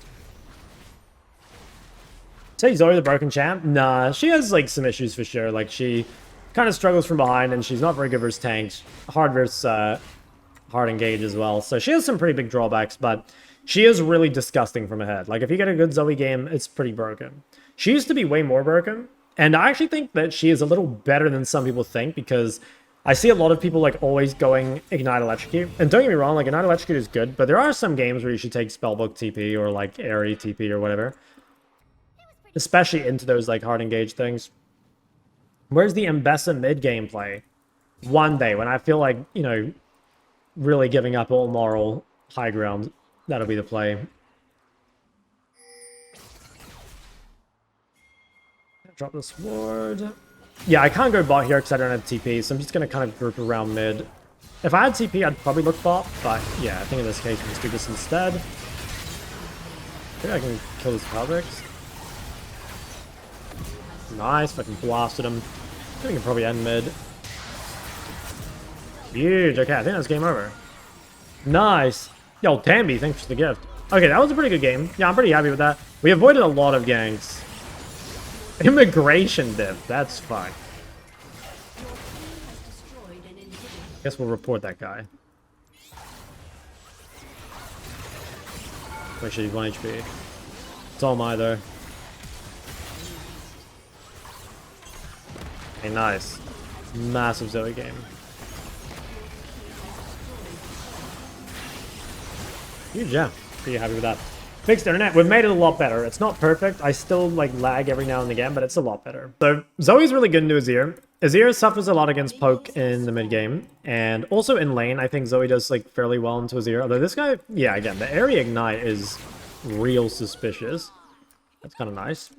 Say Zoe the broken champ? Nah, she has like some issues for sure. Like she kind of struggles from behind and she's not very good versus tanks. Hard versus hard engage as well. So she has some pretty big drawbacks, but she is really disgusting from ahead. Like if you get a good Zoe game, it's pretty broken. She used to be way more broken. And I actually think that she is a little better than some people think because I see a lot of people like always going Ignite Electrocute. And don't get me wrong, like Ignite Electrocute is good, but there are some games where you should take Spellbook TP or like Ahri TP or whatever. Especially into those like hard engage things. Where's the Mbessa mid gameplay? One day when I feel like, you know, really giving up all moral high ground, that'll be the play. Drop the sword. Yeah, I can't go bot here because I don't have TP, so I'm just going to kind of group around mid. If I had TP, I'd probably look bot, but yeah, I think in this case, we just do this instead. Maybe I can kill his power bricks. Nice, fucking blasted him. I think we can probably end mid. Huge, okay, I think that's game over. Nice. Yo, Tambi, thanks for the gift. Okay, that was a pretty good game. Yeah, I'm pretty happy with that. We avoided a lot of ganks. Immigration dip, that's fine. Guess we'll report that guy. Wait, shit, he's 1 HP. It's all my though. Okay, nice. Massive Zoe game. Huge, yeah. Pretty happy with that. Fixed internet. We've made it a lot better. It's not perfect. I still like lag every now and again, but it's a lot better. So Zoe's really good into Azir. Azir suffers a lot against poke in the mid game, and also in lane. I think Zoe does like fairly well into Azir. Although this guy, yeah, again, the area ignite is real suspicious. That's kind of nice.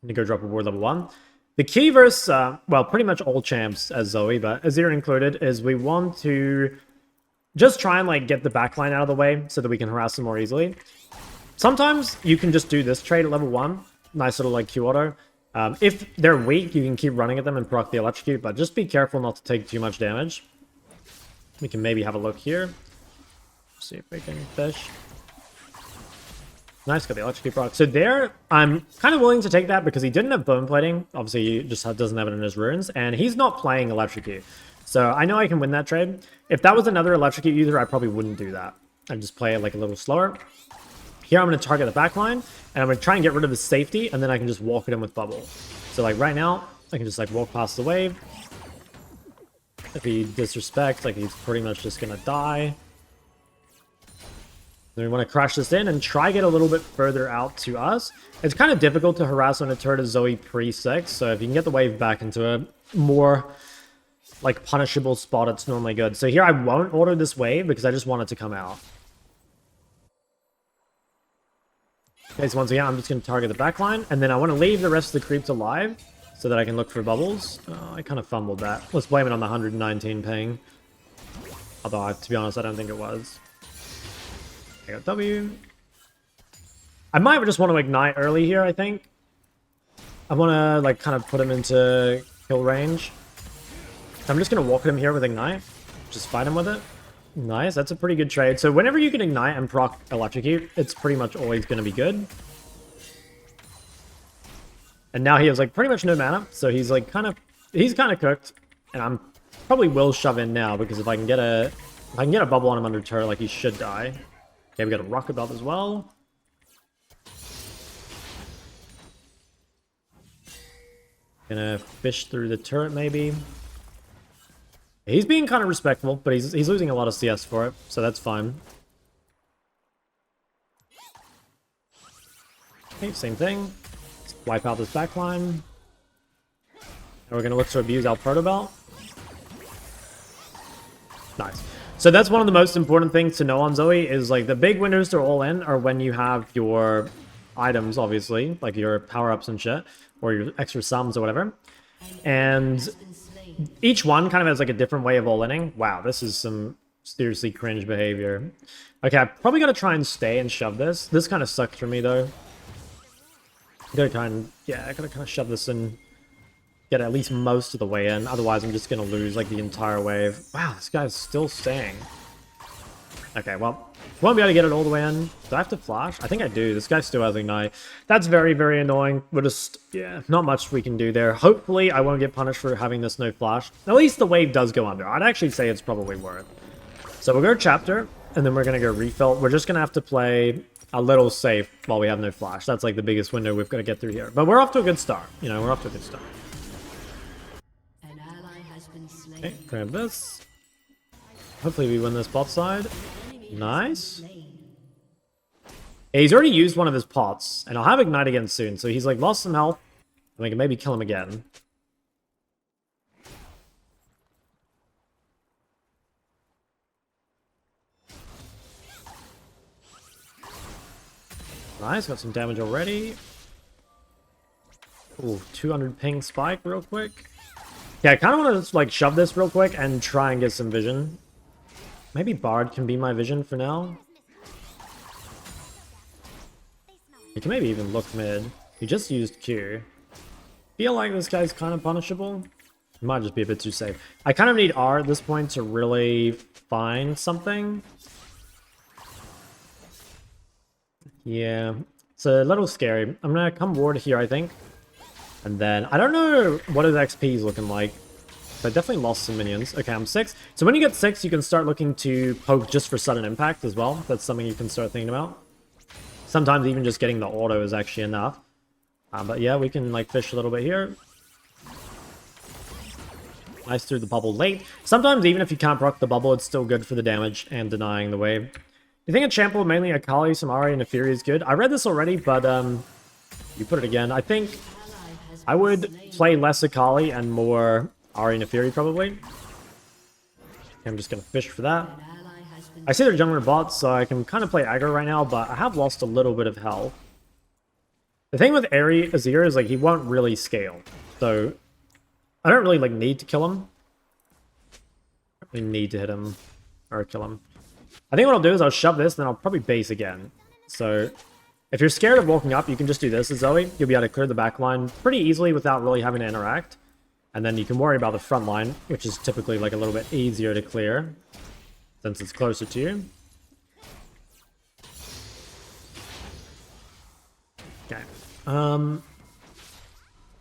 Need to go drop a ward level 1. The key versus, well, pretty much all champs as Zoe, but Azir included, is we want to just try and like get the backline out of the way so that we can harass them more easily. Sometimes you can just do this trade at level 1. Nice little like Q auto. If they're weak, you can keep running at them and proc the electrocute, but just be careful not to take too much damage. We can maybe have a look here. See if we can fish. Nice, got the electrocute proc. So there, I'm kind of willing to take that because he didn't have bone plating. Obviously, he just doesn't have it in his runes, and he's not playing electrocute. So I know I can win that trade. If that was another electrocute user, I probably wouldn't do that. I'd just play it like a little slower. Here I'm going to target the backline, and I'm going to try and get rid of his safety, and then I can just walk it in with bubble. So like right now, I can just like walk past the wave. If he disrespects, like he's pretty much just going to die. Then we want to crash this in and try get a little bit further out to us. It's kind of difficult to harass on a turret of Zoe pre-6, so if you can get the wave back into a more like punishable spot, it's normally good. So here I won't order this wave because I just want it to come out. Okay, so once again, I'm just going to target the backline, and then I want to leave the rest of the creeps alive so that I can look for bubbles. I kind of fumbled that. Let's blame it on the 119 ping. Although, to be honest, I don't think it was. I got W. I might just want to ignite early here, I think. I want to, like, kind of put him into kill range. I'm just going to walk at him here with ignite. Just fight him with it. Nice, that's a pretty good trade. So whenever you can ignite and proc electrocute, it's pretty much always going to be good. And now he has like pretty much no mana, so he's like kind of cooked. And I'm probably will shove in now because if I can get a bubble on him under turret, like he should die. Okay, we got a rocket belt as well. Gonna fish through the turret, maybe. He's being kind of respectful, but he's losing a lot of CS for it, so that's fine. Okay, same thing. Let's wipe out this backline. And we're gonna look to abuse our proto belt. Nice. So that's one of the most important things to know on Zoe is like the big windows to all in are when you have your items, obviously, like your power-ups and shit, or your extra sums or whatever. And each one kind of has like a different way of all-inning. Wow, this is some seriously cringe behavior. Okay, I probably gotta try and stay and shove this. This kind of sucks for me though. I gotta kind of shove this in. Get at least most of the way in, otherwise I'm just gonna lose like the entire wave. Wow, this guy's still staying. Okay, well, won't be able to get it all the way in. Do I have to flash? I think I do. This guy still has Ignite. That's very, very annoying. We're just, yeah, not much we can do there. Hopefully I won't get punished for having this no flash. At least the wave does go under. I'd actually say it's probably worth. So we'll go chapter, and then we're gonna go refill. We're just gonna have to play a little safe while we have no flash. That's like the biggest window we've got to get through here. But we're off to a good start. You know, we're off to a good start. Okay, grab this. Hopefully we win this bot side. Nice. Yeah, he's already used one of his pots, and I'll have Ignite again soon, so he's like lost some health, and we can maybe kill him again. Nice, got some damage already. Ooh, 200 ping spike real quick. Yeah, I kind of want to like shove this real quick and try and get some vision. Maybe Bard can be my vision for now. You can maybe even look mid. He just used Q. Feel like this guy's kind of punishable. It might just be a bit too safe. I kind of need R at this point to really find something. Yeah, it's a little scary. I'm gonna come ward here, I think. And then, I don't know what his XP is looking like. I definitely lost some minions. Okay, I'm 6. So when you get 6, you can start looking to poke just for sudden impact as well. That's something you can start thinking about. Sometimes even just getting the auto is actually enough. But yeah, we can like fish a little bit here. Nice through the bubble late. Sometimes even if you can't proc the bubble, it's still good for the damage and denying the wave. You think a Champo, mainly a Kali, some Ahri, and a Fury is good? I read this already, but you put it again. I think I would play less Akali and more Ahri and Fury, probably. I'm just going to fish for that. I see they're jungler bots, so I can kind of play aggro right now, but I have lost a little bit of health. The thing with Ahri Azir is, like, he won't really scale. So, I don't really, like, need to kill him. I really need to hit him or kill him. I think what I'll do is I'll shove this, then I'll probably base again. So, if you're scared of walking up, you can just do this as Zoe. You'll be able to clear the back line pretty easily without really having to interact. And then you can worry about the front line, which is typically like a little bit easier to clear, since it's closer to you. Okay.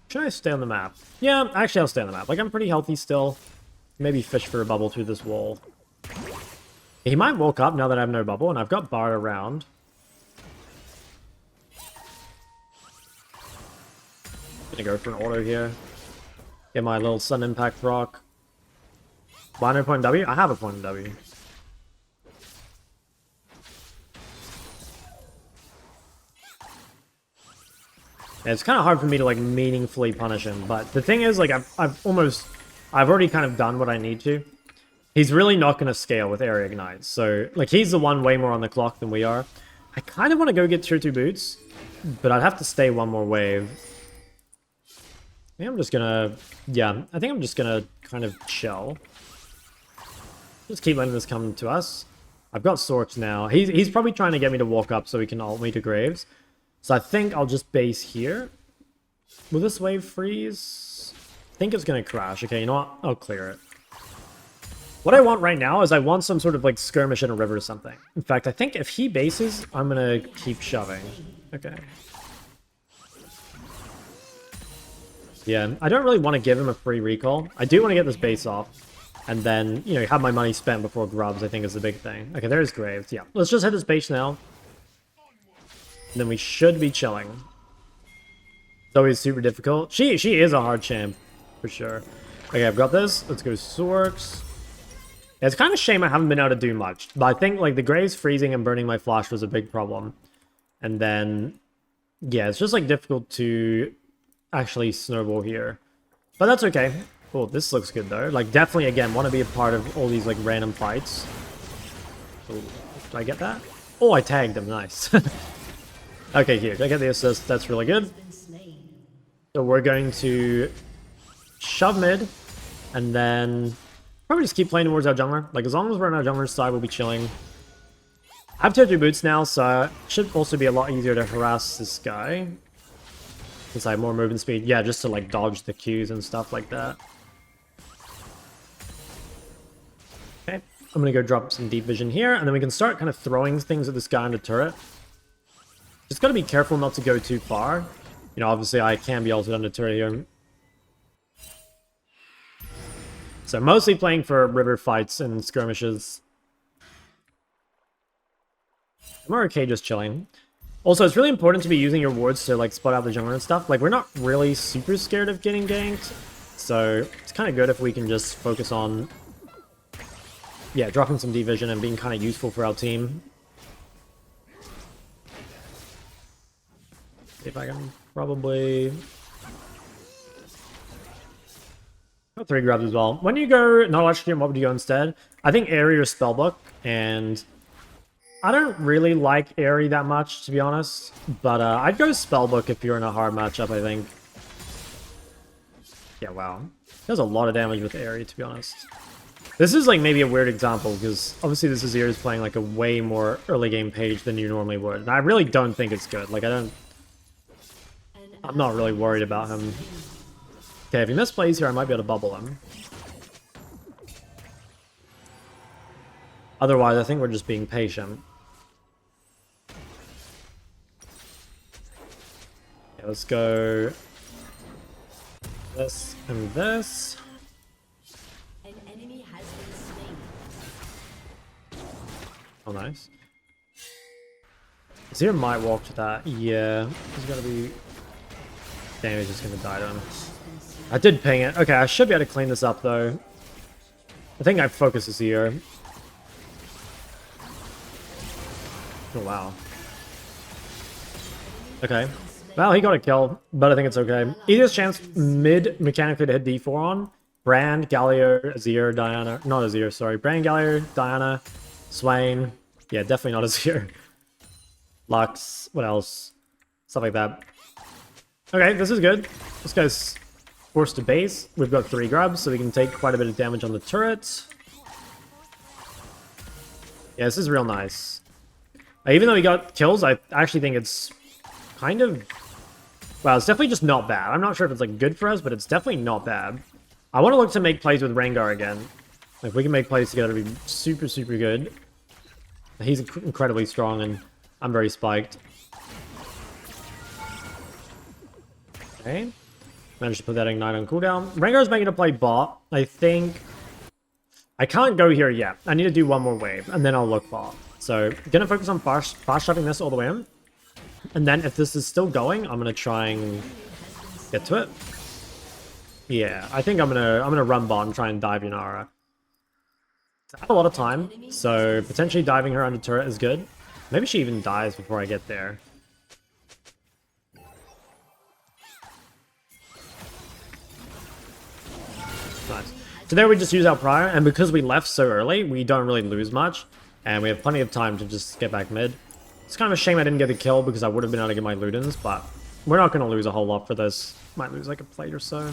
Should I stay on the map? Yeah, actually I'll stay on the map. Like, I'm pretty healthy still. Maybe fish for a bubble through this wall. He might walk up now that I have no bubble, and I've got Bard around. Gonna go for an auto here. Get my little Sun Impact rock. Why no point W? I have a point W. Yeah, it's kind of hard for me to like meaningfully punish him, but the thing is, like, I've already kind of done what I need to. He's really not going to scale with Area Ignites, so like he's the one way more on the clock than we are. I kind of want to go get tier 2 boots, but I'd have to stay one more wave. I think I'm just gonna, yeah, I think I'm just gonna kind of chill. Just keep letting this come to us. I've got Sorks now. He's probably trying to get me to walk up so he can ult me to Graves. So I think I'll just base here. Will this wave freeze? I think it's gonna crash. Okay, you know what? I'll clear it. What I want right now is I want some sort of like skirmish in a river or something. In fact, I think if he bases, I'm gonna keep shoving. Okay. Yeah, I don't really want to give him a free recall. I do want to get this base off. And then, you know, have my money spent before grubs, I think is the big thing. Okay, there's Graves. Yeah, let's just hit this base now. And then we should be chilling. Zoe's super difficult. She is a hard champ, for sure. Okay, I've got this. Let's go Sorks. Yeah, it's kind of a shame I haven't been able to do much. But I think, like, the Graves freezing and burning my flash was a big problem. And then, yeah, it's just, like, difficult to actually snowball here. But that's okay. Oh, this looks good, though. Like, definitely, again, want to be a part of all these, like, random fights. Oh, did I get that? Oh, I tagged him. Nice. Okay, here. I get the assist. That's really good. So we're going to shove mid, and then probably just keep playing towards our jungler. Like, as long as we're on our jungler's side, we'll be chilling. I have tier 2 boots now, so it should also be a lot easier to harass this guy. Since I have more movement speed. Yeah, just to, like, dodge the Qs and stuff like that. Okay, I'm gonna go drop some deep vision here, and then we can start kind of throwing things at this guy on the turret. Just gotta be careful not to go too far. You know, obviously I can be ulted on the turret here. So mostly playing for river fights and skirmishes. We're okay just chilling. Also, it's really important to be using your wards to, like, spot out the jungler and stuff. Like, we're not really super scared of getting ganked. So it's kind of good if we can just focus on, yeah, dropping some deep vision and being kind of useful for our team. If I can probably... Got 3 grabs as well. When you go not electrocute, what would you go instead? I think Ahri or spellbook, and I don't really like Ahri that much, to be honest. But I'd go spellbook if you're in a hard matchup, I think. Yeah, wow. Does a lot of damage with Ahri, to be honest. This is, like, maybe a weird example, because obviously this Azir is playing, like, a way more early game page than you normally would. And I really don't think it's good. Like, I'm not really worried about him. Okay, if he misplays here, I might be able to bubble him. Otherwise, I think we're just being patient. Okay, let's go this and this. An enemy has been slain. Oh, nice. Azir might walk to that. Yeah, he's gonna be... Damage is gonna die to him. I did ping it. Okay, I should be able to clean this up, though. I think I focus Azir. Oh, wow. Okay. Well, he got a kill, but I think it's okay. Easiest chance mid mechanically to hit D4 on. Brand, Galio, Azir, Diana. Not Azir, sorry. Brand, Galio, Diana, Swain. Yeah, definitely not Azir. Lux. What else? Stuff like that. Okay, this is good. This guy's forced to base. We've got 3 grubs, so we can take quite a bit of damage on the turret. Yeah, this is real nice. Even though he got kills, I actually think it's kind of... Well, it's definitely just not bad. I'm not sure if it's, like, good for us, but it's definitely not bad. I want to look to make plays with Rengar again. If we can make plays together, it'd be super, super good. He's incredibly strong, and I'm very spiked. Okay. Managed to put that Ignite on cooldown. Rengar's making a play bot. I think... I can't go here yet. I need to do one more wave, and then I'll look bot. So, gonna focus on fast shoving this all the way in. And then if this is still going, I'm gonna try and get to it. Yeah, I think I'm gonna run bot and try and dive Yunara. I have a lot of time, so potentially diving her under turret is good. Maybe she even dies before I get there. Nice. So there we just use our prior, and because we left so early, we don't really lose much. And we have plenty of time to just get back mid. It's kind of a shame I didn't get the kill because I would have been able to get my Ludens, but we're not going to lose a whole lot for this. Might lose like a plate or so.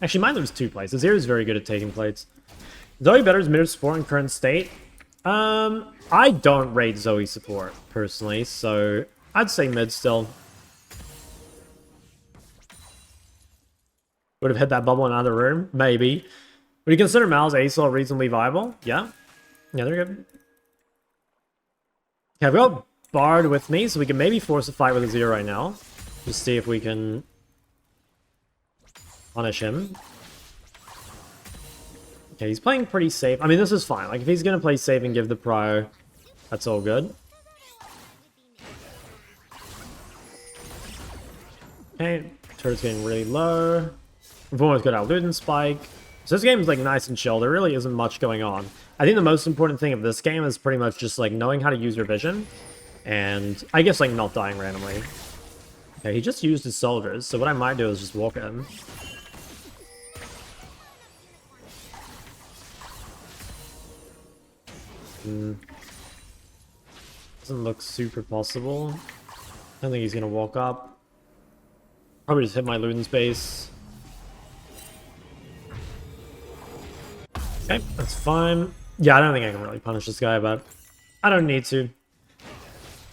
Actually, might lose 2 plates. Azir is very good at taking plates. Zoe better as mid support in current state. I don't rate Zoe support, personally, so I'd say mid still. Would have hit that bubble in another room? Maybe. Would you consider Mal's ASL reasonably viable? Yeah. Yeah, they're good. Okay, I've got Bard with me, so we can maybe force a fight with Azir right now. Just see if we can punish him. Okay, he's playing pretty safe. I mean, this is fine. Like, if he's gonna play safe and give the prio, that's all good. Okay, turret's getting really low. We've almost got our Luden Spike. So this game's like nice and chill. There really isn't much going on. I think the most important thing of this game is pretty much just like knowing how to use your vision. And I guess like not dying randomly. Okay, he just used his soldiers. So what I might do is just walk in. Doesn't look super possible. I don't think he's gonna walk up. Probably just hit my Luden space. Okay, that's fine. Yeah, I don't think I can really punish this guy, but I don't need to.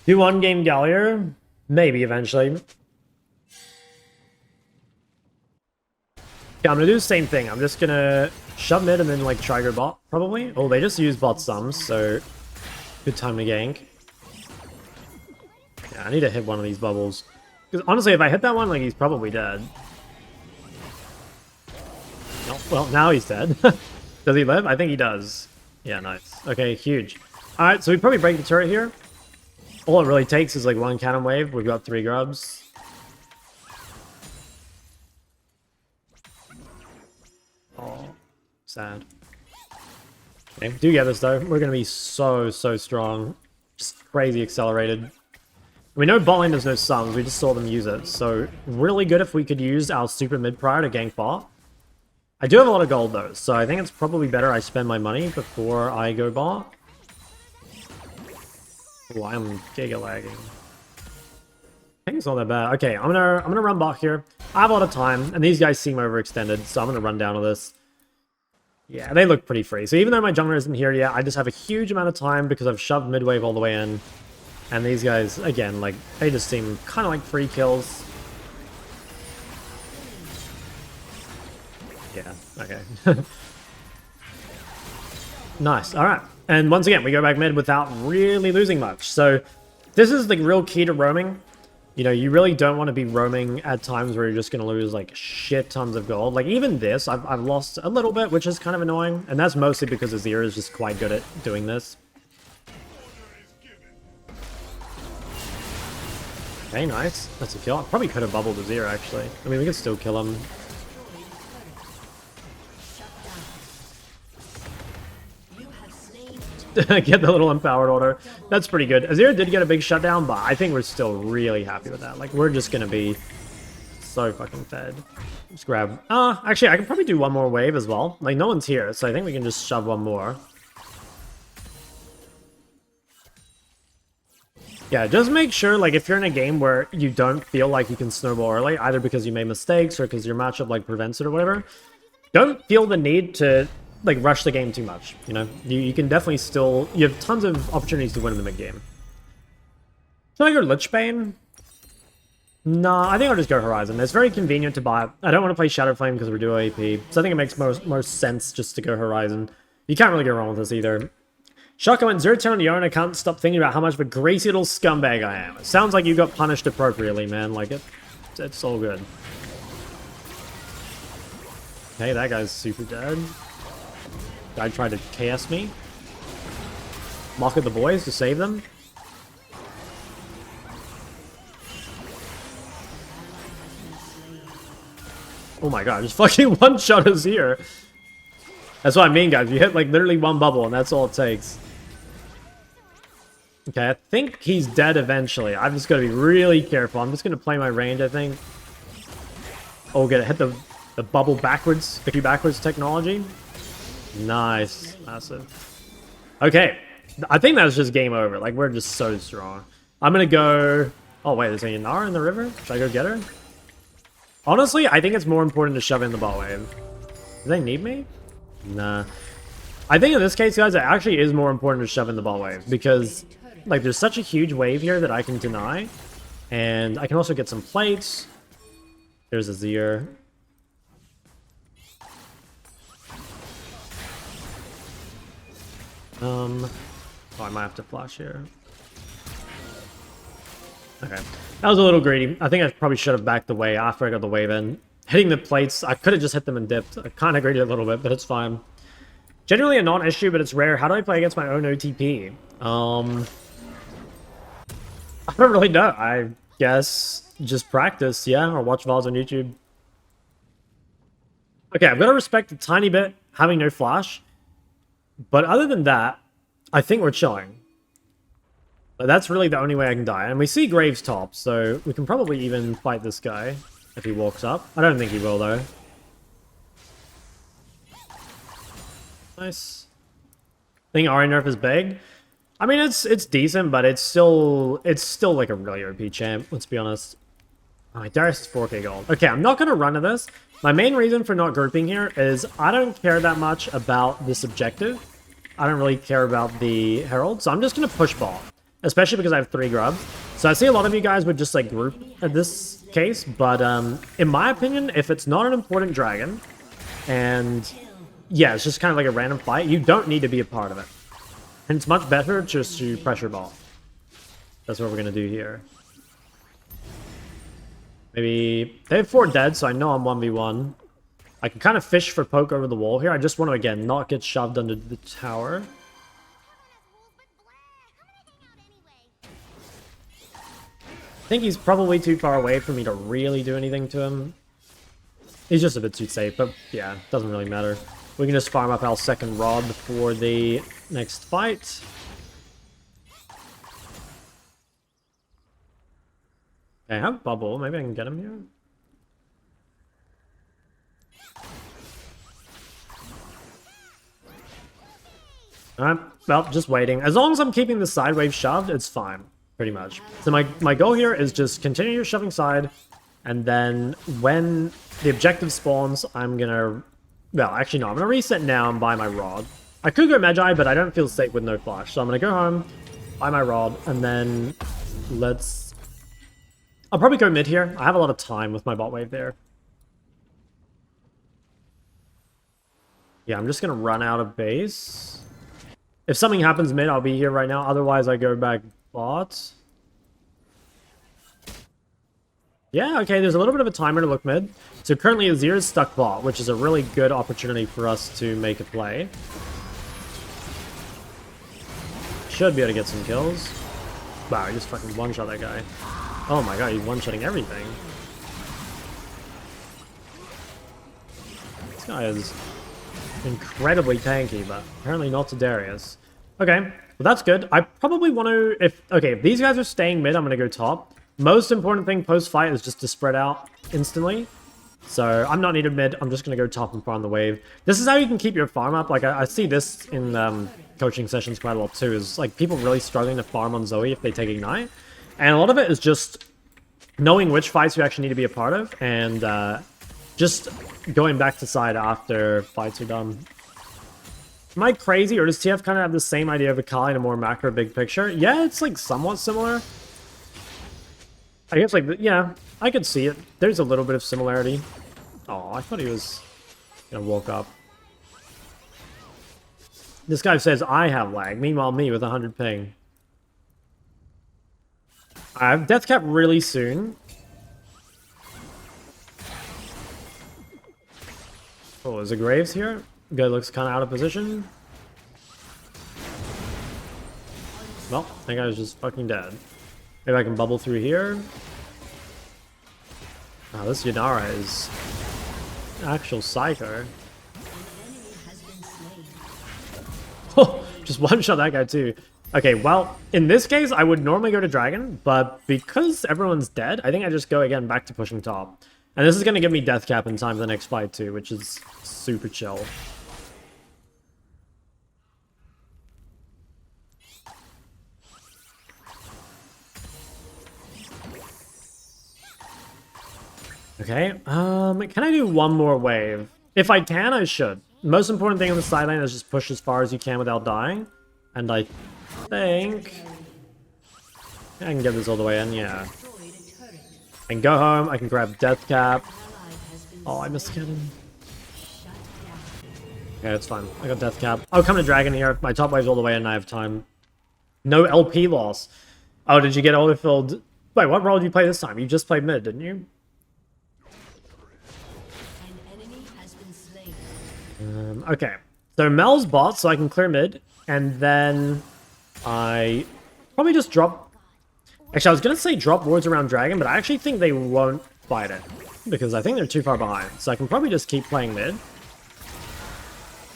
Do one game Gallier? Maybe eventually. Yeah, I'm gonna do the same thing. I'm just gonna shove mid and then like try go bot, probably. Oh, they just use bot sums, so good time to gank. Yeah, I need to hit one of these bubbles. Because honestly, if I hit that one, like he's probably dead. No, well, now he's dead. Does he live? I think he does. Yeah, nice. Okay, huge. Alright, so we probably break the turret here. All it really takes is like one cannon wave. We've got 3 grubs. Oh, sad. Okay, do get this though. We're gonna be so strong. Just crazy accelerated. We know bot lane there's no sums, we just saw them use it. So really good if we could use our super mid prior to gank bot. I do have a lot of gold though, so I think it's probably better I spend my money before I go bot. Oh, I'm giga lagging. I think it's not that bad. Okay, I'm gonna run bot here. I have a lot of time, and these guys seem overextended, so I'm gonna run down to this. Yeah, they look pretty free. So even though my jungler isn't here yet, I just have a huge amount of time because I've shoved mid wave all the way in. And these guys, again, like, they just seem kind of like free kills. Yeah, okay. Nice, alright. And once again, we go back mid without really losing much. So this is the real key to roaming. You know, you really don't want to be roaming at times where you're just going to lose, like, shit tons of gold. Like, even this, I've lost a little bit, which is kind of annoying. And that's mostly because Azir is just quite good at doing this. Okay, nice. That's a kill. I probably could have bubbled Azir, actually. I mean, we could still kill him. Get the little empowered order. That's pretty good. Azir did get a big shutdown, but I think we're still really happy with that. Like, we're just gonna be so fucking fed. Just grab... actually, I can probably do one more wave as well. Like, no one's here, so I think we can just shove one more. Yeah, just make sure, like, if you're in a game where you don't feel like you can snowball early, either because you made mistakes or because your matchup, like, prevents it or whatever, don't feel the need to, like, rush the game too much, you know? You can definitely still... You have tons of opportunities to win in the mid-game. Should I go Lichbane? Nah, I think I'll just go Horizon. It's very convenient to buy. I don't want to play Shadow Flame because we're duo AP, so I think it makes most sense just to go Horizon. You can't really go wrong with this either. Shok, I went 0-10 on your own. I can't stop thinking about how much of a greasy little scumbag I am. It sounds like you got punished appropriately, man. Like, it's all good. Okay, that guy's super dead. Guy tried to KS me. Mock at the boys to save them. Oh my god, just fucking one-shot Azir. That's what I mean, guys. You hit, like, literally one bubble, and that's all it takes. Okay, I think he's dead eventually. I'm just going to be really careful. I'm just going to play my range, I think. Oh, get it. Hit the bubble backwards. The Q backwards technology. Nice. Massive. Okay. I think that's just game over. Like, we're just so strong. I'm going to go... Oh, wait. There's a Yanara in the river? Should I go get her? Honestly, I think it's more important to shove in the bot wave. Do they need me? Nah. I think in this case, guys, it actually is more important to shove in the bot wave. Because, like, there's such a huge wave here that I can deny. And I can also get some plates. There's Azir. Oh, I might have to flash here. Okay. That was a little greedy. I think I probably should have backed away after I got the wave in. Hitting the plates, I could have just hit them and dipped. I kind of greedy a little bit, but it's fine. Generally a non-issue, but it's rare. How do I play against my own OTP? I don't really know. I guess just practice, yeah, or watch VODs on YouTube. Okay, I've got to respect a tiny bit having no flash. But other than that, I think we're chilling. But that's really the only way I can die. And we see Graves top, so we can probably even fight this guy if he walks up. I don't think he will, though. Nice. I think Ahri nerf is big. I mean, it's decent, but it's still like a really OP champ, let's be honest. Oh, Darius is 4k gold. Okay, I'm not going to run to this. My main reason for not grouping here is I don't care that much about this objective. I don't really care about the Herald, so I'm just going to push ball, especially because I have 3 grubs. So I see a lot of you guys would just like group in this case, but in my opinion, if it's not an important dragon, and yeah, it's just kind of like a random fight, you don't need to be a part of it. And it's much better just to pressure ball. That's what we're going to do here. Maybe they have 4 dead, so I know I'm 1v1. I can kind of fish for poke over the wall here. I just want to, again, not get shoved under the tower. I think he's probably too far away for me to really do anything to him. He's just a bit too safe, but yeah, doesn't really matter. We can just farm up our second rod for the next fight. Okay, I have bubble. Maybe I can get him here. Alright, well, just waiting. As long as I'm keeping the side wave shoved, it's fine, pretty much. So my goal here is just continue your shoving side, and then when the objective spawns, I'm gonna... Well, actually, no, I'm gonna reset now and buy my rod. I could go Magi, but I don't feel safe with no flash. So I'm gonna go home, buy my rod, and then let's... I'll probably go mid here. I have a lot of time with my bot wave there. Yeah, I'm just gonna run out of base. If something happens mid, I'll be here right now. Otherwise, I go back bot. Yeah, okay, there's a little bit of a timer to look mid. So currently Azir is stuck bot, which is a really good opportunity for us to make a play. Should be able to get some kills. Wow, he just fucking one-shot that guy. Oh my god, he's one-shotting everything. This guy is incredibly tanky, but apparently not to Darius. Okay, well that's good. I probably want to... if these guys are staying mid, I'm going to go top. Most important thing post-fight is just to spread out instantly. So I'm not needed mid. I'm just going to go top and farm the wave. This is how you can keep your farm up. Like, I see this in coaching sessions quite a lot too. Is like people really struggling to farm on Zoe if they take Ignite. And a lot of it is just knowing which fights you actually need to be a part of. And just going back to side after fights are done. Am I crazy? Or does TF kind of have the same idea of Akali in a more macro big picture? Yeah, it's like somewhat similar. I guess, like, yeah, I could see it. There's a little bit of similarity. Oh, I thought he was gonna walk up. This guy says I have lag. Meanwhile, me with 100 ping. I have death cap really soon. Oh, is it Graves here? Guy looks kind of out of position. Well, that guy's just fucking dead. Maybe I can bubble through here. Oh, this Yanara is actual psycho. Oh, just one-shot that guy too. Okay, well, in this case, I would normally go to Dragon, but because everyone's dead, I think I just go again back to pushing top. And this is going to give me death cap in time for the next fight too, which is super chill. Okay, can I do one more wave? If I can, I should. Most important thing on the sideline is just push as far as you can without dying. And I think I can get this all the way in, yeah. I can go home, I can grab death cap. Oh, I missed cannon. Okay, it's fine. I got death cap. I'll come to Dragon here. My top wave's all the way in and I have time. No LP loss. Oh, did you get autofilled? Wait, what role did you play this time? You just played mid, didn't you? Okay, So Mel's bot, so I can clear mid, and then I probably just drop... Actually, I was going to say drop wards around Dragon, but I actually think they won't fight it, because I think they're too far behind. So I can probably just keep playing mid.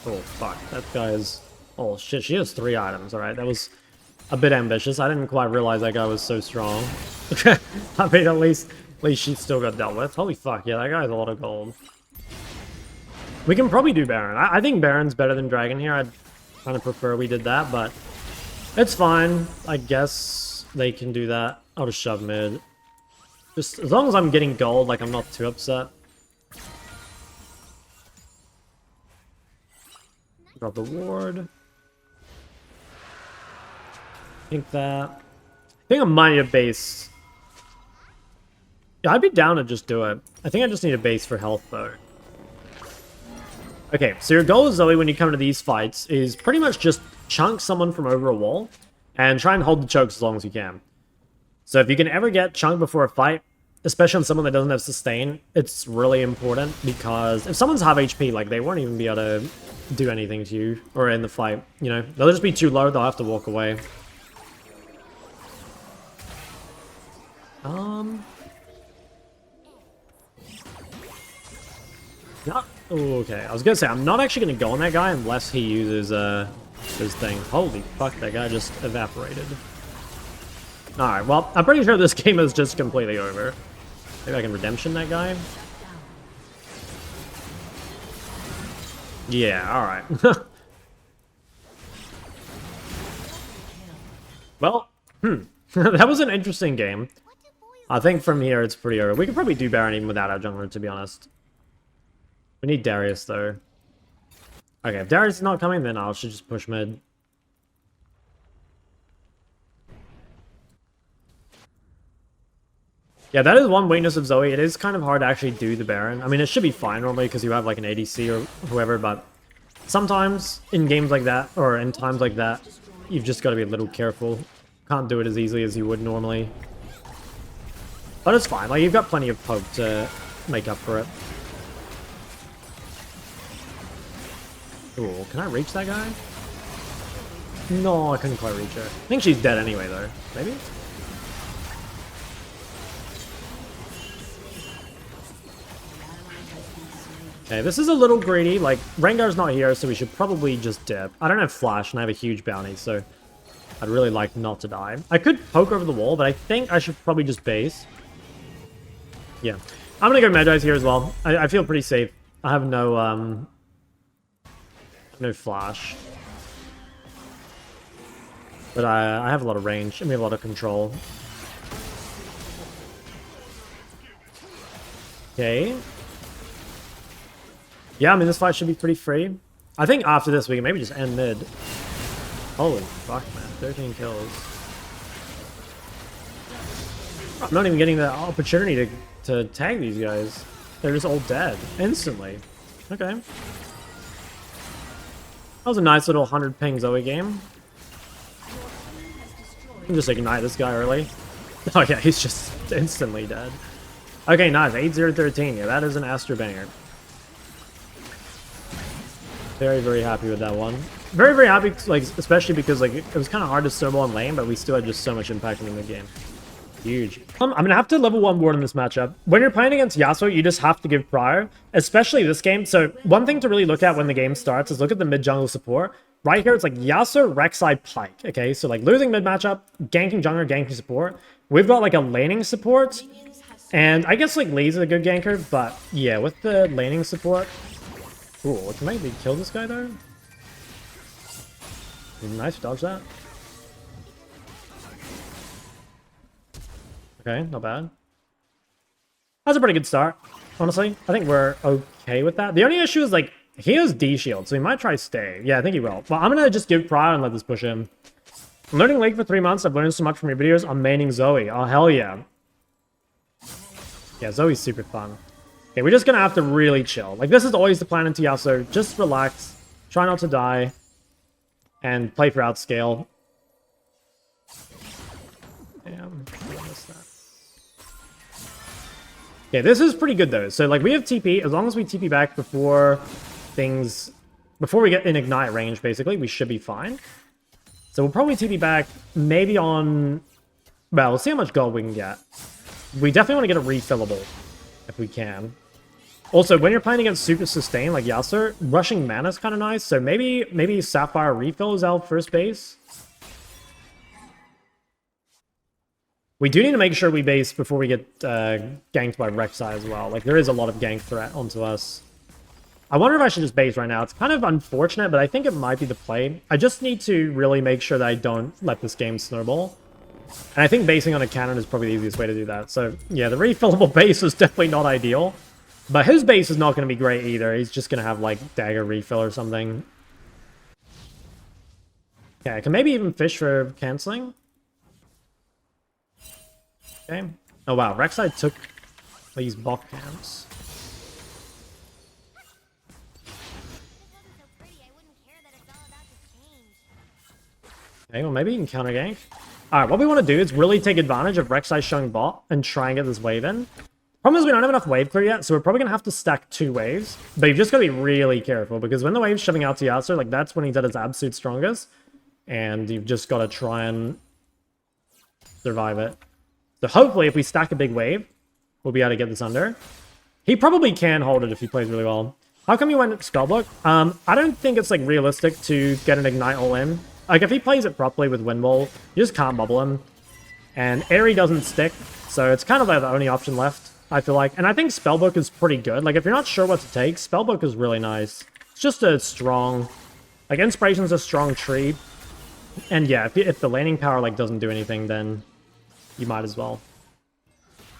Oh, fuck. That guy is... Oh, shit, she has 3 items. Alright, that was a bit ambitious. I didn't quite realize that guy was so strong. I mean, at least she still got dealt with. Holy fuck, yeah, that guy has a lot of gold. We can probably do Baron. I think Baron's better than Dragon here. I'd kind of prefer we did that, but it's fine. I guess they can do that. I'll just shove mid. Just as long as I'm getting gold, like, I'm not too upset. Drop the ward. I think I might need a base. Yeah, I'd be down to just do it. I think I just need a base for health, though. Okay, so your goal, Zoe, when you come to these fights is pretty much just chunk someone from over a wall and try and hold the chokes as long as you can. So if you can ever get chunked before a fight, especially on someone that doesn't have sustain, it's really important because if someone's half HP, like, they won't even be able to do anything to you or in the fight, you know? They'll just be too low, they'll have to walk away. Not... Okay, I was gonna say, I'm not actually gonna go on that guy unless he uses his thing. Holy fuck, that guy just evaporated. Alright, well, I'm pretty sure this game is just completely over. Maybe I can redemption that guy? Yeah, alright. Well, that was an interesting game. I think from here it's pretty over. We could probably do Baron even without our jungler, to be honest. We need Darius, though. Okay, if Darius is not coming, then I should just push mid. Yeah, that is one weakness of Zoe. It is kind of hard to actually do the Baron. I mean, it should be fine normally because you have like an ADC or whoever, but sometimes in games like that, or in times like that, you've just got to be a little careful. Can't do it as easily as you would normally. But it's fine. Like, you've got plenty of poke to make up for it. Ooh, can I reach that guy? No, I couldn't quite reach her. I think she's dead anyway, though. Maybe? Okay, this is a little greedy. Like, Rengar's not here, so we should probably just dip. I don't have flash, and I have a huge bounty, so I'd really like not to die. I could poke over the wall, but I think I should probably just base. Yeah. I'm gonna go Magi's here as well. I feel pretty safe. I have no flash. But I have a lot of range, and we have a lot of control. Okay. Yeah, I mean, this fight should be pretty free. I think after this, we can maybe just end mid. Holy fuck, man. 13 kills. I'm not even getting the opportunity to tag these guys. They're just all dead instantly. Okay. That was a nice little 100 ping Zoe game. I can just ignite this guy early. Oh yeah, he's just instantly dead. Okay, nice. 8-0-13. Yeah, that is an Astro banger. Very, very happy with that one. Very, very happy, like, especially because, like, it was kind of hard to snowball in lane, but we still had just so much impact in the game. Huge. I'm going to have to level 1 ward in this matchup. When you're playing against Yasuo, you just have to give prior, especially this game. So one thing to really look at when the game starts is look at the mid-jungle support. Right here, it's like Yasuo, Rek'Sai, Pike, okay? So, like, losing mid-matchup, ganking jungler, ganking support. We've got, like, a laning support, and I guess, like, Lee's a good ganker, but, yeah, with the laning support... Ooh, can I maybe kill this guy, though? Nice, dodge that. Okay, not bad. That's a pretty good start, honestly. I think we're okay with that. The only issue is, like, he has D shield, so he might try stay. Yeah, I think he will. But I'm gonna just give prior and let this push him. I'm learning Lake for 3 months. I've learned so much from your videos. I'm maining Zoe. Oh, hell yeah. Yeah, Zoe's super fun. Okay, we're just gonna have to really chill. Like, this is always the plan into Yasuo. Just relax. Try not to die. And play for outscale. Damn, I missed that. Okay, this is pretty good though. So, like, we have TP. As long as we TP back before things before we get in ignite range, basically, we should be fine. So we'll probably TP back maybe on... Well, we'll see how much gold we can get. We definitely want to get a refillable if we can. Also, when you're playing against super sustain like Yasuo, rushing mana is kind of nice. So maybe Sapphire refill is our first base. We do need to make sure we base before we get ganked by Rek'Sai as well. Like, there is a lot of gank threat onto us. I wonder if I should just base right now. It's kind of unfortunate, but I think it might be the play. I just need to really make sure that I don't let this game snowball. And I think basing on a cannon is probably the easiest way to do that. So, yeah, the refillable base is definitely not ideal. But his base is not going to be great either. He's just going to have, like, dagger refill or something. Okay, I can maybe even fish for canceling. Okay. Oh, wow. Rek'Sai took these bot camps. Okay, well, maybe you can counter gank. Alright, what we want to do is really take advantage of Rek'Sai showing bot and try and get this wave in. Problem is we don't have enough wave clear yet, so we're probably going to have to stack 2 waves. But you've just got to be really careful, because when the wave's shoving out to Yasuo, like, that's when he's at his absolute strongest. And you've just got to try and survive it. So hopefully, if we stack a big wave, we'll be able to get this under. He probably can hold it if he plays really well. How come you went spellbook? I don't think it's, like, realistic to get an ignite all in. Like, if he plays it properly with Windwall, you just can't bubble him. And Ahri doesn't stick, so it's kind of like the only option left, I feel like. And I think Spellbook is pretty good. Like, if you're not sure what to take, Spellbook is really nice. It's just a strong... Like, Inspiration's a strong tree. And yeah, if the landing power, like, doesn't do anything, then you might as well.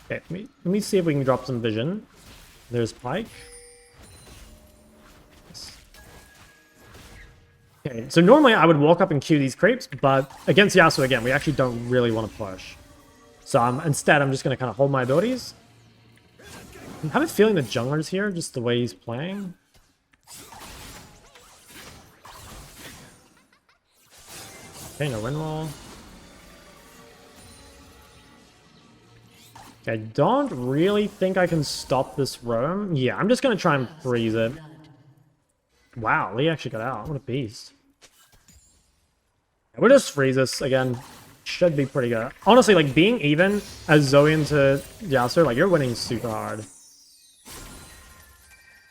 Okay, let me see if we can drop some vision. There's Pike. Okay, so normally I would walk up and queue these creeps, but against Yasuo again, we actually don't really want to push. So instead, I'm just going to kind of hold my abilities. I have a feeling the jungler's here, just the way he's playing. Okay, no windwall. Okay, I don't really think I can stop this roam. Yeah, I'm just going to try and freeze it. Wow, Lee actually got out. What a beast. We'll just freeze this again. Should be pretty good. Honestly, like, being even as Zoe into Yasuo, like, you're winning super hard.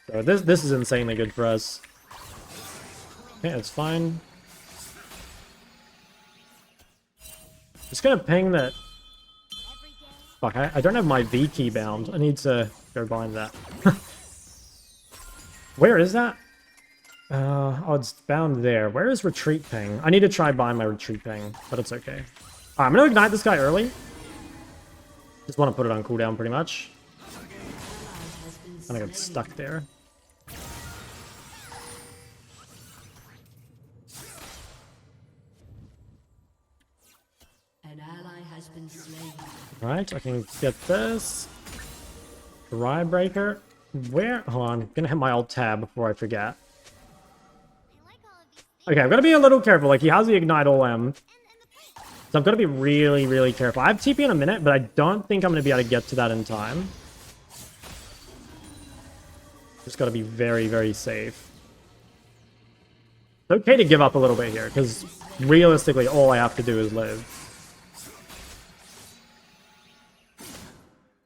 So this is insanely good for us. Okay, it's fine. Just gonna ping that... Fuck, I don't have my V key bound. I need to go bind that. Where is that? Oh, it's bound there. Where is retreat ping? I need to try buying my retreat ping, but it's okay. I'm gonna ignite this guy early. Just want to put it on cooldown pretty much. I'm gonna get stuck there. An ally has been slain. Alright, I can get this. Dry breaker. Where? Hold on. I'm gonna hit my alt tab before I forget. Okay, I've got to be a little careful. Like, he has the Ignite OM. So I've got to be really, really careful. I have TP in a minute, but I don't think I'm going to be able to get to that in time. Just got to be very, very safe. It's okay to give up a little bit here, because realistically, all I have to do is live.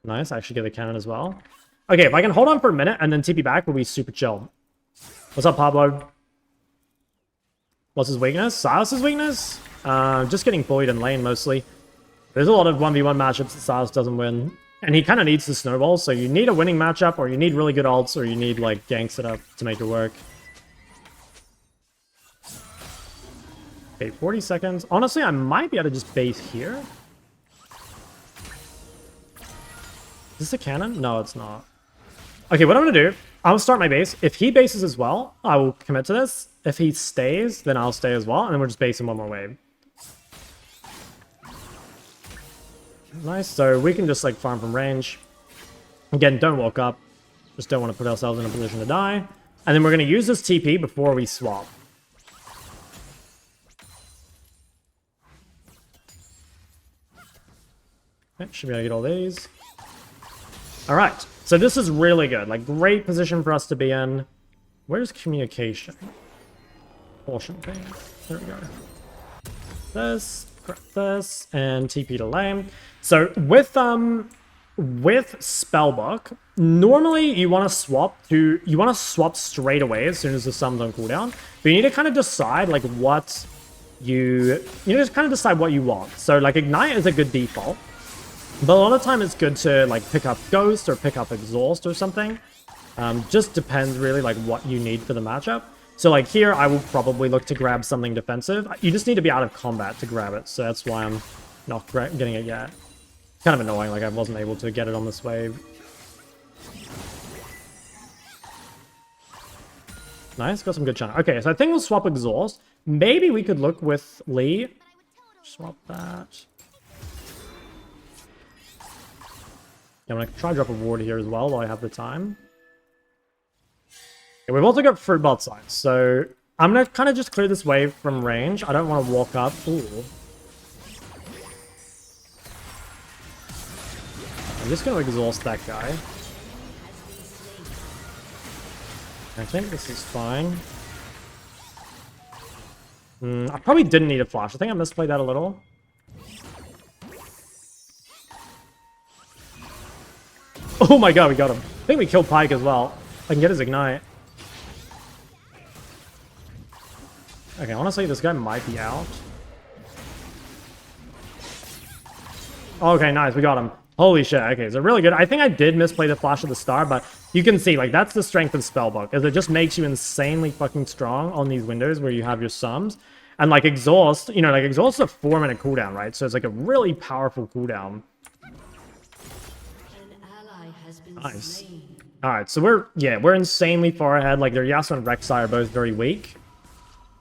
Nice, I actually get the cannon as well. Okay, if I can hold on for a minute and then TP back, we'll be super chill. What's up, Pablo? What's his weakness? Sylas' weakness? Just getting bullied in lane, mostly. There's a lot of 1v1 matchups that Sylas doesn't win. And he kind of needs to snowball, so you need a winning matchup, or you need really good ults, or you need, like, ganks it up to make it work. Okay, 40 seconds. Honestly, I might be able to just base here. Is this a cannon? No, it's not. Okay, what I'm going to do, I'll start my base. If he bases as well, I will commit to this. If he stays, then I'll stay as well, and then we're just basing one more wave. Nice, so we can just, like, farm from range. Again, don't walk up. Just don't want to put ourselves in a position to die. And then we're going to use this TP before we swap. Okay, should be able to get all these. Alright, so this is really good. Like, great position for us to be in. Where's communication? Portion thing. There we go. This, grab this, and TP to lane. So with spellbook, normally you want to swap straight away as soon as the summons on cooldown. But you need to kind of decide like what you just kind of decide what you want. So like ignite is a good default, but a lot of the time it's good to like pick up ghost or pick up exhaust or something. Just depends really like what you need for the matchup. So like here, I will probably look to grab something defensive. You just need to be out of combat to grab it, so that's why I'm not getting it yet. Kind of annoying, like I wasn't able to get it on this wave. Nice, got some good channel. Okay, so I think we'll swap exhaust. Maybe we could look with Lee. Swap that. Yeah, I'm gonna try to drop a ward here as well while I have the time. Okay, we've also got fruit bot sides, so I'm gonna kind of just clear this wave from range. I don't want to walk up. Ooh. I'm just gonna exhaust that guy. I think this is fine. I probably didn't need a flash. I think I misplayed that a little. Oh my god, we got him. I think we killed Pyke as well. I can get his ignite. Okay, honestly, this guy might be out. Okay, nice, we got him. Holy shit, okay, so really good. I think I did misplay the flash at the start, but you can see, like, that's the strength of spellbook, is it just makes you insanely fucking strong on these windows where you have your sums. And, like, exhaust, you know, like, exhaust is a 4-minute cooldown, right? So it's, like, a really powerful cooldown. Nice. Alright, so we're insanely far ahead. Like, their Yasuo and Rek'Sai are both very weak.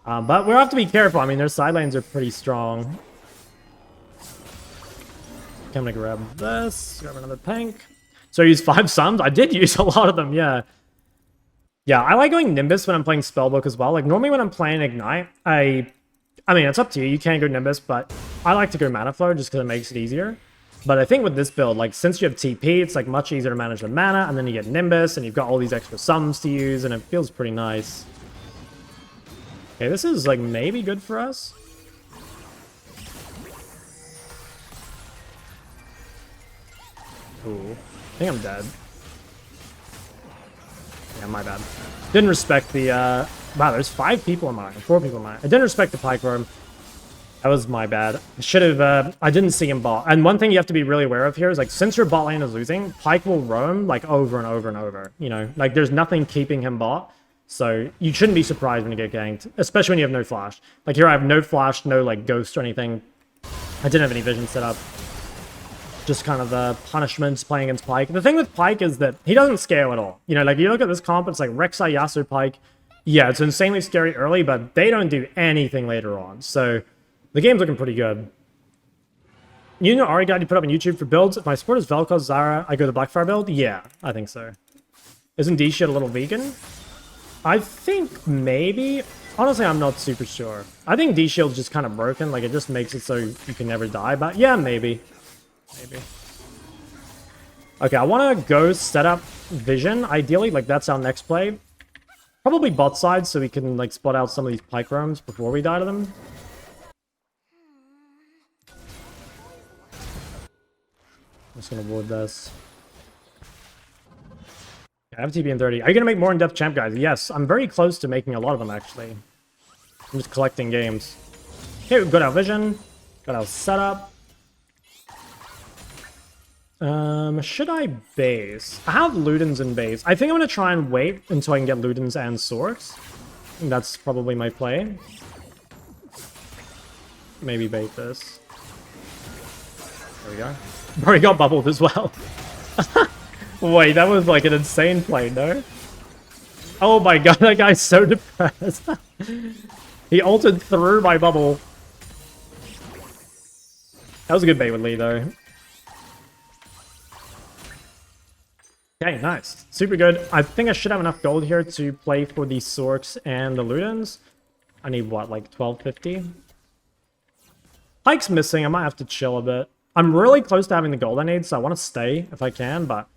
But we'll have to be careful. I mean, their side lanes are pretty strong. Okay, I'm gonna grab this, grab another pink. So I used 5 sums? I did use a lot of them, yeah. Yeah, I like going Nimbus when I'm playing Spellbook as well. Like, normally when I'm playing Ignite, I mean, it's up to you. You can go Nimbus, but I like to go Mana Flow just because it makes it easier. But I think with this build, like, since you have TP, it's, like, much easier to manage the mana, and then you get Nimbus, and you've got all these extra sums to use, and it feels pretty nice. Okay, this is, like, maybe good for us. Ooh, I think I'm dead. Yeah, my bad. Didn't respect the, wow, there's 5 people in mine, 4 people in mine. I didn't respect the Pyke roam. That was my bad. I should have, I didn't see him bot. And one thing you have to be really aware of here is, like, since your bot lane is losing, Pyke will roam, like, over and over and over. You know, like, there's nothing keeping him bot. So you shouldn't be surprised when you get ganked, especially when you have no flash. Like, here I have no flash, no, like, ghost or anything. I didn't have any vision set up. Just kind of punishments playing against Pyke. The thing with Pyke is that he doesn't scale at all. You know, like, you look at this comp, it's like Rek'Sai, Yasuo, Pyke. Yeah, it's insanely scary early, but they don't do anything later on. So the game's looking pretty good. You know Ahri guide you put up on YouTube for builds? If my support is Vel'Koz, Zara, I go the Blackfire build? Yeah, I think so. Isn't D-Shit a little vegan? I think maybe. Honestly, I'm not super sure. I think D-Shield's just kind of broken. Like, it just makes it so you can never die. But yeah, maybe. Maybe. Okay, I want to go set up vision. Ideally, like, that's our next play. Probably bot side, so we can, like, spot out some of these Pyke roams before we die to them. I'm just gonna ward this. I have TP in 30. Are you gonna make more in-depth champ guys? Yes, I'm very close to making a lot of them, actually. I'm just collecting games. Okay, we've got our vision. Got our setup. Should I base? I have Ludens in base. I think I'm gonna try and wait until I can get Ludens and Sorks. I think that's probably my play. Maybe bait this. There we go. Already got bubbled as well. Wait, that was like an insane play, no? Oh my god, that guy's so depressed. He ulted through my bubble. That was a good bait with Lee, though. Okay, nice. Super good. I think I should have enough gold here to play for the Sorks and the Ludens. I need, what, like 1250? Pyke's missing. I might have to chill a bit. I'm really close to having the gold I need, so I want to stay if I can, but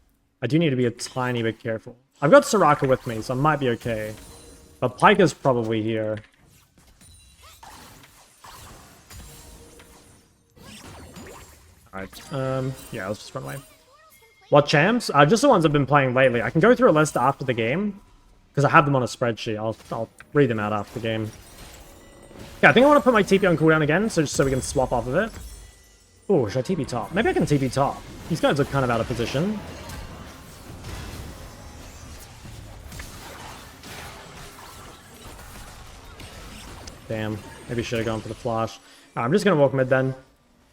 I do need to be a tiny bit careful. I've got Soraka with me, so I might be okay. But Pyke is probably here. Alright, yeah, let's just run away. What champs? Just the ones I've been playing lately. I can go through a list after the game, because I have them on a spreadsheet. I'll read them out after the game. Yeah, I think I want to put my TP on cooldown again, so just so we can swap off of it. Oh, should I TP top? Maybe I can TP top. These guys look kind of out of position. Damn, maybe should have gone for the flash. I'm just going to walk mid then.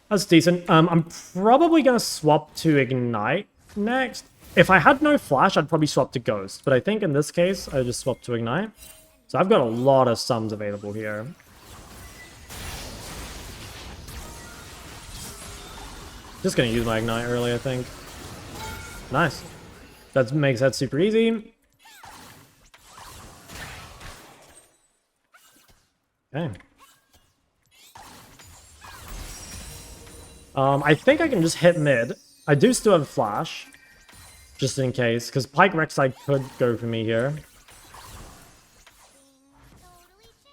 That's decent. I'm probably going to swap to Ignite next. If I had no flash, I'd probably swap to Ghost. But I think in this case, I just swap to Ignite. So I've got a lot of sums available here. Just going to use my Ignite early, I think. Nice. That makes that super easy. Okay. I think I can just hit mid. I do still have flash, just in case, because Pike Rek'Sai could go for me here.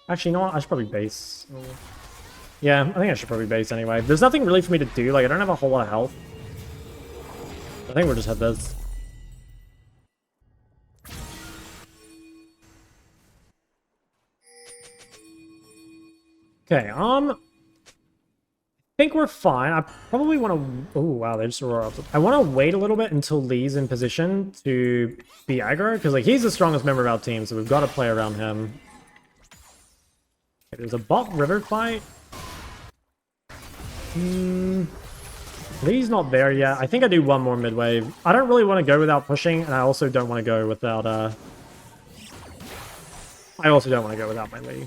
Actually, you know what? I should probably base. Yeah, I think I should probably base anyway. There's nothing really for me to do. Like, I don't have a whole lot of health. I think we'll just hit this. Okay, I think we're fine. I probably want to... Oh, wow, they just roar up. I want to wait a little bit until Lee's in position to be aggro, because like he's the strongest member of our team, so we've got to play around him. Okay, there's a bot river fight. Lee's not there yet. I think I do one more mid wave. I don't really want to go without pushing, and I also don't want to go without... I also don't want to go without my Lee.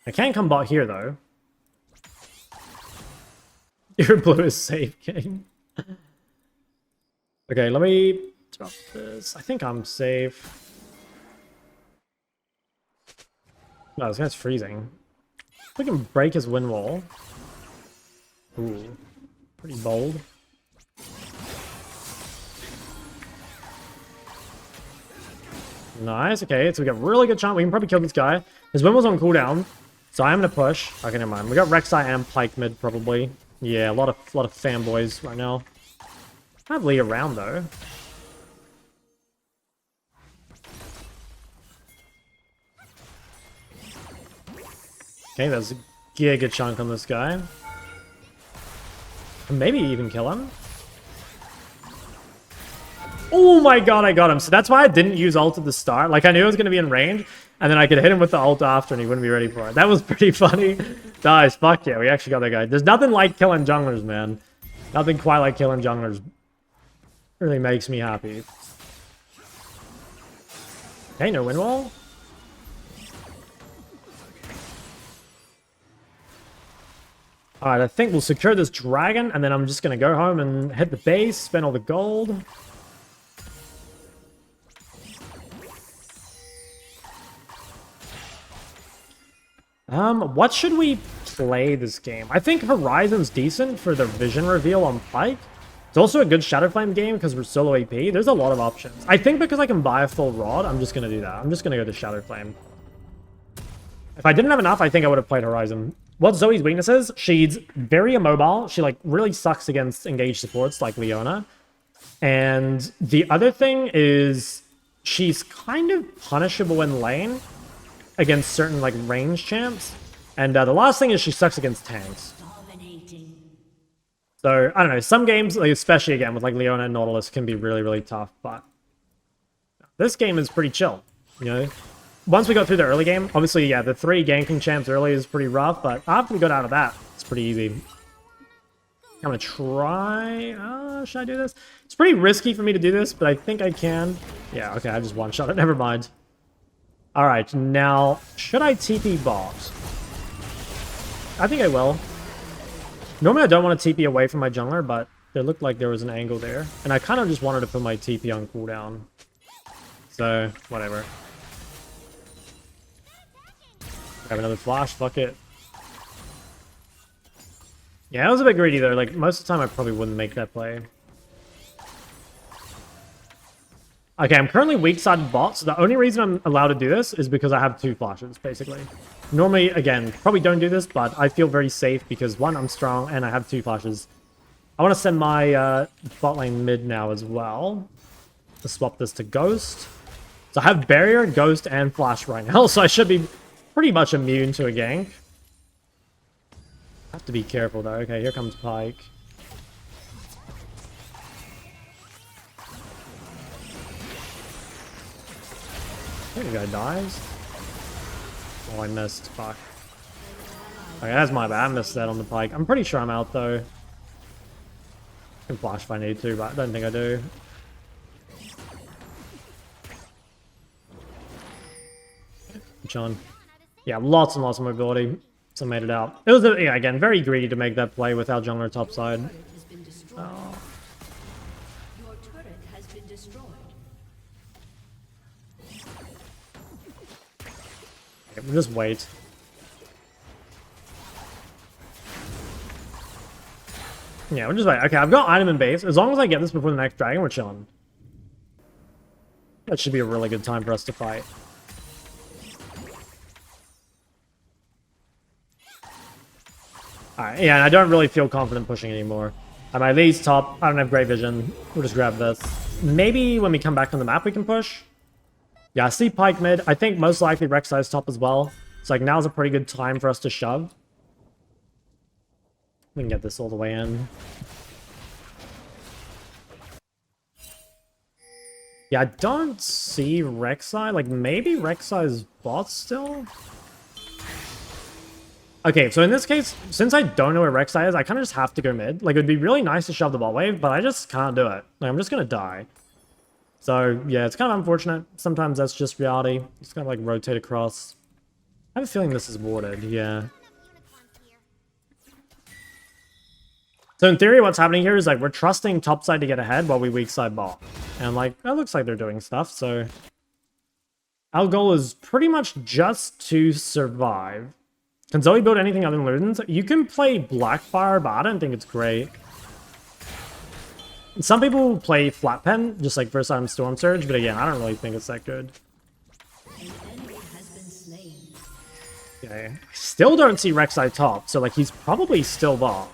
I can come bot here, though. Your blue is safe, King. Okay, let me drop this. I think I'm safe. No, this guy's freezing. We can break his wind wall. Ooh, pretty bold. Nice, okay, so we got really good chance. We can probably kill this guy. His wind wall's on cooldown. So I'm gonna push. Okay, never mind. We got Rek'Sai and Pike mid probably. Yeah, a lot of fanboys right now. I have Lee around though. Okay, there's a giga chunk on this guy. Maybe even kill him. Oh my god, I got him. So that's why I didn't use ult at the start. Like, I knew it was going to be in range, and then I could hit him with the ult after, and he wouldn't be ready for it. That was pretty funny. Guys, fuck yeah, we actually got that guy. There's nothing like killing junglers, man. Nothing quite like killing junglers. Really makes me happy. Okay, no wind wall. Alright, I think we'll secure this dragon, and then I'm just going to go home and hit the base, spend all the gold. What should we play this game? I think Horizon's decent for the vision reveal on Pike. It's also a good Shadow Flame game because we're solo AP. There's a lot of options. I think because I can buy a full rod, I'm just going to do that. I'm just going to go to Shadow Flame. If I didn't have enough, I think I would have played Horizon. What's Zoe's weaknesses? She's very immobile. She like really sucks against engaged supports like Leona. And the other thing is she's kind of punishable in lane against certain like range champs. And the last thing is she sucks against tanks. So, I don't know, some games, like, especially again with like Leona and Nautilus, can be really, really tough, but this game is pretty chill, you know? Once we got through the early game, obviously, yeah, the 3 ganking champs early is pretty rough, but after we got out of that, it's pretty easy. I'm gonna try... should I do this? It's pretty risky for me to do this, but I think I can. Yeah, okay, I just one-shot it, never mind. Alright, now, should I TP bot? I think I will. Normally I don't want to TP away from my jungler, but it looked like there was an angle there. And I kind of just wanted to put my TP on cooldown. So, whatever. I have another flash, fuck it. Yeah, I was a bit greedy though. Like, most of the time I probably wouldn't make that play. Okay, I'm currently weak-sided bot, so the only reason I'm allowed to do this is because I have 2 flashes, basically. Normally, again, probably don't do this, but I feel very safe because, one, I'm strong, and I have 2 flashes. I want to send my bot lane mid now as well. Let's swap this to Ghost. So I have Barrier, Ghost, and Flash right now, so I should be pretty much immune to a gank. I have to be careful though. Okay, here comes Pyke. I think the guy dies. Oh, I missed. Fuck. Okay, that's my bad. I missed that on the Pyke. I'm pretty sure I'm out though. I can flash if I need to, but I don't think I do. John. Yeah, lots and lots of mobility. So made it out. It was, yeah, again, very greedy to make that play without jungler topside. Oh. Your turret has been destroyed. Okay, we'll just wait. Yeah, we'll just wait. Okay, I've got item in base. As long as I get this before the next dragon, we're chilling. That should be a really good time for us to fight. Alright, yeah, and I don't really feel confident pushing anymore. I'm at least top. I don't have great vision. We'll just grab this. Maybe when we come back on the map we can push. Yeah, I see Pyke mid. I think most likely Rek'Sai's top as well. So like now's a pretty good time for us to shove. We can get this all the way in. Yeah, I don't see Rek'Sai. Like maybe Rek'Sai's bot still? Okay, so in this case, since I don't know where Rek'Sai is, I kind of just have to go mid. Like, it would be really nice to shove the bot wave, but I just can't do it. Like, I'm just gonna die. So, yeah, it's kind of unfortunate. Sometimes that's just reality. Just gotta, like, rotate across. I have a feeling this is warded, yeah. So in theory, what's happening here is, like, we're trusting topside to get ahead while we weak side bot. And, like, that looks like they're doing stuff, so... Our goal is pretty much just to survive. Can Zoe build anything other than Ludens? You can play Blackfire, but I don't think it's great. Some people play Flat Pen, just like first time Storm Surge, but again, I don't really think it's that good. Okay. Still don't see Rek'Sai top, so like he's probably still bot.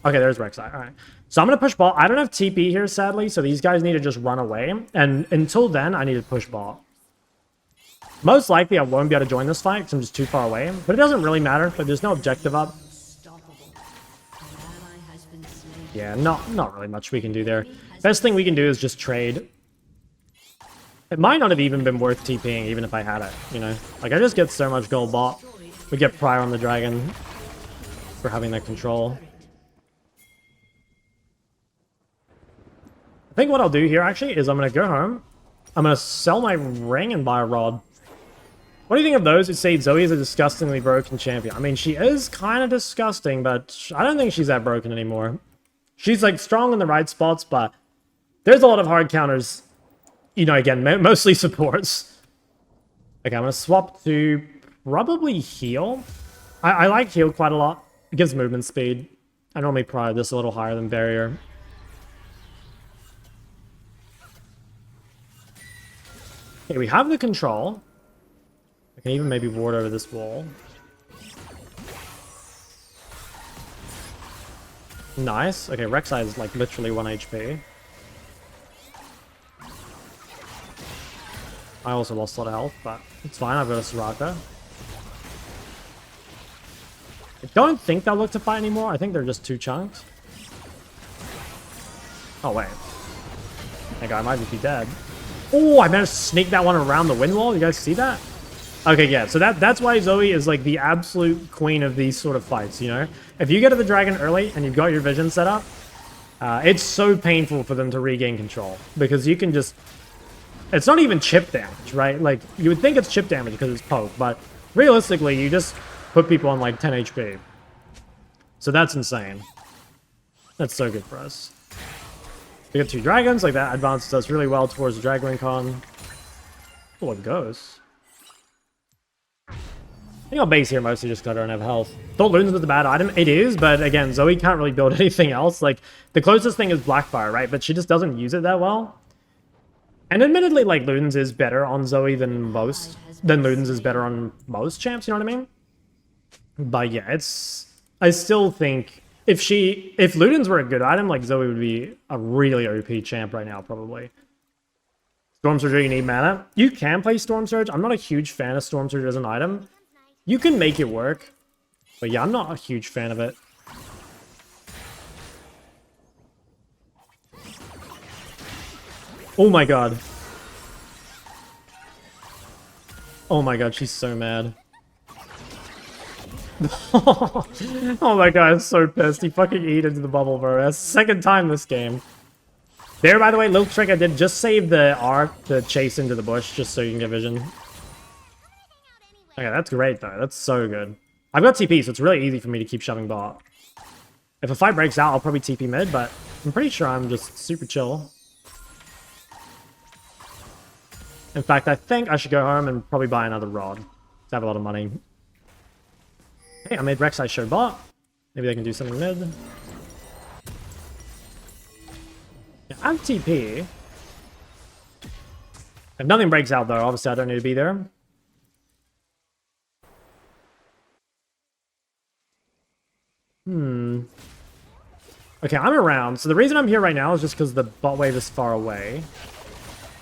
Okay, there's Rek'Sai. Alright. So I'm gonna push bot. I don't have TP here, sadly, so these guys need to just run away. And until then, I need to push bot. Most likely I won't be able to join this fight because I'm just too far away. But it doesn't really matter. Like, there's no objective up. Yeah, not really much we can do there. Best thing we can do is just trade. It might not have even been worth TPing even if I had it, you know? Like, I just get so much gold bot. We get prior on the dragon for having that control. I think what I'll do here, actually, is I'm going to go home. I'm going to sell my ring and buy a rod. What do you think of those who say Zoe is a disgustingly broken champion? I mean, she is kind of disgusting, but I don't think she's that broken anymore. She's, like, strong in the right spots, but there's a lot of hard counters. You know, again, mostly supports. Okay, I'm going to swap to probably heal. I like heal quite a lot. It gives movement speed. I normally prior this a little higher than barrier. Okay, we have the control. I can even maybe ward over this wall. Nice. Okay, Rek'Sai is like literally 1 HP. I also lost a lot of health, but it's fine. I've got a Soraka. I don't think they'll look to fight anymore. I think they're just 2 chunks. Oh, wait. That guy might just be dead. Oh, I managed to sneak that one around the wind wall. You guys see that? Okay, yeah, so that's why Zoe is like the absolute queen of these sort of fights, you know? If you get to the dragon early and you've got your vision set up, it's so painful for them to regain control. Because you can just... It's not even chip damage, right? Like, you would think it's chip damage because it's poke, but realistically, you just put people on like 10 HP. So that's insane. That's so good for us. We get 2 dragons, like that advances us really well towards the Dragon Recon. Oh, it goes. I think I'll base here mostly just because I don't have health. Thought Luden's was a bad item. It is, but again, Zoe can't really build anything else. Like, the closest thing is Blackfire, right? But she just doesn't use it that well. And admittedly, like, Ludens is better on Zoe than Ludens is better on most champs, you know what I mean? But yeah, I still think if Ludens were a good item, like, Zoe would be a really OP champ right now, probably. Storm Surge, you need mana. You can play Storm Surge. I'm not a huge fan of Storm Surge as an item. You can make it work. But yeah, I'm not a huge fan of it. Oh my god. Oh my god, she's so mad. Oh my god, I'm so pissed. He fucking ate into the bubble, bro. That's the second time this game. There, by the way, little trick I did. Just save the arc to chase into the bush, just so you can get vision. Okay, that's great, though. That's so good. I've got TP, so it's really easy for me to keep shoving bot. If a fight breaks out, I'll probably TP mid, but I'm pretty sure I'm just super chill. In fact, I think I should go home and probably buy another rod. I have a lot of money. Hey, I made Rek'Sai show bot. Maybe they can do something mid. Yeah, I have TP. If nothing breaks out, though, obviously I don't need to be there. Okay, I'm around. So the reason I'm here right now is just because the bot wave is far away.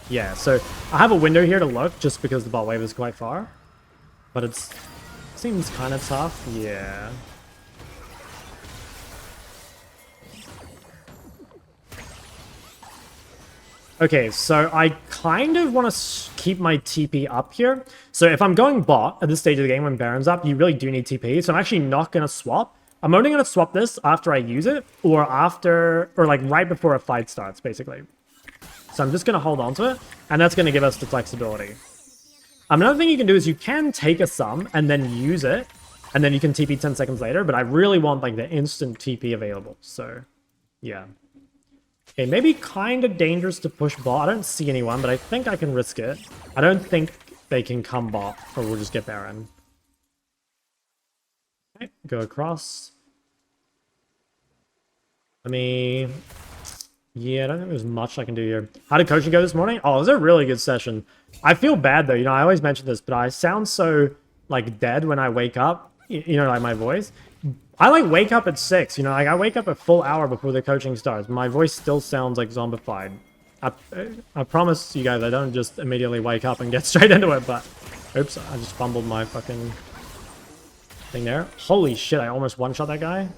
Yeah, so I have a window here to look just because the bot wave is quite far. But it seems kind of tough. Yeah. Okay, so I kind of want to keep my TP up here. So if I'm going bot at this stage of the game when Baron's up, you really do need TP. So I'm actually not going to swap. I'm only going to swap this after I use it, or like right before a fight starts, basically. So I'm just going to hold on to it, and that's going to give us the flexibility. Another thing you can do is you can take a sum and then use it, and then you can TP 10 seconds later, but I really want like the instant TP available, so yeah. Okay, maybe kind of dangerous to push bot. I don't see anyone, but I think I can risk it. I don't think they can come bot, or we'll just get Baron. Okay, go across. Yeah, I don't think there's much I can do here. How did coaching go this morning? Oh, it was a really good session. I feel bad, though. You know, I always mention this, but I sound so, like, dead when I wake up. You know, like, my voice. I, like, wake up at 6. You know, like, I wake up a full hour before the coaching starts. My voice still sounds, like, zombified. I promise you guys I don't just immediately wake up and get straight into it, but... Oops, I just fumbled my fucking thing there. Holy shit, I almost one-shot that guy.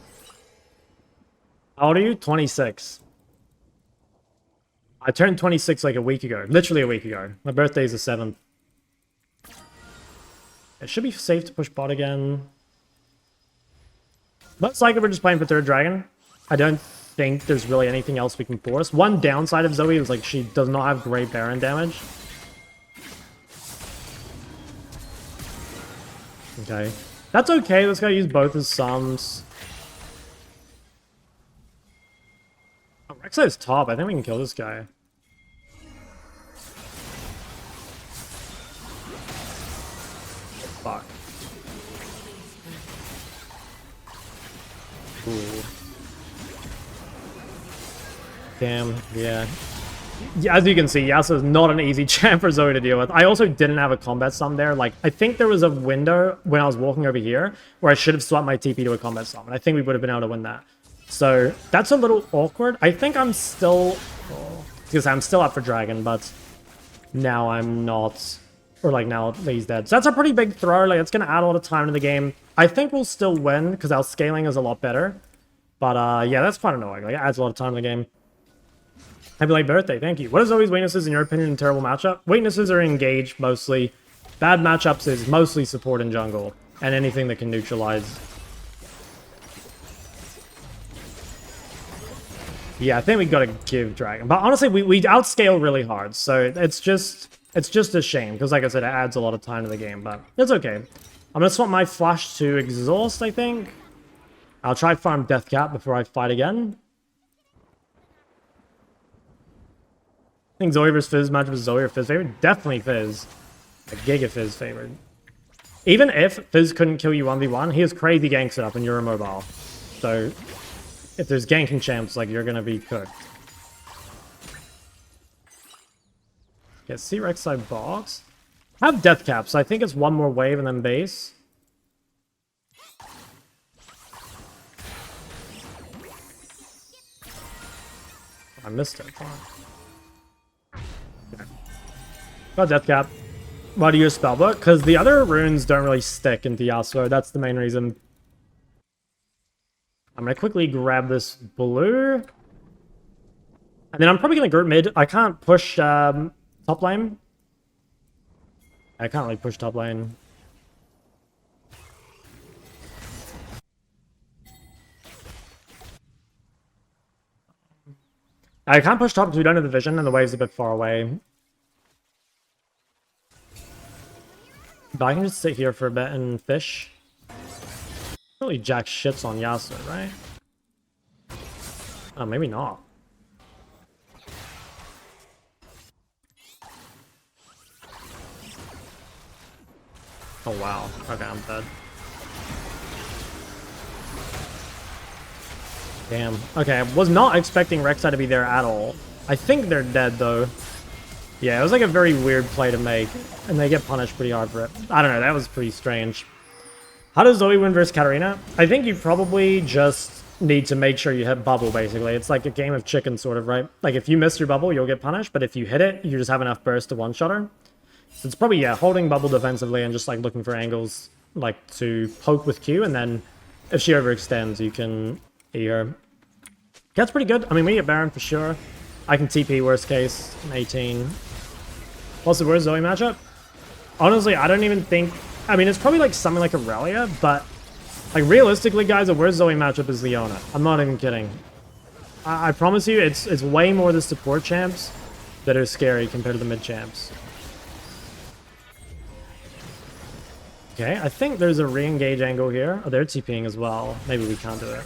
How old are you? 26. I turned 26 like a week ago. Literally a week ago. My birthday is the 7th. It should be safe to push bot again. Most likely we're just playing for third dragon. I don't think there's really anything else we can force. One downside of Zoe is like she does not have great Baron damage. Okay. That's okay. Let's go use both as sums. Oh, Rek'Sai's top. I think we can kill this guy. Fuck. Ooh. Damn, yeah. As you can see, Yasuo is not an easy champ for Zoe to deal with. I also didn't have a combat sum there. Like, I think there was a window when I was walking over here where I should have swapped my TP to a combat sum, and I think we would have been able to win that. So that's a little awkward. I think I'm still... because I'm still up for Dragon, but now I'm not... Or, like, now he's dead. So that's a pretty big throw. Like, it's going to add a lot of time to the game. I think we'll still win, because our scaling is a lot better. But, yeah, that's quite annoying. Like, it adds a lot of time to the game. Happy late birthday, thank you. What is Zoe's weaknesses, in your opinion, in a terrible matchup? Weaknesses are engaged, mostly. Bad matchups is mostly support and jungle. And anything that can neutralize. Yeah, I think we gotta give Dragon. But honestly, we outscale really hard. So it's just a shame. Because like I said, it adds a lot of time to the game. But it's okay. I'm gonna swap my flash to exhaust, I think. I'll try farm Death Cap before I fight again. I think Zoe vs Fizz matchup is Zoe or Fizz favored? Definitely Fizz. A Giga Fizz favored. Even if Fizz couldn't kill you 1v1, he has crazy gank set up and you're immobile. So, if there's ganking champs, like, you're gonna be cooked. Yeah, see Rek'Sai box. I have death cap, so I think it's one more wave and then base. I missed it. Okay. Got death cap. Why do you use spellbook? Because the other runes don't really stick into Yasuo. That's the main reason. I'm gonna quickly grab this blue. And then I'm probably gonna go mid. I can't push top lane. I can't really push top lane. I can't push top because we don't have the vision and the wave's a bit far away. But I can just sit here for a bit and fish. Really jack shits on Yasuo, right? Oh, maybe not. Oh wow. Okay, I'm dead. Damn. Okay, I was not expecting Rek'Sai to be there at all. I think they're dead though. Yeah, it was like a very weird play to make, and they get punished pretty hard for it. I don't know, that was pretty strange. How does Zoe win versus Katarina? I think you probably just need to make sure you hit bubble, basically. It's like a game of chicken, sort of, right? Like, if you miss your bubble, you'll get punished, but if you hit it, you just have enough burst to one-shot her. So it's probably, yeah, holding bubble defensively and just, like, looking for angles, like, to poke with Q, and then if she overextends, you can E her. That's pretty good. I mean, we get Baron for sure. I can TP, worst case, 18. What's the worst Zoe matchup? Honestly, I don't even think... I mean, it's probably like something like Aurelia, but like realistically, guys, the worst Zoe matchup is Leona. I'm not even kidding. I promise you, it's way more the support champs that are scary compared to the mid champs. Okay, I think there's a re-engage angle here. Oh, they're TPing as well. Maybe we can't do it.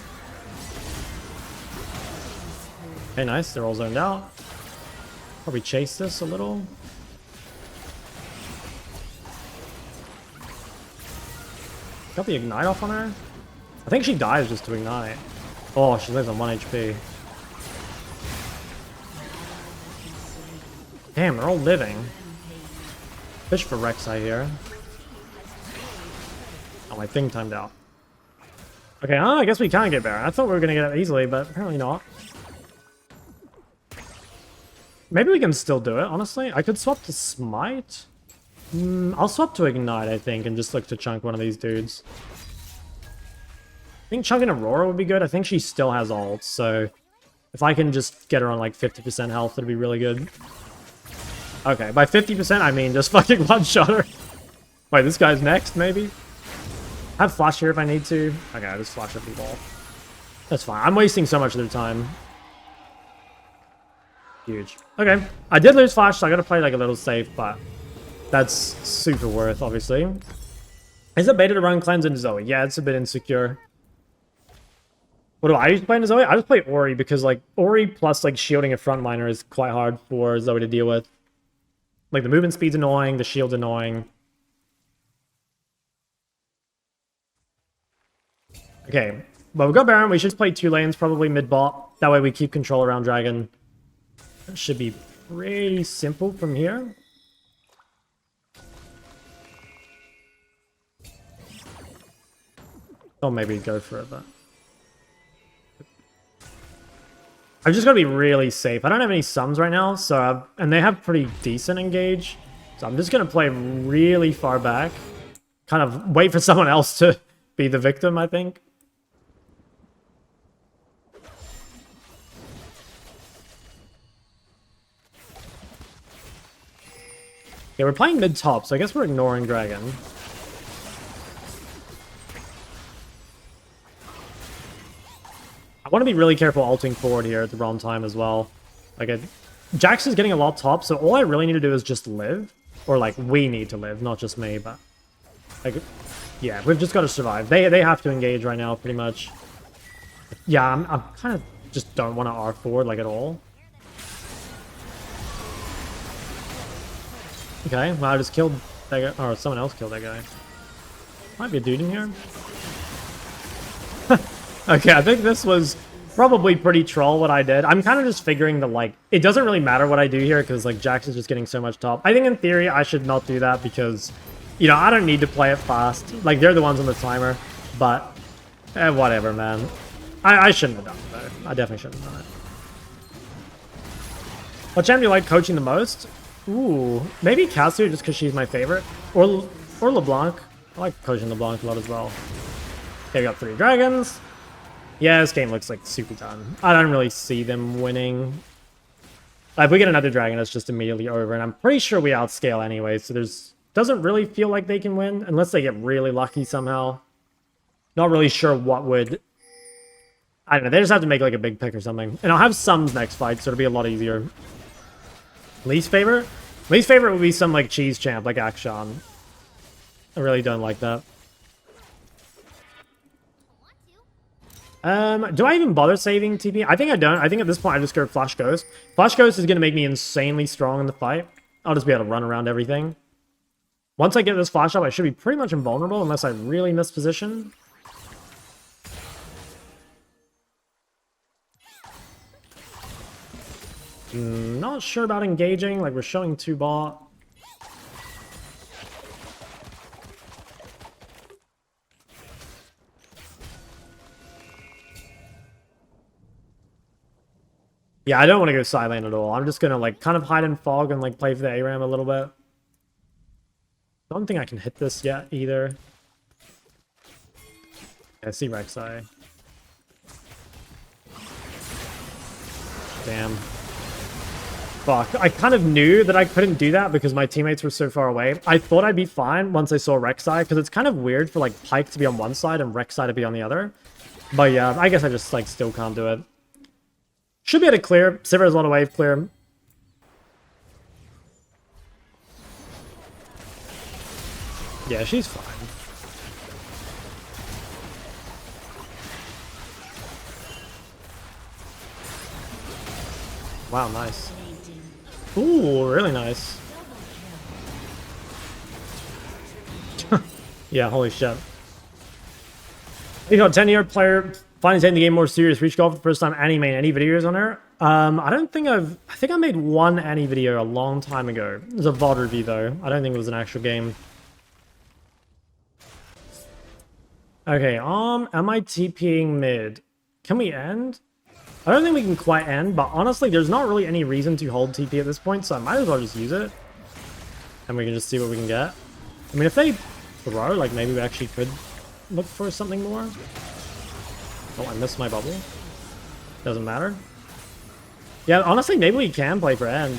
Okay, nice. They're all zoned out. Probably chase this a little. Got the ignite off on her. I think she dies just to ignite. Oh, she lives on 1 HP. Damn, they're all living. Fish for Rek'Sai here. Oh, my thing timed out. Okay, I guess we can get Baron. I thought we were going to get it easily, but apparently not. Maybe we can still do it, honestly. I could swap to Smite. I'll swap to Ignite, I think, and just look to chunk one of these dudes. I think chunking Aurora would be good. I think she still has ult, so if I can just get her on like 50% health, it'd be really good. Okay, by 50%, I mean just fucking one-shot her. Wait, this guy's next, maybe? I have flash here if I need to. Okay, I just flash up people. That's fine. I'm wasting so much of their time. Huge. Okay, I did lose flash, so I gotta play like a little safe, but that's super worth, obviously. Is it beta to run cleanse into Zoe? Yeah, it's a bit insecure. What do I use to play into Zoe? I just play Ori because, like, Ori plus, like, shielding a frontliner is quite hard for Zoe to deal with. Like, the movement speed's annoying, the shield's annoying. Okay, but we've got Baron. We should just play 2 lanes, probably mid-bot. That way we keep control around Dragon. It should be pretty simple from here. Or maybe go for it, but... I've just got to be really safe. I don't have any sums right now, so and they have pretty decent engage. So I'm just going to play really far back. Kind of wait for someone else to be the victim, I think. Yeah, we're playing mid-top, so I guess we're ignoring Dragon. I want to be really careful ulting forward here at the wrong time as well. Like, Jax is getting a lot top, so all I really need to do is just live. Or, like, we need to live, not just me, but... Like, yeah, we've just got to survive. They have to engage right now, pretty much. Yeah, I'm kind of just don't want to R forward, like, at all. Okay, well, I just killed that guy, or someone else killed that guy. Might be a dude in here. Okay, I think this was Probably pretty troll what I did. I'm kind of just figuring that, like, it doesn't really matter what I do here because, like, Jax is just getting so much top. I think in theory I should not do that because, you know, I don't need to play it fast. Like, they're the ones on the timer. But, whatever, man. I shouldn't have done it, though. I definitely shouldn't have done it. What champ do you like coaching the most? Ooh, maybe Casu just because she's my favorite. Or LeBlanc. I like coaching LeBlanc a lot as well. Okay, we got 3 dragons. Yeah, this game looks like super done. I don't really see them winning. If we get another dragon, it's just immediately over. And I'm pretty sure we outscale anyway, so doesn't really feel like they can win unless they get really lucky somehow. Not really sure what would... I don't know, they just have to make like a big pick or something. And I'll have Sums next fight, so it'll be a lot easier. Least favorite? Least favorite would be some like cheese champ, like Akshan. I really don't like that. Do I even bother saving TP? I think I don't. I think at this point I just go Flash Ghost. Flash Ghost is going to make me insanely strong in the fight. I'll just be able to run around everything. Once I get this Flash up, I should be pretty much invulnerable unless I really miss position. Not sure about engaging. Like, we're showing 2 bot. Yeah, I don't want to go side lane at all. I'm just going to, like, kind of hide in fog and, like, play for the ARAM a little bit. I don't think I can hit this yet, either. Yeah, I see Rek'Sai. Damn. Fuck. I kind of knew that I couldn't do that because my teammates were so far away. I thought I'd be fine once I saw Rek'Sai, because it's kind of weird for, like, Pyke to be on one side and Rek'Sai to be on the other. But yeah, I guess I just, like, still can't do it. Should be able to clear. Sivir has a lot of wave clear. Yeah, she's fine. Wow, nice. Ooh, really nice. Yeah, holy shit. You know, 10-year player finally taking the game more serious. Reached goal for the first time. Annie made any videos on her? I don't think I think I made one Annie video a long time ago. It was a VOD review though. I don't think it was an actual game. Okay, am I TPing mid? Can we end? I don't think we can quite end, but honestly, there's not really any reason to hold TP at this point, so I might as well just use it. And we can just see what we can get. I mean, if they throw, like, maybe we actually could look for something more. Oh, I missed my bubble. Doesn't matter. Yeah, honestly, maybe we can play for end.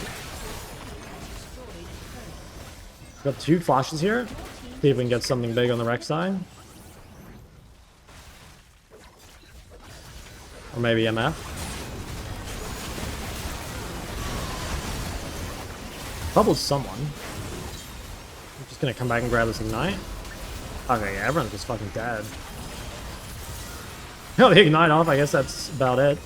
We've got 2 flashes here. See if we can get something big on the Rex side. Or maybe MF. Bubble's someone. I'm just gonna come back and grab this Ignite. Okay, yeah, everyone's just fucking dead. Oh, the Ignite off, I guess that's about it.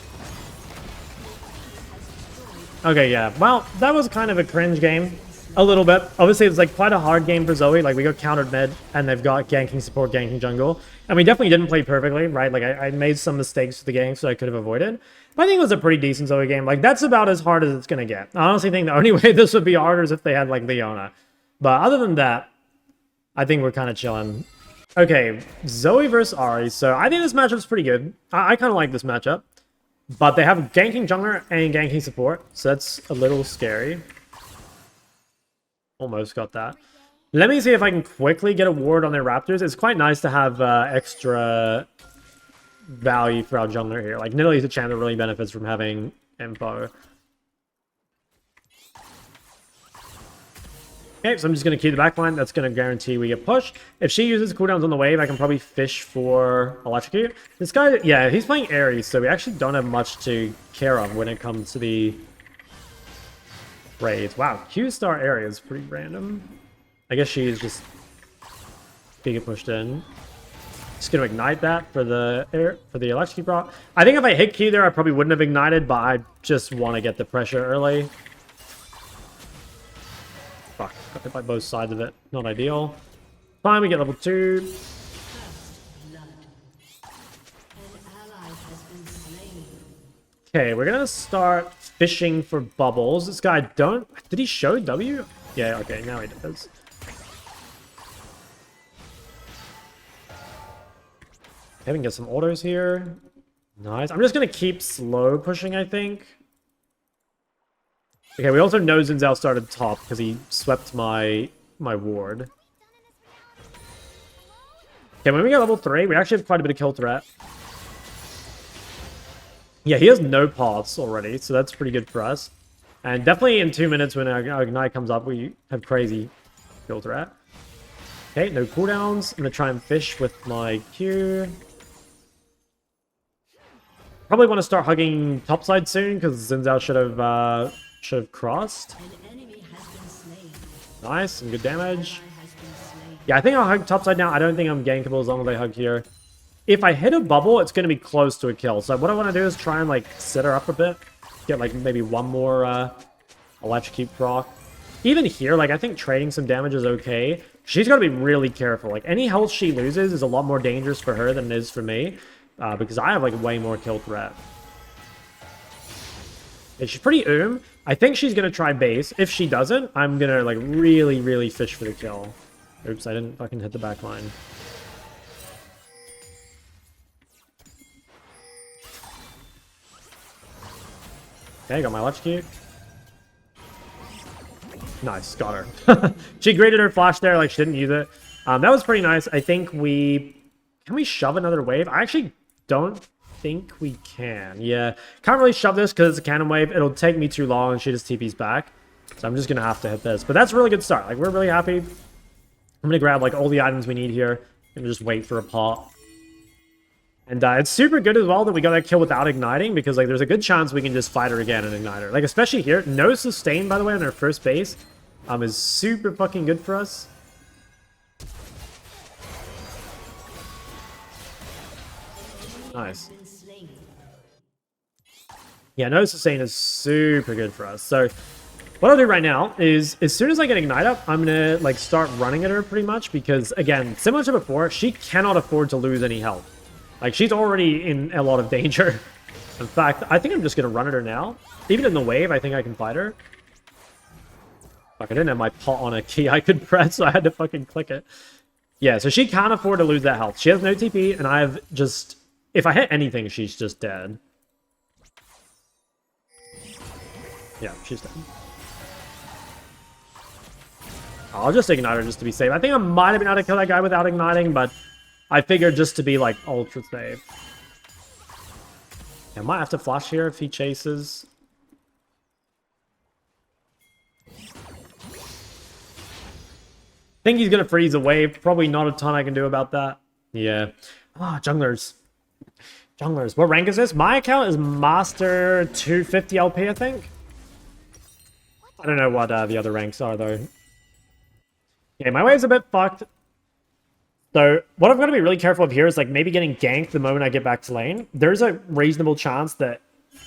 Okay, yeah. Well, that was kind of a cringe game. A little bit. Obviously, it's like quite a hard game for Zoe. Like, we got countered mid, and they've got ganking support, ganking jungle. And we definitely didn't play perfectly, right? Like, I made some mistakes for the game, so I could have avoided. But I think it was a pretty decent Zoe game. Like, that's about as hard as it's going to get. I honestly think the only way this would be harder is if they had, like, Leona. But other than that, I think we're kind of chilling. Okay, Zoe versus Ahri. So I think this matchup's pretty good. I kind of like this matchup. But they have ganking jungler and ganking support, so that's a little scary. Almost got that. Let me see if I can quickly get a ward on their Raptors. It's quite nice to have extra value for our jungler here. Like, Nidalee's a champ that really benefits from having info. Okay, so I'm just going to keep the backline. That's going to guarantee we get pushed. If she uses cooldowns on the wave, I can probably fish for electrocute. This guy, yeah, he's playing Ahri, so we actually don't have much to care of when it comes to the raids. Wow, Q-star area is pretty random. I guess she's just being pushed in. Just going to ignite that for the electrocute proc. I think if I hit Q there, I probably wouldn't have ignited, but I just want to get the pressure early. Fuck, got hit by both sides of it. Not ideal. Fine, we get level 2. An ally has been slain. Okay, we're gonna start fishing for bubbles. This guy don't... Did he show W? Yeah, okay, now he does. Okay, we can get some autos here. Nice. I'm just gonna keep slow pushing, I think. Okay, we also know Zinzao started top because he swept my ward. Okay, when we get level 3, we actually have quite a bit of kill threat. Yeah, he has no paths already, so that's pretty good for us. And definitely in 2 minutes when our Ignite comes up, we have crazy kill threat. Okay, no cooldowns. I'm going to try and fish with my Q. Probably want to start hugging topside soon, because Zinzao should have crossed. Nice, some good damage. Yeah, I think I'll hug topside now. I don't think I'm gankable as long as I hug here. If I hit a bubble, it's going to be close to a kill. So what I want to do is try and, like, set her up a bit. Get, like, maybe one more electrocute proc. Even here, like, I think trading some damage is okay. She's got to be really careful. Like, any health she loses is a lot more dangerous for her than it is for me. Because I have, like, way more kill threat. And she's pretty I think she's going to try base. If she doesn't, I'm going to, like, really, really fish for the kill. Oops, I didn't fucking hit the back line. Okay, got my electrocute. Nice, got her. She graded her flash there, like she didn't use it. That was pretty nice. I think we... Can we shove another wave? I actually don't think we can. Yeah, can't really shove this because it's a cannon wave. It'll take me too long and she just TP's back. So I'm just going to have to hit this. But that's a really good start. Like, we're really happy. I'm going to grab, like, all the items we need here and just wait for a pot. And it's super good as well that we got that kill without igniting, because, like, there's a good chance we can just fight her again and ignite her. Like, especially here. No sustain, by the way, on our first base is super fucking good for us. Nice. Yeah, no sustain is super good for us. So what I'll do right now is, as soon as I get Ignite up, I'm going to, like, start running at her pretty much, because, again, similar to before, she cannot afford to lose any health. Like, she's already in a lot of danger. In fact, I think I'm just going to run at her now. Even in the wave, I think I can fight her. Fuck, I didn't have my pot on a key I could press, so I had to fucking click it. Yeah, so she can't afford to lose that health. She has no TP, and I've just... If I hit anything, she's just dead. Yeah, she's dead. I'll just ignite her just to be safe. I think I might have been able to kill that guy without igniting, but I figured just to be, like, ultra safe. I might have to flash here if he chases. I think he's going to freeze a wave. Probably not a ton I can do about that. Yeah. Ah, junglers. Junglers. What rank is this? My account is Master 250 LP, I think. I don't know what the other ranks are, though. Okay, my wave's a bit fucked. So what I've got to be really careful of here is, like, maybe getting ganked the moment I get back to lane. There's a reasonable chance that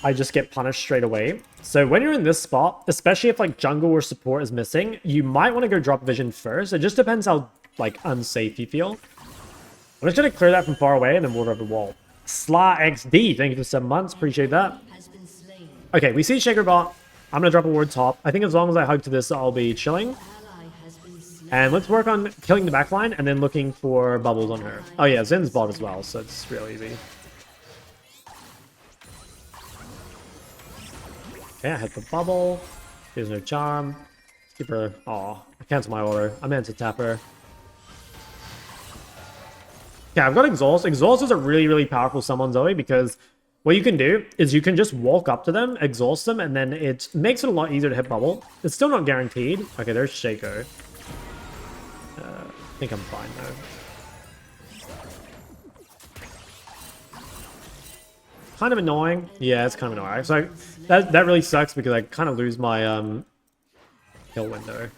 I just get punished straight away. So when you're in this spot, especially if, like, jungle or support is missing, you might want to go drop vision first. It just depends how, like, unsafe you feel. I'm just going to clear that from far away and then ward over the wall. Sla XD, thank you for 7 months. Appreciate that. Okay, we see Shaker bot. I'm going to drop a ward top. I think as long as I hug to this, I'll be chilling. And let's work on killing the backline and then looking for bubbles on her. Oh yeah, Zin's bot as well, so it's real easy. Okay, I hit the bubble. There's no charm. Keep her... Aw, I cancel my order. I meant to tap her. Okay, I've got Exhaust. Exhaust is a really, really powerful summon, Zoe, because what you can do is you can just walk up to them, exhaust them, and then it makes it a lot easier to hit bubble. It's still not guaranteed. Okay, there's Shaco. I think I'm fine, though. Kind of annoying. Yeah, it's kind of annoying. So that really sucks because I kind of lose my kill window.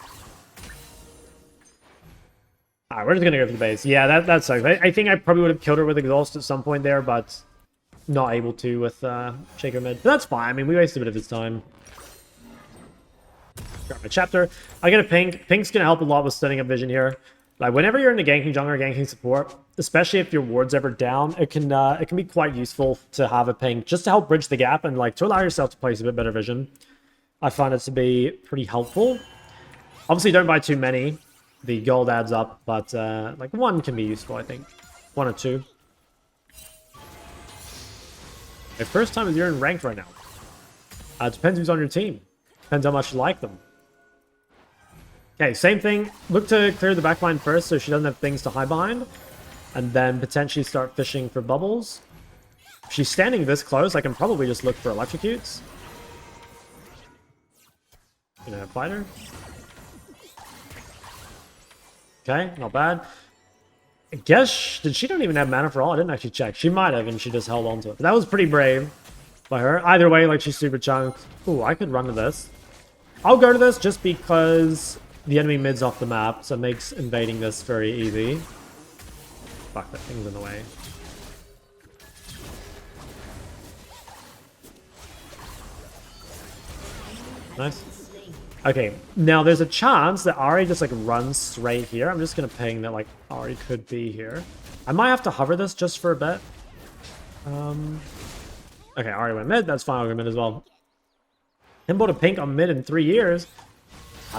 Alright, we're just gonna go for the base. Yeah, that sucks. I think I probably would have killed her with Exhaust at some point there, but not able to with Shaker mid. But that's fine. I mean, we wasted a bit of his time. Grab my chapter. I get a pink. Pink's gonna help a lot with setting up vision here. Like whenever you're in a ganking jungle or ganking support, especially if your ward's ever down, it can be quite useful to have a ping just to help bridge the gap and like to allow yourself to place a bit better vision. I find it to be pretty helpful. Obviously, don't buy too many. The gold adds up, but like one can be useful, I think. One or two. The first time you're in ranked right now. It depends who's on your team. Depends how much you like them. Okay, same thing. Look to clear the backline first so she doesn't have things to hide behind. And then potentially start fishing for bubbles. If she's standing this close, I can probably just look for electrocutes. Gonna fight her. Okay, not bad. I guess, did she don't even have mana for all? I didn't actually check. She might have, and she just held on to it. But that was pretty brave by her. Either way, like, she's super chunked. Ooh, I could run to this. I'll go to this just because the enemy mid's off the map, so it makes invading this very easy. Fuck, that thing's in the way. Nice. Okay, now there's a chance that Ahri just like runs straight here. I'm just gonna ping that like Ahri could be here. I might have to hover this just for a bit. Okay, Ahri went mid. That's fine. I'll go mid as well. Him bought a pink on mid in 3 years.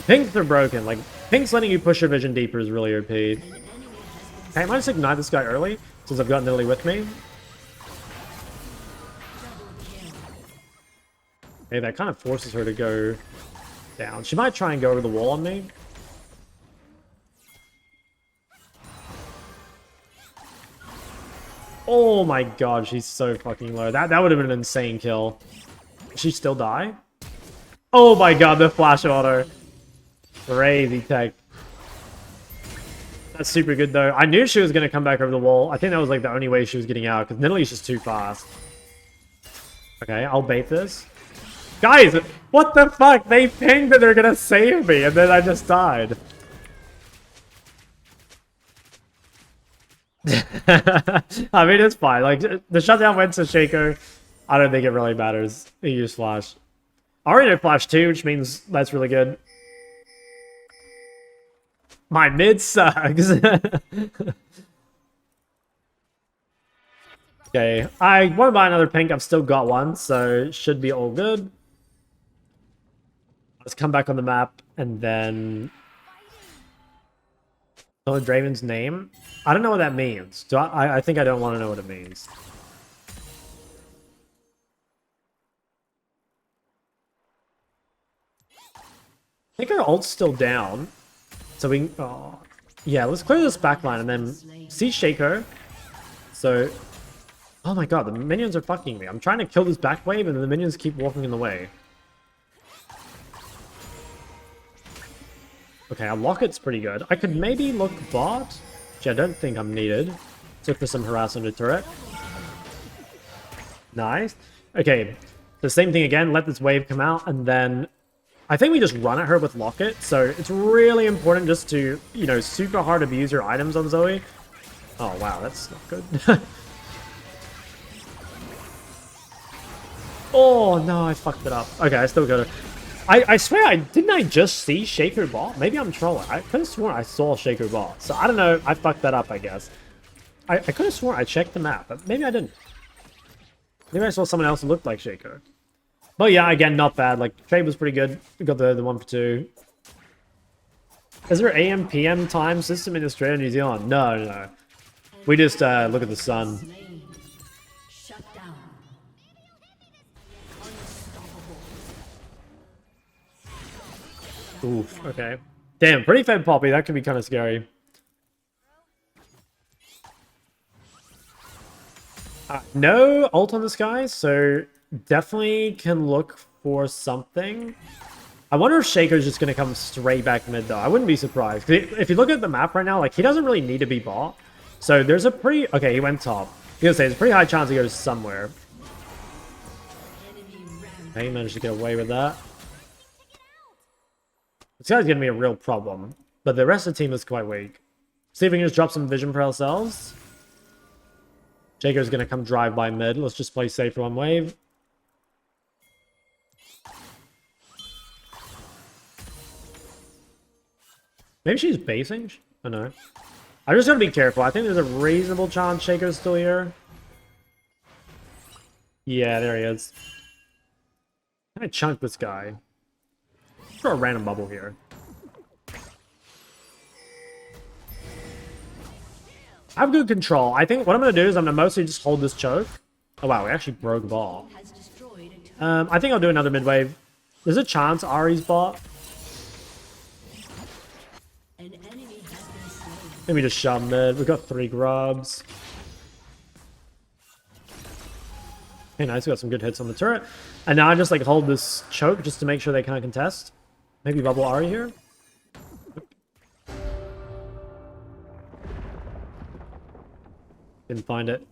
Pinks are broken. Like pink's letting you push your vision deeper is really OP. Okay, I might just ignite this guy early since I've got Nilly with me. Hey, that kind of forces her to go down. She might try and go over the wall on me. Oh my god, she's so fucking low. That would have been an insane kill. Did she still die? Oh my god, the flash auto. Crazy tech. That's super good though. I knew she was going to come back over the wall. I think that was like the only way she was getting out because Nidalee's just too fast. Okay, I'll bait this. Guys, what the fuck? They pinged that they're gonna save me, and then I just died. I mean, it's fine. Like, the shutdown went to Shaco. I don't think it really matters. He used flash. I already know flash too, which means that's really good. My mid sucks. Okay, I want to buy another pink. I've still got one, so it should be all good. Let's come back on the map, and then... Oh, Draven's name? I don't know what that means. Do I think I don't want to know what it means. I think our ult's still down. So we... Oh, yeah, let's clear this backline, and then see Shaco. So... Oh my god, the minions are fucking me. I'm trying to kill this back wave, and the minions keep walking in the way. Okay, our Locket's pretty good. I could maybe look bot, which I don't think I'm needed. Look for some harassment to turret. Nice. Okay, the same thing again. Let this wave come out, and then I think we just run at her with Locket. So it's really important just to, you know, super hard abuse your items on Zoe. Oh wow, that's not good. Oh no, I fucked it up. Okay, I still got her. I swear, didn't I just see Shaco bot? Maybe I'm trolling. I could have sworn I saw Shaco bot. So I don't know. I fucked that up, I guess. I could have sworn I checked the map, but maybe I didn't. Maybe I saw someone else who looked like Shaco. But yeah, again, not bad. Like, trade was pretty good. We got the 1 for 2. Is there AM, PM time system in Australia and New Zealand? No, no. We just look at the sun. Oof, okay. Damn, pretty fed Poppy. That could be kind of scary. No ult on this guy, so definitely can look for something. I wonder if Shaco's just going to come straight back mid, though. I wouldn't be surprised. If you look at the map right now, like, he doesn't really need to be bot. So there's a pretty... Okay, he went top. I was going to say, there's a pretty high chance he goes somewhere. Okay, he managed to get away with that. This guy's going to be a real problem. But the rest of the team is quite weak. See if we can just drop some vision for ourselves. Shaco's going to come drive by mid. Let's just play safe for one wave. Maybe she's basing? I know. I just gotta be careful. I think there's a reasonable chance Shaco's still here. Yeah, there he is. Can I chunk this guy? Throw a random bubble here. I have good control. I think what I'm going to do is I'm going to mostly just hold this choke. Oh wow, we actually broke ball. I think I'll do another mid wave. There's a chance Ahri's bot. Maybe just shove mid. We've got 3 grubs. Okay, nice. We got some good hits on the turret. And now I just like hold this choke just to make sure they can't contest. Maybe bubble Ahri here. Didn't find it.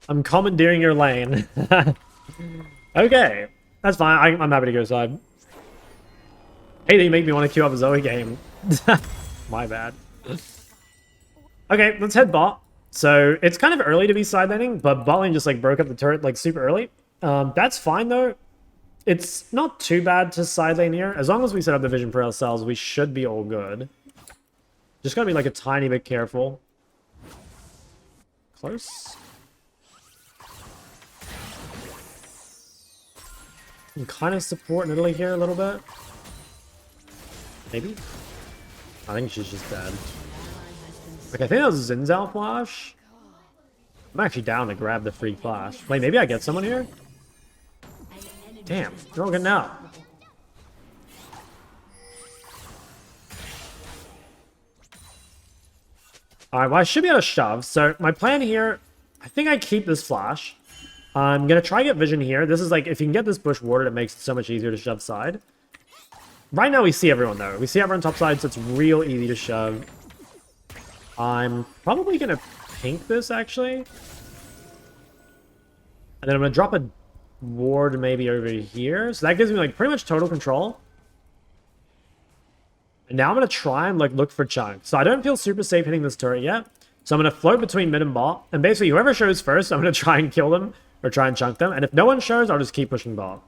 I'm commandeering your lane. Okay, that's fine. I'm happy to go side. Hey, they make me want to queue up a Zoe game. My bad. Okay, let's head bot. So it's kind of early to be side laning, but bot lane just like broke up the turret like super early. That's fine though. It's not too bad to side lane here. As long as we set up the vision for ourselves, we should be all good. Just gotta be like a tiny bit careful. Close. Can kind of support Italy here a little bit. Maybe? I think she's just dead. Okay, I think that was a Zinzao flash. I'm actually down to grab the free flash. Wait, maybe I get someone here? Damn, they're all getting out. Alright, well I should be able to shove. So my plan here, I think I keep this flash. I'm going to try to get vision here. This is like, if you can get this bush warded, it makes it so much easier to shove side. Right now we see everyone though. We see everyone top side, so it's real easy to shove. I'm probably going to pink this actually. And then I'm going to drop a ward maybe over here. So that gives me like pretty much total control. And now I'm going to try and like look for chunks. So I don't feel super safe hitting this turret yet. So I'm going to float between mid and bot. And basically whoever shows first, I'm going to try and kill them or try and chunk them. And if no one shows, I'll just keep pushing bot.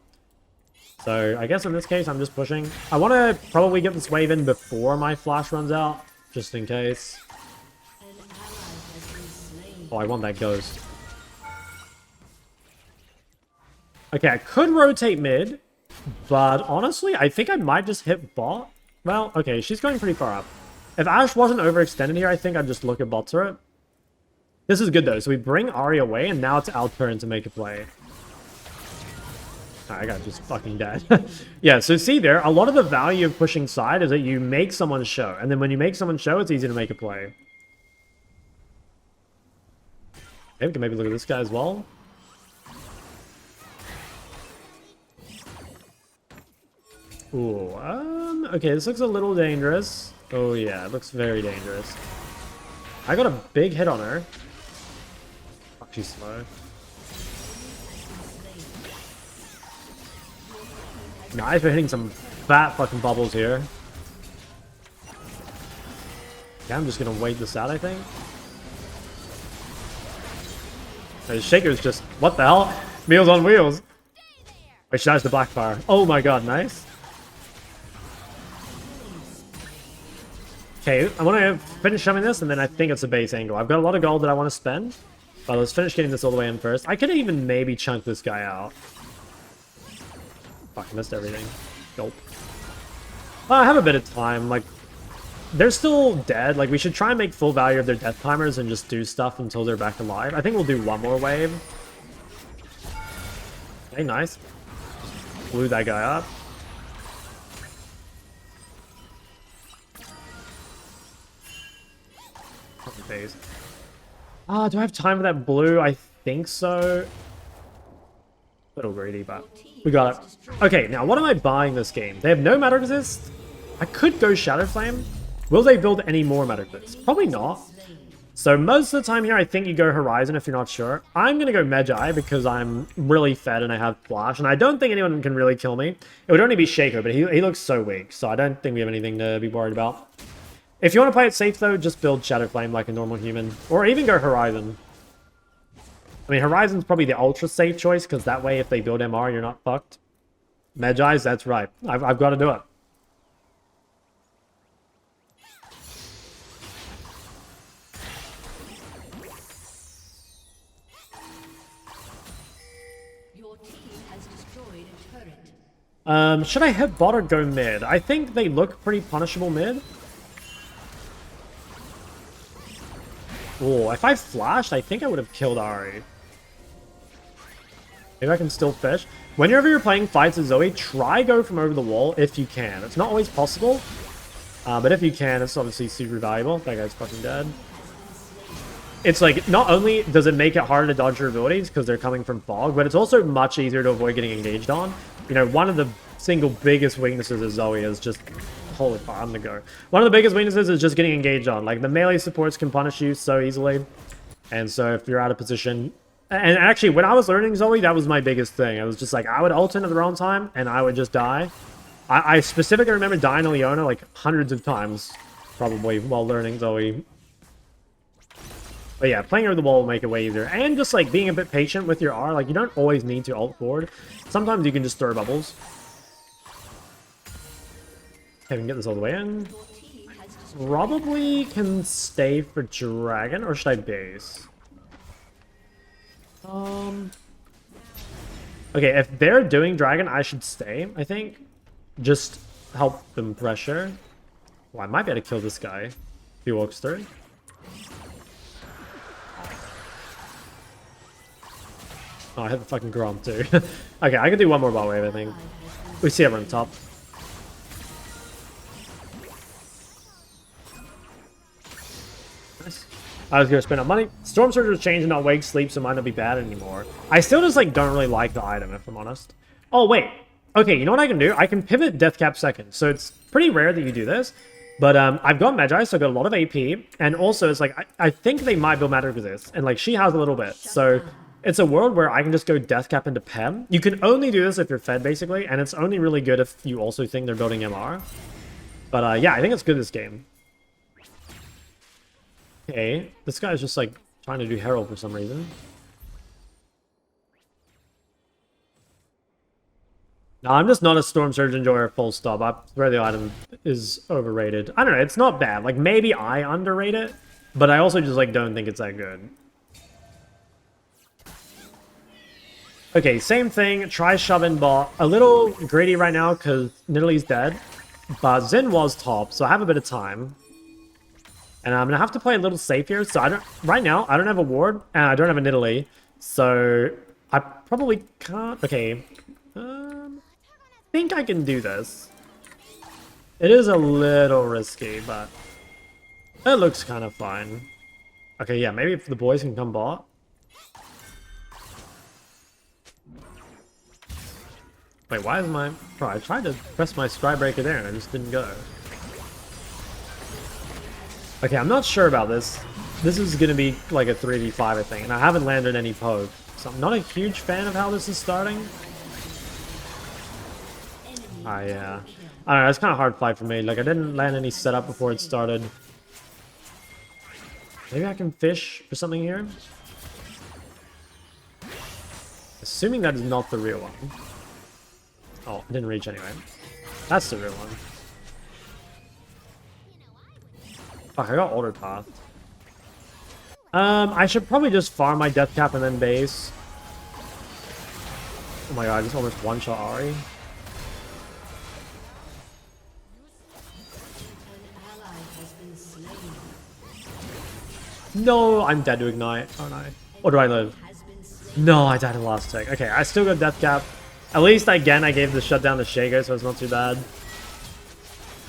So I guess in this case, I'm just pushing. I want to probably get this wave in before my flash runs out, just in case. Oh, I want that ghost. Okay, I could rotate mid, but honestly, I think I might just hit bot. Well, okay, she's going pretty far up. If Ashe wasn't overextended here, I think I'd just look at bot turret. This is good though, so we bring Ahri away, and now it's our turn to make a play. I got just fucking dead. Yeah, so see there, a lot of the value of pushing side is that you make someone show, and then when you make someone show, it's easy to make a play. Okay, we can maybe look at this guy as well. Ooh, okay, this looks a little dangerous. Oh yeah, it looks very dangerous. I got a big hit on her. Fuck, she's slow. Nice for hitting some fat fucking bubbles here. Yeah, I'm just gonna wait this out, I think. The Shaker's just... What the hell? Meals on wheels. Wait, she dies to Blackfire. Oh my god, nice. Okay, I want to finish shoving this, and then I think it's a base angle. I've got a lot of gold that I want to spend. But let's finish getting this all the way in first. I could even maybe chunk this guy out. Fuck, I missed everything. Gulp. Well, I have a bit of time. Like, they're still dead. Like, we should try and make full value of their death timers and just do stuff until they're back alive. I think we'll do one more wave. Okay, nice. Blew that guy up. Phase. Do I have time for that blue? I think so. A little greedy, but we got it. Okay, now what am I buying this game? They have no Matter Resist. I could go Shadow Flame. Will they build any more Matter Resist? Probably not. So most of the time here, I think you go Horizon if you're not sure. I'm going to go Magi because I'm really fed and I have Flash. And I don't think anyone can really kill me. It would only be Shaco, but he looks so weak. So I don't think we have anything to be worried about. If you want to play it safe, though, just build Shadow Flame like a normal human. Or even go Horizon. I mean, Horizon's probably the ultra-safe choice, because that way, if they build MR, you're not fucked. Magi's, that's right. I've got to do it. Should I hit bot or go mid? I think they look pretty punishable mid. Oh, if I flashed, I think I would have killed Ahri. Maybe I can still fish. Whenever you're playing fights with Zoe, try go from over the wall if you can. It's not always possible, but if you can, it's obviously super valuable. That guy's fucking dead. It's like, not only does it make it harder to dodge your abilities because they're coming from fog, but it's also much easier to avoid getting engaged on. You know, one of the single biggest weaknesses of Zoe is just... Holy fuck, I'm gonna go. One of the biggest weaknesses is just getting engaged on. Like, the melee supports can punish you so easily. And so if you're out of position... And actually, when I was learning Zoe, that was my biggest thing. I was just like, I would ult in at the wrong time, and I would just die. I specifically remember dying to Leona like hundreds of times, probably, while learning Zoe. But yeah, playing over the wall will make it way easier. And just like being a bit patient with your R. Like, you don't always need to ult forward. Sometimes you can just stir bubbles. Okay, we can get this all the way in. Probably can stay for dragon, or should I base? Okay, if they're doing dragon, I should stay, I think. Just help them pressure. Well, I might be able to kill this guy if he walks through. Oh, I hit the fucking Grom too. Okay, I can do one more bot wave, I think. We see everyone top. Nice. I was gonna spend up money. Storm Surge was changing on wake sleep, so it might not be bad anymore. I still just like don't really like the item, if I'm honest. Oh wait. Okay, you know what I can do? I can pivot Death Cap second. So it's pretty rare that you do this. But I've got Magi, so I've got a lot of AP. And also, it's like, I think they might build Magic Resist. And like, she has a little bit. So it's a world where I can just go Death Cap into Pem. You can only do this if you're fed, basically. And it's only really good if you also think they're building MR. But yeah, I think it's good this game. Okay, this guy's just like trying to do Herald for some reason. No, I'm just not a Storm Surge enjoyer, full stop. I swear the item is overrated. I don't know, it's not bad. Like, maybe I underrate it, but I also just like don't think it's that good. Okay, same thing. Try shoving bot. A little greedy right now because Nidalee's dead, but Xin was top, so I have a bit of time. And I'm gonna have to play a little safe here. So right now I don't have a ward and I don't have a Nidalee, so I probably can't. Okay, I think I can do this. It is a little risky, but it looks kind of fine. Okay, yeah, maybe if the boys can come bot. Wait, why is my... Bro, I tried to press my Stride Breaker there and I just didn't go. Okay, I'm not sure about this. This is going to be like a 3v5, I think, and I haven't landed any poke. So I'm not a huge fan of how this is starting. Yeah. I don't know, it's kind of hard fight for me. Like, I didn't land any setup before it started. Maybe I can fish for something here? Assuming that is not the real one. Oh, I didn't reach anyway. That's the real one. Fuck, I got Order Path. I should probably just farm my Death Cap and then base. Oh my god, I just almost one-shot Ahri. No, I'm dead to Ignite. Oh no. Or do I live? No, I died in the last tick. Okay, I still got Death Cap. At least, again, I gave the shutdown to Shago, so it's not too bad.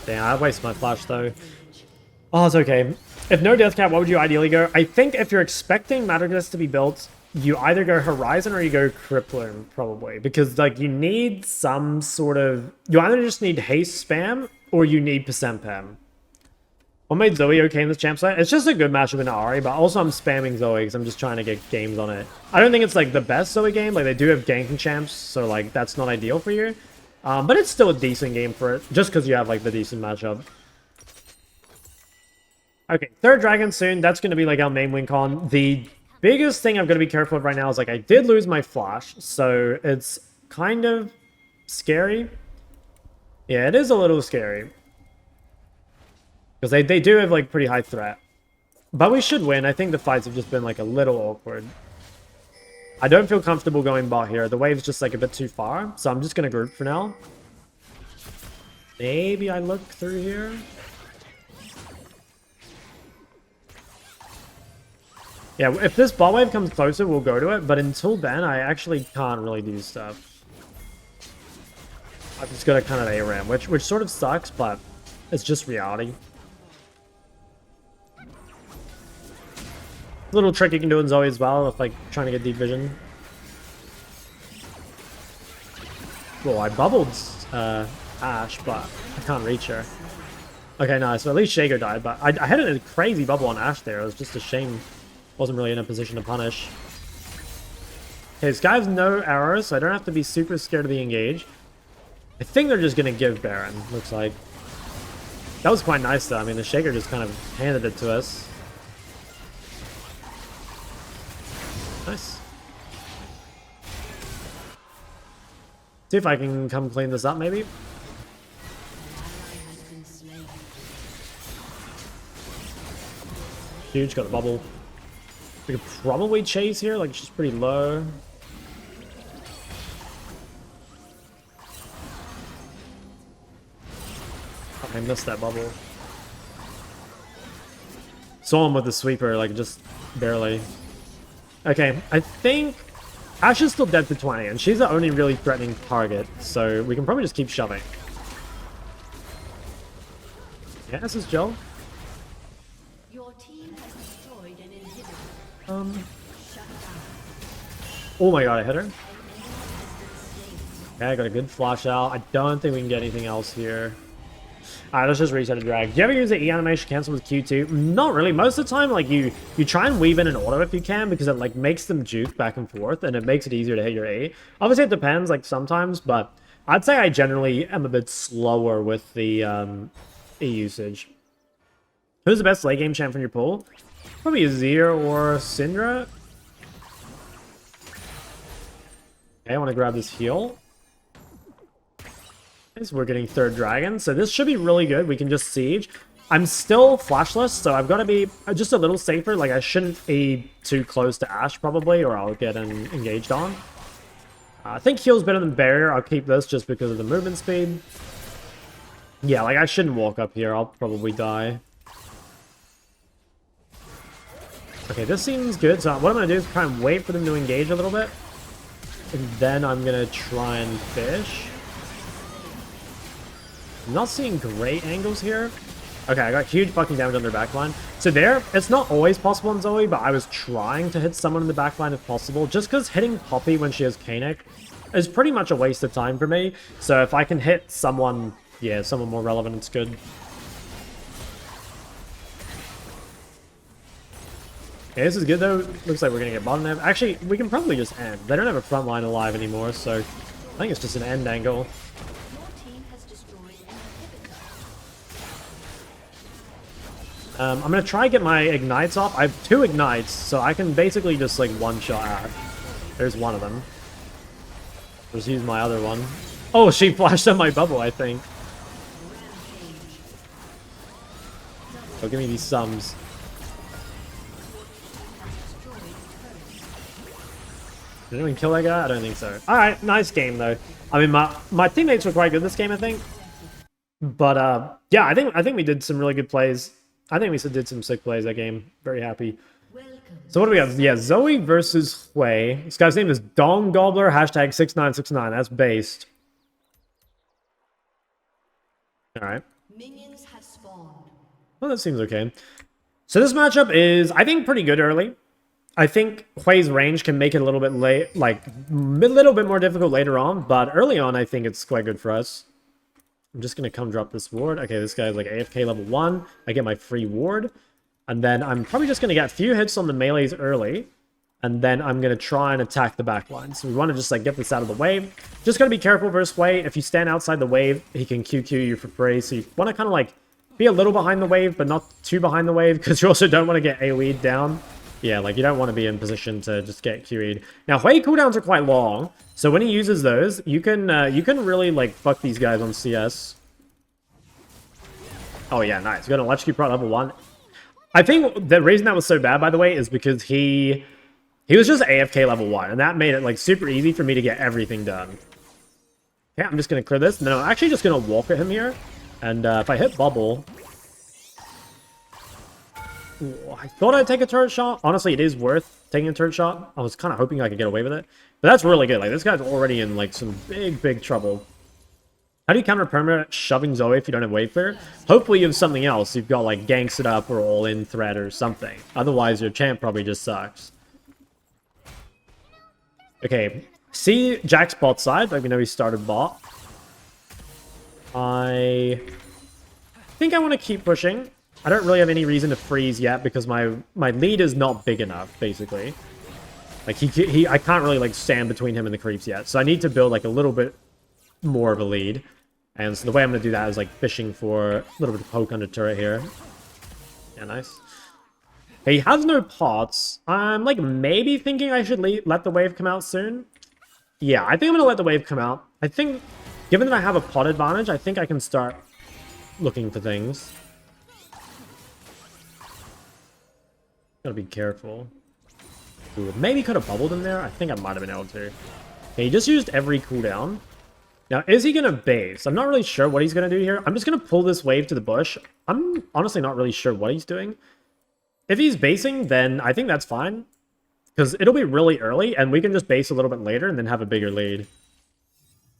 Damn, I wasted my flash though. Oh, it's okay. If no Death Cap, what would you ideally go? I think if you're expecting Magic Resist to be built, you either go Horizon or you go Crippler, probably. Because, like, you need some sort of... You either just need Haste Spam, or you need Percent Pem. What made Zoe okay in this champ site? It's just a good matchup in Ahri, but also I'm spamming Zoe because I'm just trying to get games on it. I don't think it's, like, the best Zoe game. Like, they do have ganking champs, so, like, that's not ideal for you. But it's still a decent game for it, just because you have, like, the decent matchup. Okay, third dragon soon. That's going to be like our main win con. The biggest thing I'm going to be careful of right now is like I did lose my flash, so it's kind of scary. Yeah, it is a little scary. Because they do have like pretty high threat. But we should win. I think the fights have just been like a little awkward. I don't feel comfortable going bot here. The wave's just like a bit too far, so I'm just going to group for now. Maybe I look through here. Yeah, if this bot wave comes closer, we'll go to it. But until then, I actually can't really do stuff. I've just got a kind of ARAM, which sort of sucks, but it's just reality. Little trick you can do in Zoe as well, if like trying to get deep vision. Well, I bubbled Ashe, but I can't reach her. Okay, nice. So at least Shaker died, but I had a crazy bubble on Ashe there. It was just a shame. Wasn't really in a position to punish. Okay, this guy has no arrows, so I don't have to be super scared of the engage. I think they're just going to give Baron, looks like. That was quite nice, though. I mean, the Shaker just kind of handed it to us. Nice. See if I can come clean this up, maybe. Huge, got the bubble. We could probably chase here, like she's pretty low. Oh, I missed that bubble. Saw him with the sweeper, like just barely. Okay, I think Ashe is still dead for 20, and she's the only really threatening target, so we can probably just keep shoving. Yeah, this is Joel. Your team has destroyed an inhibitor. Oh my god, I hit her. Okay, I got a good flash out. I don't think we can get anything else here. Alright, let's just reset a drag. Do you ever use the E animation cancel with Q2? Not really. Most of the time, like, you try and weave in an auto if you can, because it, like, makes them juke back and forth, and it makes it easier to hit your E. Obviously, it depends, like, sometimes, but I'd say I generally am a bit slower with the E usage. Who's the best late game champ from your pool? Probably Azir or Syndra. Okay, I want to grab this heal. We're getting third dragon, so this should be really good. We can just siege. I'm still flashless, so I've got to be just a little safer. Like, I shouldn't be too close to Ashe, probably, or I'll get engaged on. I think heal's better than barrier. I'll keep this just because of the movement speed. Yeah, like, I shouldn't walk up here. I'll probably die. Okay, this seems good. So what I'm going to do is try and wait for them to engage a little bit. And then I'm going to try and fish. I'm not seeing great angles here. Okay, I got huge fucking damage on their backline. So there, it's not always possible in Zoe, but I was trying to hit someone in the backline if possible, just because hitting Poppy when she has Kanik is pretty much a waste of time for me. So if I can hit someone, yeah, someone more relevant, it's good. Okay, this is good though. Looks like we're gonna get bottom nav. Actually, we can probably just end. They don't have a front line alive anymore, so I think it's just an end angle. I'm going to try and get my ignites off. I have 2 ignites, so I can basically just, like, one-shot Ashe. There's one of them. Just use my other one. Oh, she flashed on my bubble, I think. Oh, give me these sums. Did anyone kill that guy? I don't think so. Alright, nice game, though. I mean, my teammates were quite good this game, I think. But, yeah, I think we did some really good plays. I think we did some sick plays that game. Very happy. So what do we have? Yeah, Zoe versus Hwei. This guy's name is Dong Gobbler, hashtag 6969. That's based. Alright. Minions have spawned. Well, that seems okay. So this matchup is, I think, pretty good early. I think Hwei's range can make it a little bit late, like, a little bit more difficult later on, but early on, I think it's quite good for us. I'm just going to come drop this ward. Okay, this guy's like AFK level 1. I get my free ward. And then I'm probably just going to get a few hits on the melees early. And then I'm going to try and attack the backline. So we want to just like get this out of the way. Just got to be careful versus Hwei. If you stand outside the wave, he can QQ you for free. So you want to kind of like be a little behind the wave, but not too behind the wave. Because you also don't want to get AoE'd down. Yeah, like you don't want to be in position to just get QE'd. Now, Hwei cooldowns are quite long. So when he uses those, you can really like fuck these guys on CS. Oh yeah, nice. Got an electrocute prot level 1. I think the reason that was so bad, by the way, is because he was just AFK level 1, and that made it like super easy for me to get everything done. Okay, I'm just going to clear this. And then I'm actually just going to walk at him here. And if I hit bubble... Ooh, I thought I'd take a turret shot. Honestly, it is worth taking a turret shot. I was kind of hoping I could get away with it. But that's really good. Like, this guy's already in, like, some big trouble. How do you counter permanent shoving Zoe if you don't have wave clear? Hopefully you have something else. You've got, like, ganks it up or all-in threat or something. Otherwise, your champ probably just sucks. Okay. See Jack's bot side. Like, we know he started bot. I think I want to keep pushing. I don't really have any reason to freeze yet because my lead is not big enough, basically. Like, I can't really, like, stand between him and the creeps yet. So I need to build, like, a little bit more of a lead. And so the way I'm going to do that is, like, fishing for a little bit of poke under turret here. Yeah, nice. He has no pots. I'm, like, maybe thinking I should let the wave come out soon. Yeah, I think I'm going to let the wave come out. I think, given that I have a pot advantage, I think I can start looking for things. Gotta be careful. Ooh, maybe could have bubbled in there. I think I might have been able to. Okay, he just used every cooldown. Now, is he gonna base? I'm not really sure what he's gonna do here. I'm just gonna pull this wave to the bush. I'm honestly not really sure what he's doing. If he's basing, then I think that's fine. Because it'll be really early, and we can just base a little bit later and then have a bigger lead.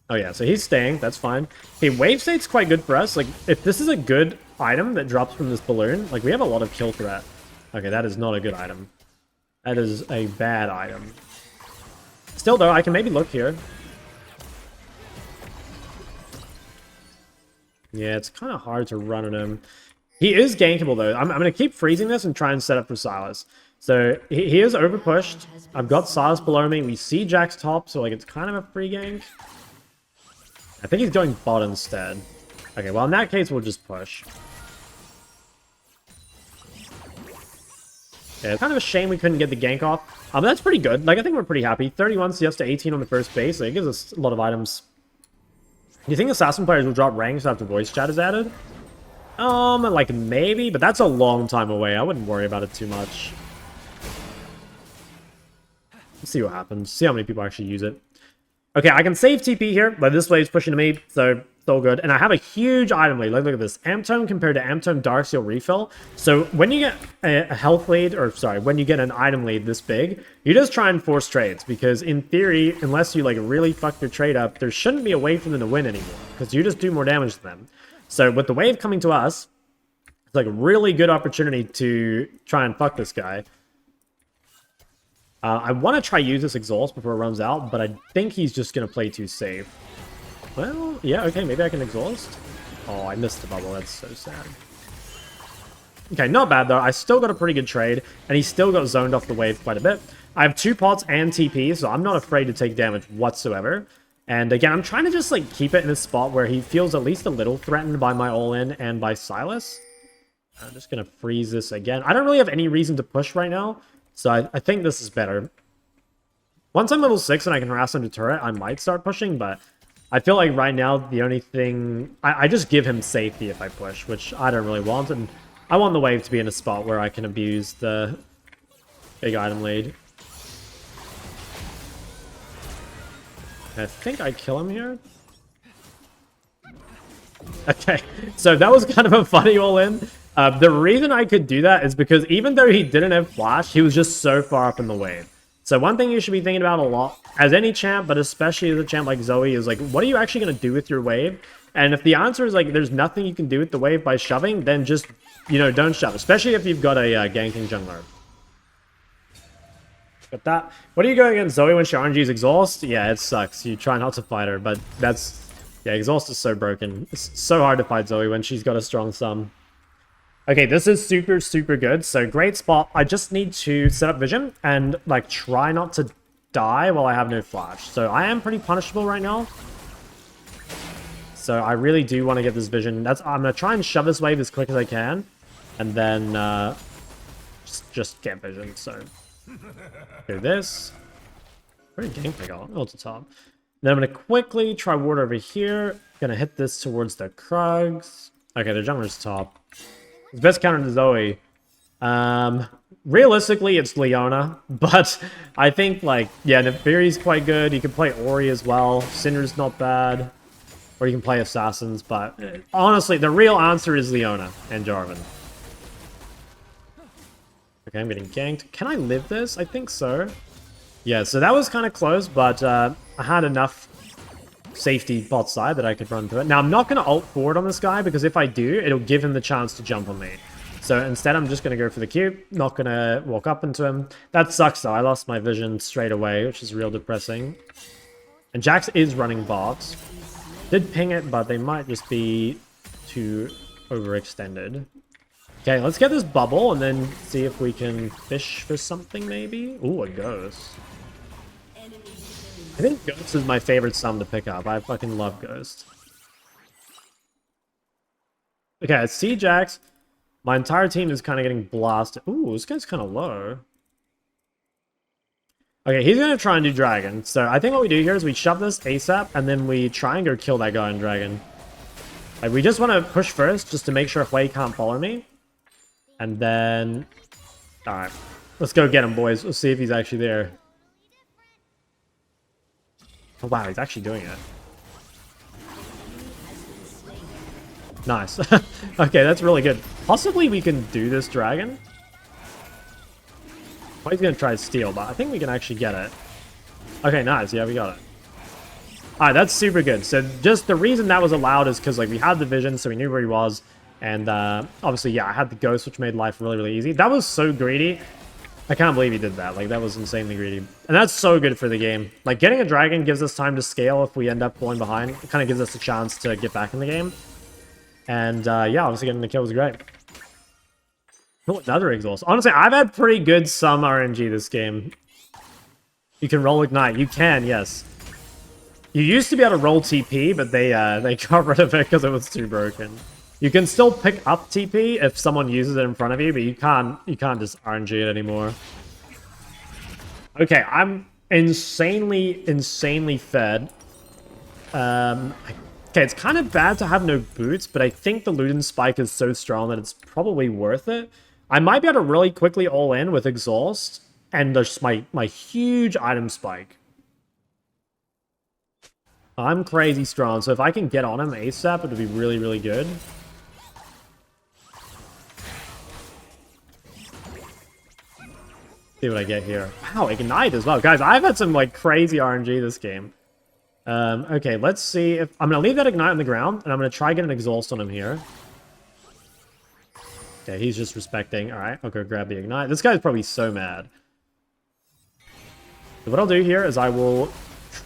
Oh yeah, so he's staying. That's fine. Okay, wave state's quite good for us. Like, if this is a good item that drops from this balloon, like, we have a lot of kill threat. Okay, that is not a good item. That is a bad item. Still, though, I can maybe look here. Yeah, it's kind of hard to run at him. He is gankable, though. I'm going to keep freezing this and try and set up for Sylas. So, he is overpushed. I've got Sylas below me. We see Jack's top, so, like, it's kind of a free gank. I think he's going bot instead. Okay, well, in that case, we'll just push. Yeah, it's kind of a shame we couldn't get the gank off. But that's pretty good. Like, I think we're pretty happy. 31 CS to 18 on the first base. Like, it gives us a lot of items. Do you think assassin players will drop ranks after voice chat is added? Like, maybe, but that's a long time away. I wouldn't worry about it too much. Let's see what happens. See how many people actually use it. Okay, I can save TP here, but this wave's pushing to me, so it's all good. And I have a huge item lead. Like, look at this. Amtome compared to Amtome Darksteel Refill. So when you get a health lead, or sorry, when you get an item lead this big, you just try and force trades. Because in theory, unless you, like, really fuck your trade up, there shouldn't be a way for them to win anymore. Because you just do more damage to them. So with the wave coming to us, it's like a really good opportunity to try and fuck this guy. I want to try use this exhaust before it runs out, but I think he's just going to play too safe. Well, yeah, okay, maybe I can exhaust. Oh, I missed the bubble. That's so sad. Okay, not bad, though. I still got a pretty good trade, and he still got zoned off the wave quite a bit. I have 2 pots and TP, so I'm not afraid to take damage whatsoever. And again, I'm trying to just, like, keep it in a spot where he feels at least a little threatened by my all-in and by Sylas. I'm just going to freeze this again. I don't really have any reason to push right now. So I think this is better. Once I'm level 6 and I can harass under turret, I might start pushing, but I feel like right now the only thing... I just give him safety if I push, which I don't really want, and I want the wave to be in a spot where I can abuse the big item lead. I think I kill him here. Okay, so that was kind of a funny all-in. The reason I could do that is because even though he didn't have flash, he was just so far up in the wave. So one thing you should be thinking about a lot, as any champ, but especially as a champ like Zoe, is like, what are you actually going to do with your wave? And if the answer is like, there's nothing you can do with the wave by shoving, then just, you know, don't shove. Especially if you've got a ganking jungler. Got that. What are you going against Zoe when she RNG's exhaust? Yeah, it sucks. You try not to fight her, but that's... Yeah, exhaust is so broken. It's so hard to fight Zoe when she's got a strong sum. Okay, this is super, super good. So great spot. I just need to set up vision and like try not to die while I have no flash. So I am pretty punishable right now. So I really do want to get this vision. I'm going to try and shove this wave as quick as I can. And then just get vision. So do this. Pretty gank I got. Oh, it's the top. Then I'm going to quickly try ward over here. Going to hit this towards the Krugs. Okay, the jungler's top. His best counter to Zoe. Realistically, it's Leona, but I think, like, yeah, Neferi's quite good. You can play Ori as well. Cinder's not bad. Or you can play assassins, but honestly, the real answer is Leona and Jarvan. Okay, I'm getting ganked. Can I live this? I think so. Yeah, so that was kind of close, but I had enough safety bot side that I could run through it. Now, I'm not going to ult forward on this guy, because if I do, it'll give him the chance to jump on me. So instead, I'm just going to go for the Q. Not going to walk up into him. That sucks, though. I lost my vision straight away, which is real depressing. And Jax is running bots. Did ping it, but they might just be too overextended. Okay, let's get this bubble and then see if we can fish for something, maybe? Ooh, a ghost. I think Ghost is my favorite sum to pick up. I fucking love Ghost. Okay, I see Jax. My entire team is kind of getting blasted. Ooh, this guy's kind of low. Okay, he's going to try and do Dragon. So I think what we do here is we shove this ASAP, and then we try and go kill that guy on Dragon. Like, we just want to push first, just to make sure Hwei can't follow me. And then... Alright, let's go get him, boys. Let's see if he's actually there. Oh, wow, he's actually doing it. Nice. Okay, that's really good. Possibly we can do this dragon. Oh, he's going to try to steal, but I think we can actually get it. Okay, nice. Yeah, we got it. Alright, that's super good. So just the reason that was allowed is because like we had the vision, so we knew where he was. And obviously, yeah, I had the ghost, which made life really, really easy. That was so greedy. I can't believe he did that. Like, that was insanely greedy. And that's so good for the game. Like, getting a dragon gives us time to scale if we end up pulling behind. It kind of gives us a chance to get back in the game. And, yeah, obviously getting the kill was great. Oh, another exhaust. Honestly, I've had pretty good some RNG this game. You can roll Ignite. You can, yes. You used to be able to roll TP, but they got rid of it because it was too broken. You can still pick up TP if someone uses it in front of you, but you can't just RNG it anymore. Okay, I'm insanely fed. Okay, it's kind of bad to have no boots, but I think the Luden Spike is so strong that it's probably worth it. I might be able to really quickly all in with Exhaust and just my huge item spike. I'm crazy strong, so if I can get on him ASAP, it would be really, really good. See what I get here. Wow, Ignite as well. Guys, I've had some like crazy RNG this game. Okay, let's see if... I'm going to leave that Ignite on the ground, and I'm going to try get an Exhaust on him here. Okay, he's just respecting. Alright, I'll go grab the Ignite. This guy's probably so mad. So what I'll do here is I will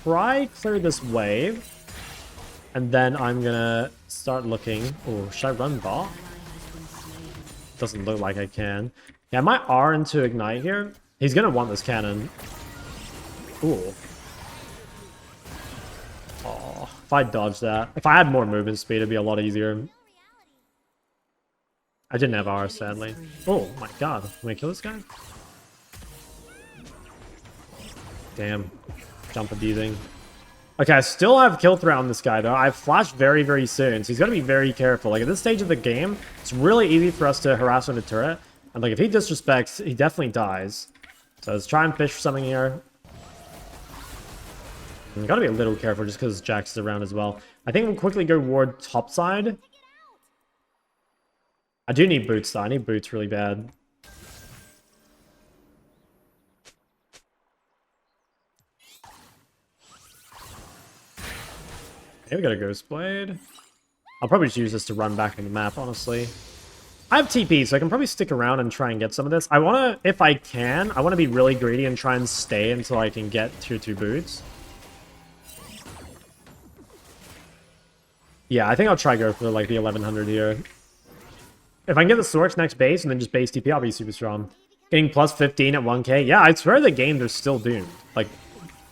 try clear this wave, and then I'm going to start looking... Oh, should I run bot? Doesn't look like I can. Yeah, I might R into Ignite here. He's going to want this cannon. Ooh. Oh, if I dodged that. If I had more movement speed, it'd be a lot easier. I didn't have R, sadly. Oh my god. Can we kill this guy? Damn. Jump abusing. Okay, I still have kill threat on this guy, though. I've flashed very, very soon, so he's got to be very careful. Like, at this stage of the game, it's really easy for us to harass on the turret. And, like, if he disrespects, he definitely dies. So let's try and fish for something here. You gotta be a little careful just because Jax is around as well. I think we'll quickly go ward top side. I do need boots, though. I need boots really bad. Okay, we got a Ghost Blade. I'll probably just use this to run back on the map, honestly. I have TP, so I can probably stick around and try and get some of this. I want to, if I can, I want to be really greedy and try and stay until I can get tier 2 boots. Yeah, I think I'll try go for like the 1100 here. If I can get the Sorks next base and then just base TP, I'll be super strong. Getting plus 15 at 1k. Yeah, I swear the game, they're still doomed. Like,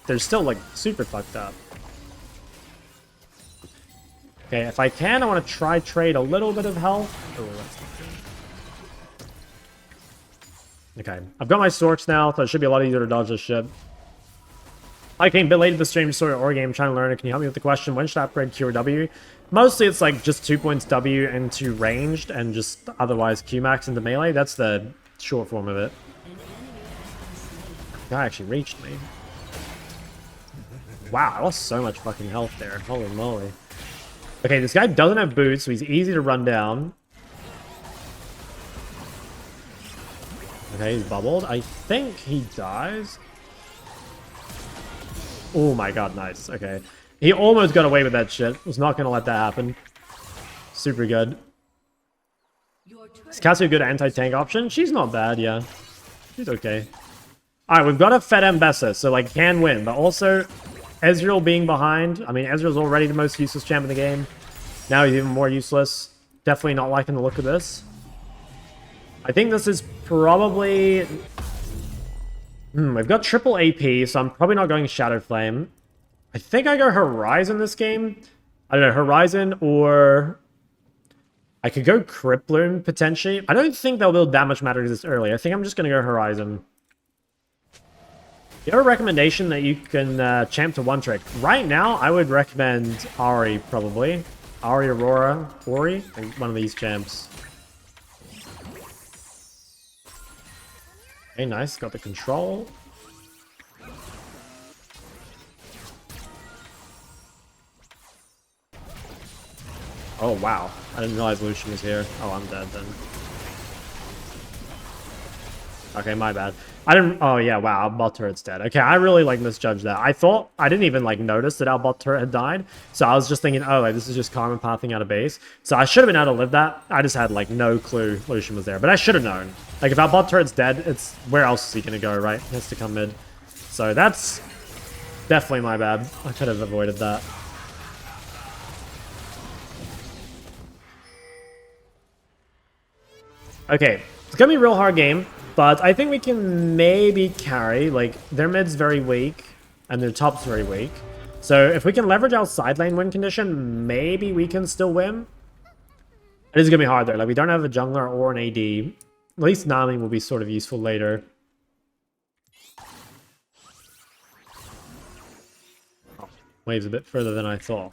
they're still like super fucked up. Okay, if I can, I want to try trade a little bit of health. Oh, that's not good. Okay, I've got my Sorks now, so it should be a lot easier to dodge this shit. I came a bit late to the stream, sorry, or game, trying to learn it. Can you help me with the question? When should I upgrade Q or W? Mostly it's like just 2 points W into ranged and just otherwise Q max into melee. That's the short form of it. Guy actually reached me. Wow, I lost so much fucking health there. Holy moly. Okay, this guy doesn't have boots, so he's easy to run down. Okay, he's bubbled. I think he dies. Oh my god, nice. Okay. He almost got away with that shit. Was not gonna let that happen. Super good. Is Cassie a good anti-tank option? She's not bad, yeah. She's okay. Alright, we've got a Fed Ambessa, so like can win, but also Ezreal being behind. I mean, Ezreal's already the most useless champ in the game. Now he's even more useless. Definitely not liking the look of this. I think this is probably... we've got triple AP, so I'm probably not going Shadow Flame. I think I go Horizon this game. I don't know, Horizon or... I could go Cripploom, potentially. I don't think they'll build that much matter this early. I think I'm just going to go Horizon. You have a recommendation that you can champ to one trick? Right now, I would recommend Ahri, probably. Ahri, Aurora, Ori, and one of these champs. Okay, nice. Got the control. Oh, wow. I didn't realize Lucian was here. Oh, I'm dead then. Okay, my bad. I didn't... Oh, yeah, wow. Our bot turret's dead. Okay, I really, like, misjudged that. I thought... I didn't even, like, notice that our bot turret had died. So I was just thinking, oh, like, this is just Karma pathing out of base. So I should have been able to live that. I just had, like, no clue Lucian was there. But I should have known. Like, if our bot turret's dead, it's... Where else is he gonna go, right? He has to come mid. So that's... Definitely my bad. I could have avoided that. Okay, it's gonna be a real hard game, but I think we can maybe carry. Like, their mid's very weak, and their top's very weak. So if we can leverage our side lane win condition, maybe we can still win. It is gonna be hard though. Like, we don't have a jungler or an AD. At least Nami will be sort of useful later. Oh, wave's a bit further than I thought.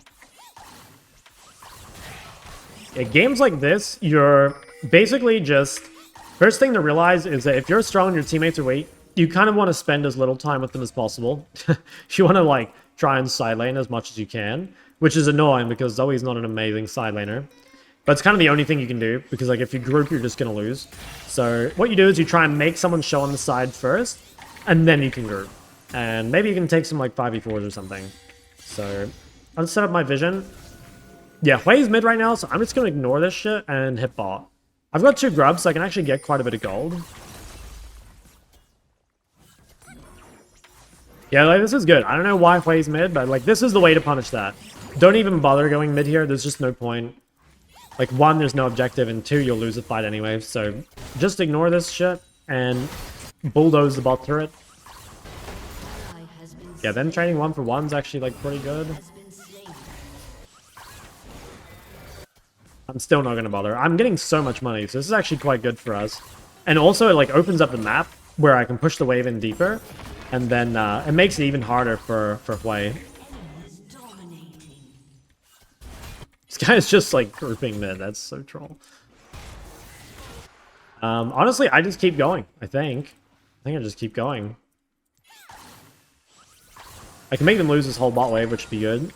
Yeah, games like this, you're basically just... First thing to realize is that if you're strong and your teammates are weak, you kind of want to spend as little time with them as possible. You want to, like, try and side lane as much as you can, which is annoying because Zoe's not an amazing side laner. But it's kind of the only thing you can do, because, like, if you group, you're just going to lose. So what you do is you try and make someone show on the side first, and then you can group. And maybe you can take some, like, 5v4s or something. So I'll set up my vision. Yeah, Hwei's mid right now, so I'm just going to ignore this shit and hit bot. I've got 2 grubs, so I can actually get quite a bit of gold. Yeah, like, this is good. I don't know why Hwei's mid, but, like, this is the way to punish that. Don't even bother going mid here. There's just no point. Like, 1, there's no objective, and 2, you'll lose the fight anyway. So just ignore this shit and bulldoze the bot turret. Yeah, then trading 1 for 1's actually, like, pretty good. I'm still not going to bother. I'm getting so much money, so this is actually quite good for us. And also, it, like, opens up the map where I can push the wave in deeper. And then it makes it even harder for Hwei. This guy is just, like, grouping mid. That's so troll. Honestly, I just keep going, I think. I just keep going. I can make them lose this whole bot wave, which would be good.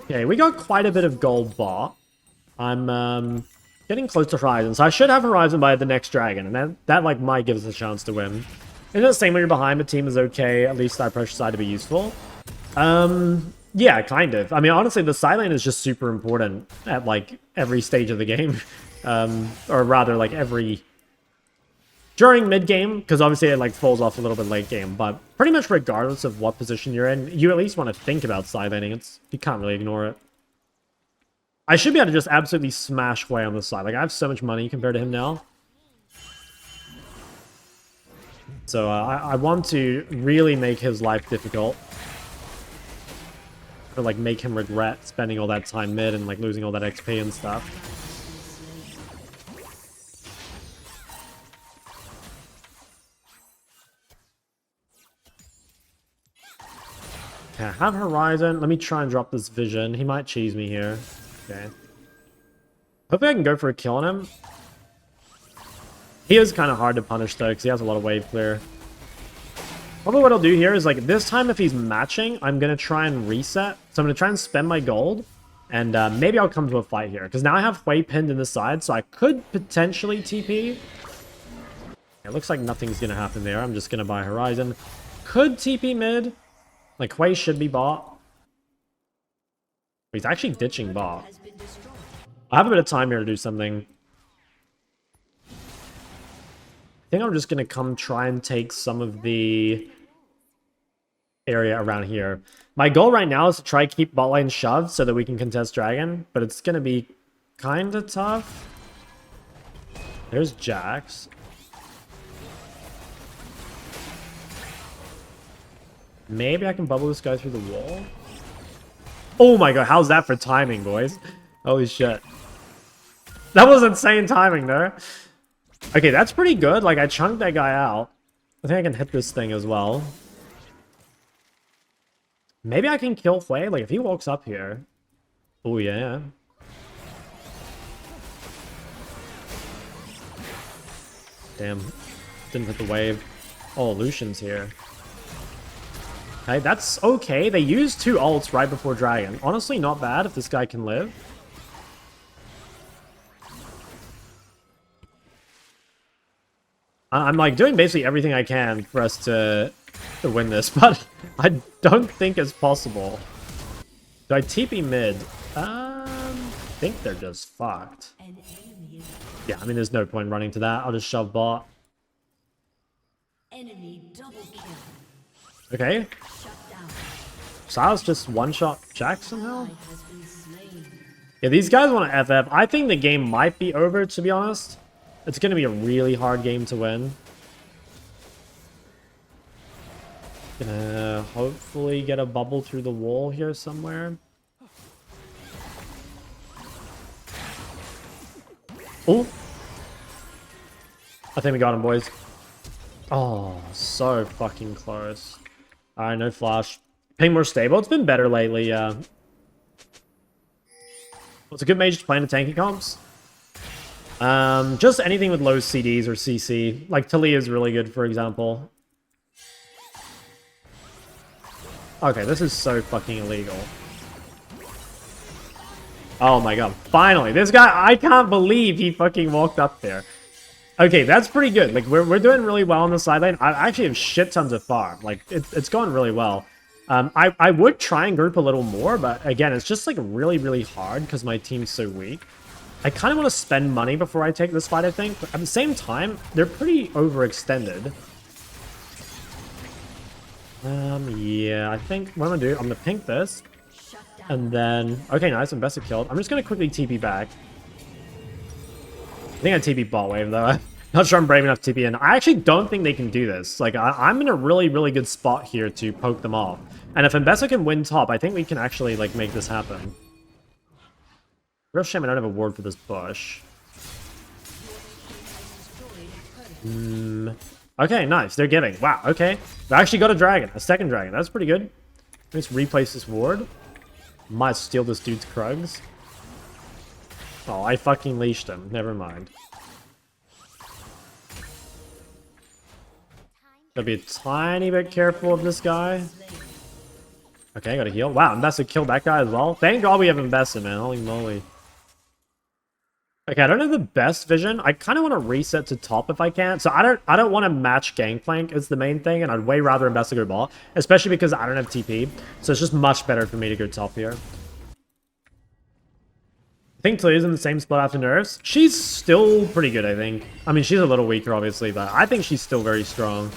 Okay, we got quite a bit of gold bot. I'm getting close to Horizon, so I should have Horizon by the next dragon, and that like might give us a chance to win. It's the same when you're behind, but team is okay. At least our pressure side to be useful. Yeah, kind of. I mean, honestly, the side lane is just super important at like every stage of the game, or rather, like during mid game, because obviously it like falls off a little bit late game. But pretty much regardless of what position you're in, you at least want to think about side laning. You can't really ignore it. I should be able to just absolutely smash Hwei on the side. Like, I have so much money compared to him now. So I want to really make his life difficult. Or like make him regret spending all that time mid and like losing all that XP and stuff. Okay, I have Horizon. Let me try and drop this vision. He might cheese me here. Okay. Hopefully I can go for a kill on him. He is kind of hard to punish though, because he has a lot of wave clear. Probably what I'll do here is, like, this time if he's matching, I'm going to try and reset. So I'm going to try and spend my gold. And maybe I'll come to a fight here. Because now I have Hwei pinned in the side, so I could potentially TP. It looks like nothing's going to happen there. I'm just going to buy Horizon. Could TP mid. Like, Hwei should be bot. He's actually ditching bot. I have a bit of time here to do something. I think I'm just going to come try and take some of the area around here. My goal right now is to try to keep bot lane shoved so that we can contest dragon, but it's going to be kind of tough. There's Jax. Maybe I can bubble this guy through the wall. Oh my god, how's that for timing, boys? Holy shit. That was insane timing there. Okay, that's pretty good. Like, I chunked that guy out. I think I can hit this thing as well. Maybe I can kill Hwei. Like, if he walks up here. Oh, yeah. Damn. Didn't hit the wave. Oh, Lucian's here. Okay, that's okay. They used 2 ults right before dragon. Honestly, not bad if this guy can live. I'm like doing basically everything I can for us to win this, but I don't think it's possible. Do I TP mid? I think they're just fucked. Yeah, I mean, there's no point running to that. I'll just shove bot. Enemy double kill. Okay. Sylas just one-shot Jack somehow? Yeah, these guys want to FF. I think the game might be over, to be honest. It's going to be a really hard game to win. Gonna hopefully get a bubble through the wall here somewhere. Oh! I think we got him, boys. Oh, so fucking close. Alright, no flash. Ping more stable. It's been better lately, yeah. Well, it's a good mage to play into tanky comps. Just anything with low CDs or CC. Like, Taliyah is really good, for example. Okay, this is so fucking illegal. Oh my god. Finally, this guy, I can't believe he fucking walked up there. Okay, that's pretty good. Like, we're doing really well on the side lane. I actually have shit tons of farm. Like, it's going really well. I would try and group a little more, but again, it's just, like, really, really hard because my team's so weak. I kind of want to spend money before I take this fight, I think. But at the same time, they're pretty overextended. Yeah, I think what I'm going to do, I'm going to pink this. And then... Okay, nice, I'm best killed. I'm just going to quickly TP back. I think I TP bot wave, though. I'm not sure I'm brave enough to TP in. I actually don't think they can do this. Like, I'm in a really, really good spot here to poke them off. And if Mbessa can win top, I think we can actually, like, make this happen. Real shame I don't have a ward for this bush. Okay, nice. They're giving. Wow, okay. They actually got a dragon. A second dragon. That's pretty good. Let's replace this ward. Might steal this dude's Krugs. Oh, I fucking leashed him. Never mind. Gotta be a tiny bit careful of this guy. Okay, gotta heal. Wow, Mbessa killed that guy as well. Thank God we have Mbessa, man. Holy moly. Okay, I don't have the best vision. I kind of want to reset to top if I can. So I don't want to match Gangplank is the main thing, and I'd way rather Mbessa go ball, especially because I don't have TP. So it's just much better for me to go top here. I think Taliyah's in the same spot after nerfs. She's still pretty good, I think. I mean, she's a little weaker, obviously, but I think she's still very strong.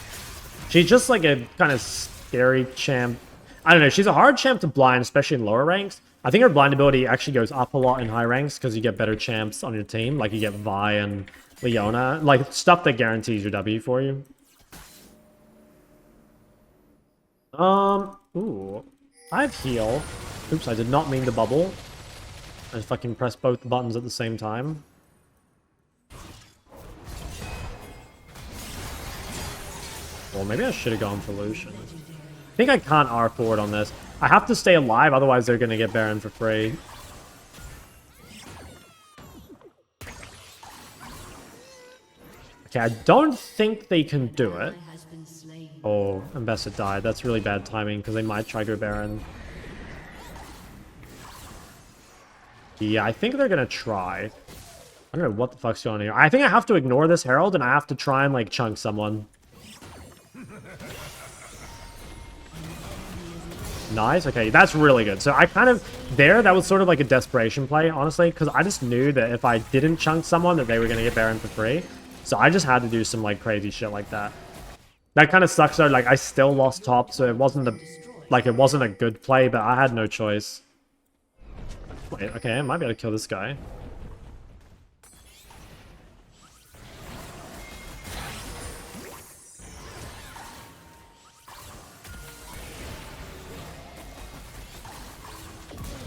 She's just like a kind of scary champ. I don't know, she's a hard champ to blind, especially in lower ranks. I think her blind ability actually goes up a lot in high ranks because you get better champs on your team. Like, you get Vi and Leona. Like, stuff that guarantees your W for you. Ooh. I have heal. Oops, I did not mean to bubble. I just fucking pressed both the buttons at the same time. Well, maybe I should have gone for Lucian. I think I can't R forward on this. I have to stay alive, otherwise they're going to get Baron for free. Okay, I don't think they can do it. Oh, Ambassador died. That's really bad timing because they might try go Baron. Yeah, I think they're gonna try. I don't know what the fuck's going on here. I think I have to ignore this Herald and I have to try and like chunk someone. Nice. Okay, that's really good. So I kind of that was sort of like a desperation play, honestly, because I just knew that if I didn't chunk someone that they were gonna get Baron for free. So I just had to do some like crazy shit like that. That kind of sucks though. Like I still lost top, so it wasn't a good play, but I had no choice. Wait, okay, I might be able to kill this guy.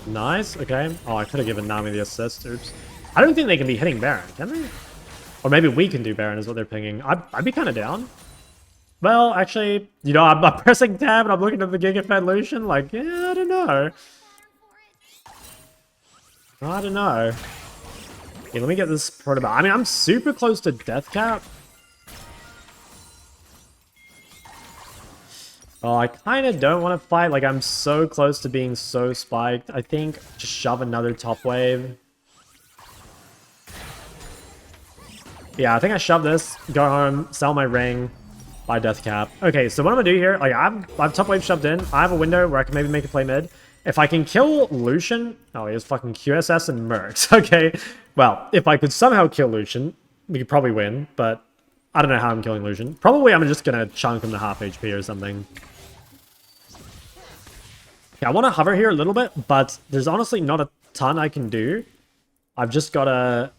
Nice, okay. Oh, I could have given Nami the assist. Oops. I don't think they can be hitting Baron, can they? Or maybe we can do Baron is what they're pinging. I'd be kind of down. Well, actually, you know, I'm pressing tab and I'm looking at the Gigafed Lucian. Like, yeah, I don't know. I don't know. Okay, let me get this protobot. I mean, I'm super close to death cap. Oh, I kind of don't want to fight. Like, I'm so close to being so spiked. I think just shove another top wave. Yeah, I think I shove this, go home, sell my ring, buy death cap. Okay, so what I'm gonna do here, like I've top wave shoved in. I have a window where I can maybe make a play mid. If I can kill Lucian, oh, he has fucking QSS and Mercs. Okay, well, if I could somehow kill Lucian, we could probably win, but I don't know how I'm killing Lucian. Probably I'm just gonna chunk him to half HP or something. Yeah, I want to hover here a little bit, but there's honestly not a ton I can do. I've just got to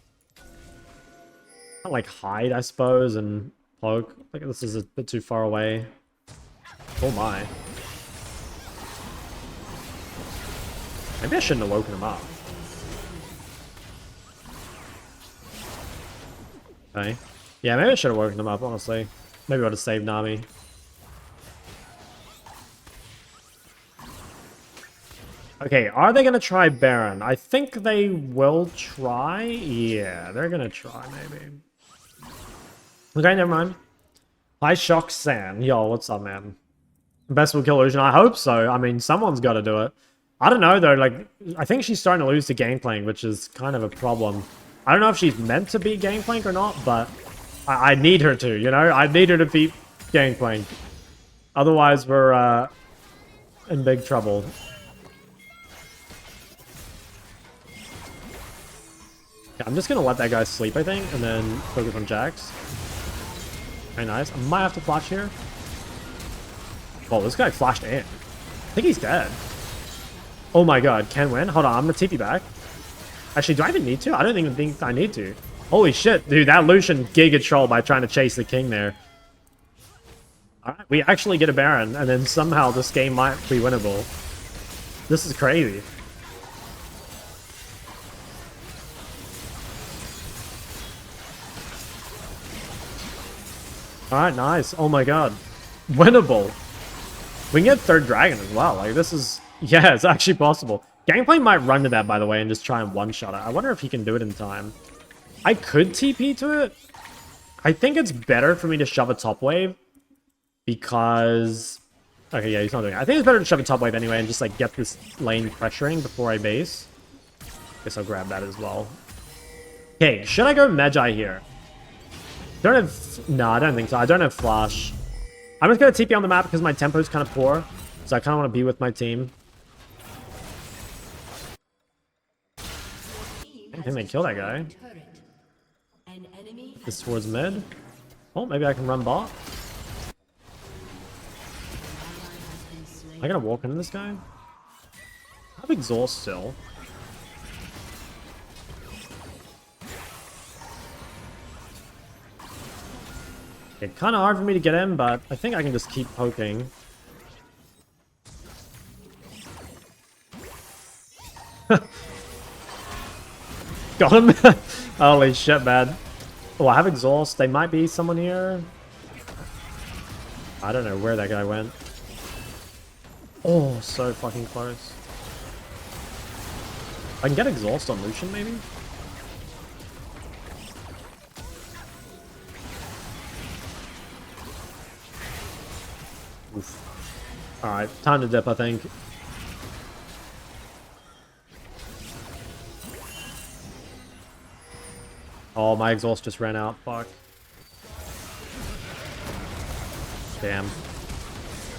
like hide, I suppose, and poke. Like this is a bit too far away. Oh my. Maybe I shouldn't have woken him up. Okay. Yeah, maybe I should have woken him up, honestly. Maybe I would have saved Nami. Okay, are they going to try Baron? I think they will try. Yeah, they're going to try, maybe. Okay, never mind. Hi, Shok San. Yo, what's up, man? Best will kill Illusion. I hope so. I mean, someone's got to do it. I don't know, though. Like, I think she's starting to lose to Gangplank, which is kind of a problem. I don't know if she's meant to beat Gangplank or not, but I need her to, you know? I need her to beat Gangplank. Otherwise, we're in big trouble. I'm just gonna let that guy sleep, I think, and then focus on Jax. Very nice. I might have to flash here. Oh, this guy flashed in. I think he's dead. Oh my god, can win? Hold on, I'm gonna TP back. Actually, do I even need to? I don't even think I need to. Holy shit, dude, that Lucian giga troll by trying to chase the king there. Alright, we actually get a Baron, and then somehow this game might be winnable. This is crazy. Alright, nice. Oh my god. Winnable. We can get third dragon as well. Like, this is... Yeah, it's actually possible. Gangplank might run to that, by the way, and just try and one-shot it. I wonder if he can do it in time. I could TP to it. I think it's better for me to shove a top wave. Because... Okay, yeah, he's not doing it. I think it's better to shove a top wave anyway and just, like, get this lane pressuring before I base. Guess I'll grab that as well. Okay, should I go Magi here? Don't have... No, I don't think so. I don't have flash. I'm just going to TP on the map because my tempo is kind of poor. So I kind of want to be with my team. Can they kill that guy? This towards mid. Oh, maybe I can run bot. I gotta walk into this guy? I have exhaust still. It's kind of hard for me to get in, but I think I can just keep poking. Got him! Holy shit, man. Oh, I have exhaust. They might be someone here. I don't know where that guy went. Oh, so fucking close. I can get exhaust on Lucian, maybe? Alright, time to dip, I think. Oh, my exhaust just ran out. Fuck. Damn.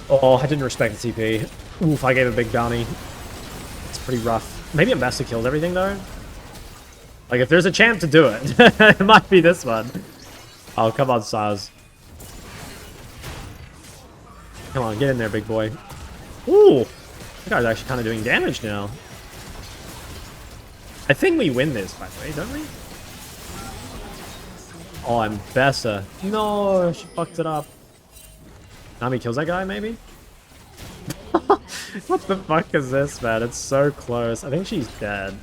Oh, I didn't respect the TP. Oof, I gave a big bounty. It's pretty rough. Maybe Ambassador kills everything, though. Like, if there's a champ to do it, it might be this one. Oh, come on, Sylas. Come on, get in there, big boy. Ooh! That guy's actually kind of doing damage now. I think we win this, by the way, don't we? Oh, I'm Bessa. No, she fucked it up. Nami kills that guy, maybe? What the fuck is this, man? It's so close. I think she's dead.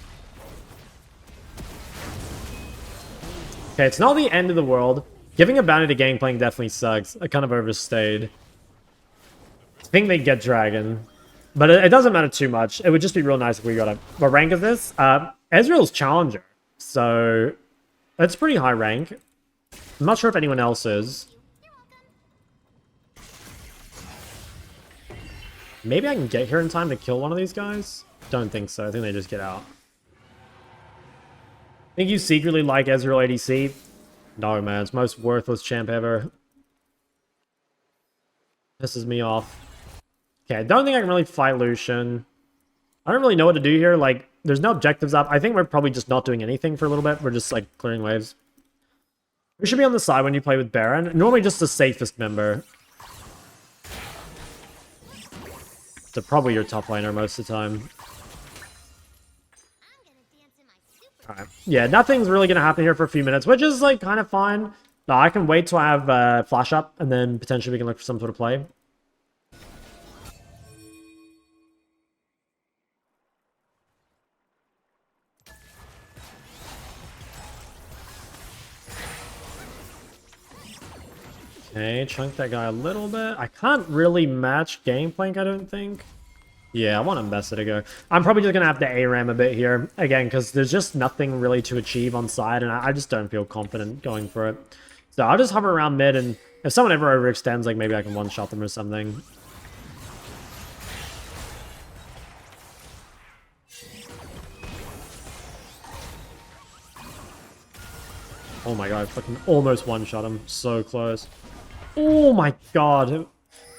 Okay, it's not the end of the world. Giving a bounty to Gangplank definitely sucks. I kind of overstayed. I think they get Dragon. But it doesn't matter too much. It would just be real nice if we got a... What rank is this? Ezreal's Challenger. So, that's pretty high rank. I'm not sure if anyone else is. Maybe I can get here in time to kill one of these guys? Don't think so. I think they just get out. Think you secretly like Ezreal ADC? No, man. It's the most worthless champ ever. Pisses me off. Okay, I don't think I can really fight Lucian. I don't really know what to do here. Like, there's no objectives up. I think we're probably just not doing anything for a little bit. We're just, like, clearing waves. We should be on the side when you play with Baron. Normally just the safest member. So probably your top laner most of the time. Alright. Yeah, nothing's really going to happen here for a few minutes, which is, like, kind of fine. No, I can wait till I have flash up, and then potentially we can look for some sort of play. Okay, chunk that guy a little bit. I can't really match Gangplank, I don't think. Yeah, I want Ambessa to go. I'm probably just going to have to ARAM a bit here. Again, because there's just nothing really to achieve on side, and I just don't feel confident going for it. So I'll just hover around mid, and if someone ever overextends, like maybe I can one-shot them or something. Oh my god, I fucking almost one-shot him. So close. Oh my god.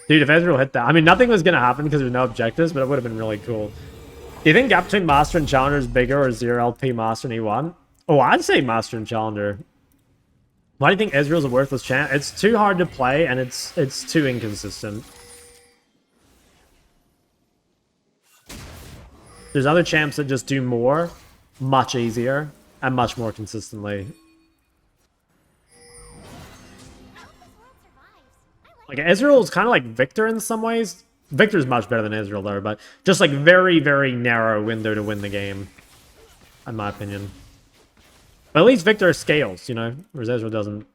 Dude, if Ezreal hit that... I mean, nothing was going to happen because there's no objectives, but it would have been really cool. Do you think gap between Master and Challenger is bigger or 0 LP Master and E1? Oh, I'd say Master and Challenger. Why do you think Ezreal's a worthless champ? It's too hard to play, and it's too inconsistent. There's other champs that just do more, much easier, and much more consistently. Like, Ezreal is kind of like Victor in some ways. Victor's much better than Ezreal, though, but just, like, very, very narrow window to win the game, in my opinion. But at least Victor scales, you know, whereas Ezreal doesn't.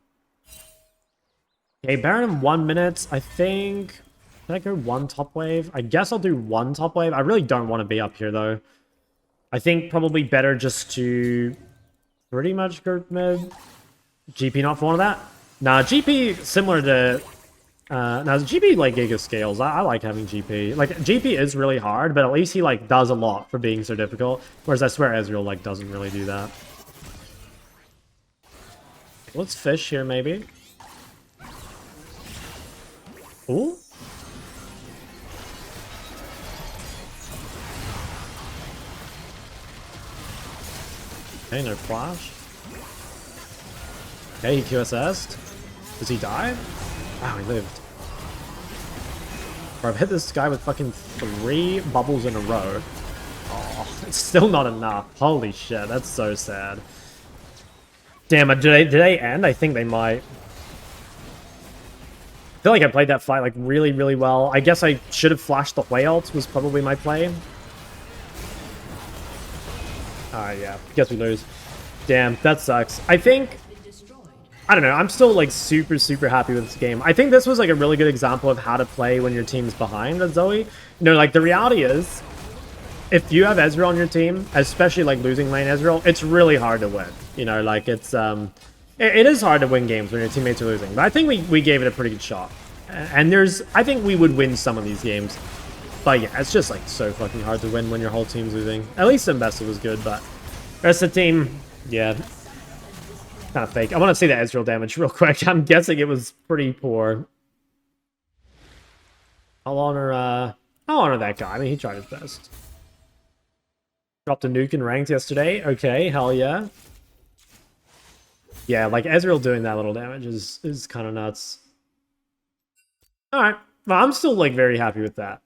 Okay, Baron in 1 minute, I think. Can I go one top wave? I guess I'll do one top wave. I really don't want to be up here, though. I think probably better just to pretty much go mid. GP not for one of that? Nah, GP similar to... now, GP, like, Giga scales. I like having GP. Like, GP is really hard, but at least he, like, does a lot for being so difficult. Whereas I swear Ezreal, like, doesn't really do that. Let's fish here, maybe. Ooh. Okay, no flash. Okay, he QSS'd. Does he die? Wow, he lived. Bro, I've hit this guy with fucking 3 bubbles in a row. Oh, it's still not enough. Holy shit, that's so sad. Damn, did they end? I think they might. I feel like I played that fight like really, really well. I guess I should have flashed the Hwei ult was probably my play. Yeah, guess we lose. Damn, that sucks. I think... I don't know, I'm still like super, super happy with this game. I think this was like a really good example of how to play when your team's behind at Zoe. You know, like the reality is, if you have Ezreal on your team, especially like losing lane Ezreal, it's really hard to win. You know, like it's, it is hard to win games when your teammates are losing. But I think we gave it a pretty good shot. And I think we would win some of these games. But yeah, it's just like so fucking hard to win when your whole team's losing. At least Investor was good, but rest of the team, yeah, kind of fake. I want to see the Ezreal damage real quick. I'm guessing it was pretty poor. I'll honor that guy. I mean, he tried his best. Dropped a nuke in ranked yesterday. Okay, hell yeah. Yeah, like Ezreal doing that little damage is kind of nuts. All right, well, I'm still like very happy with that.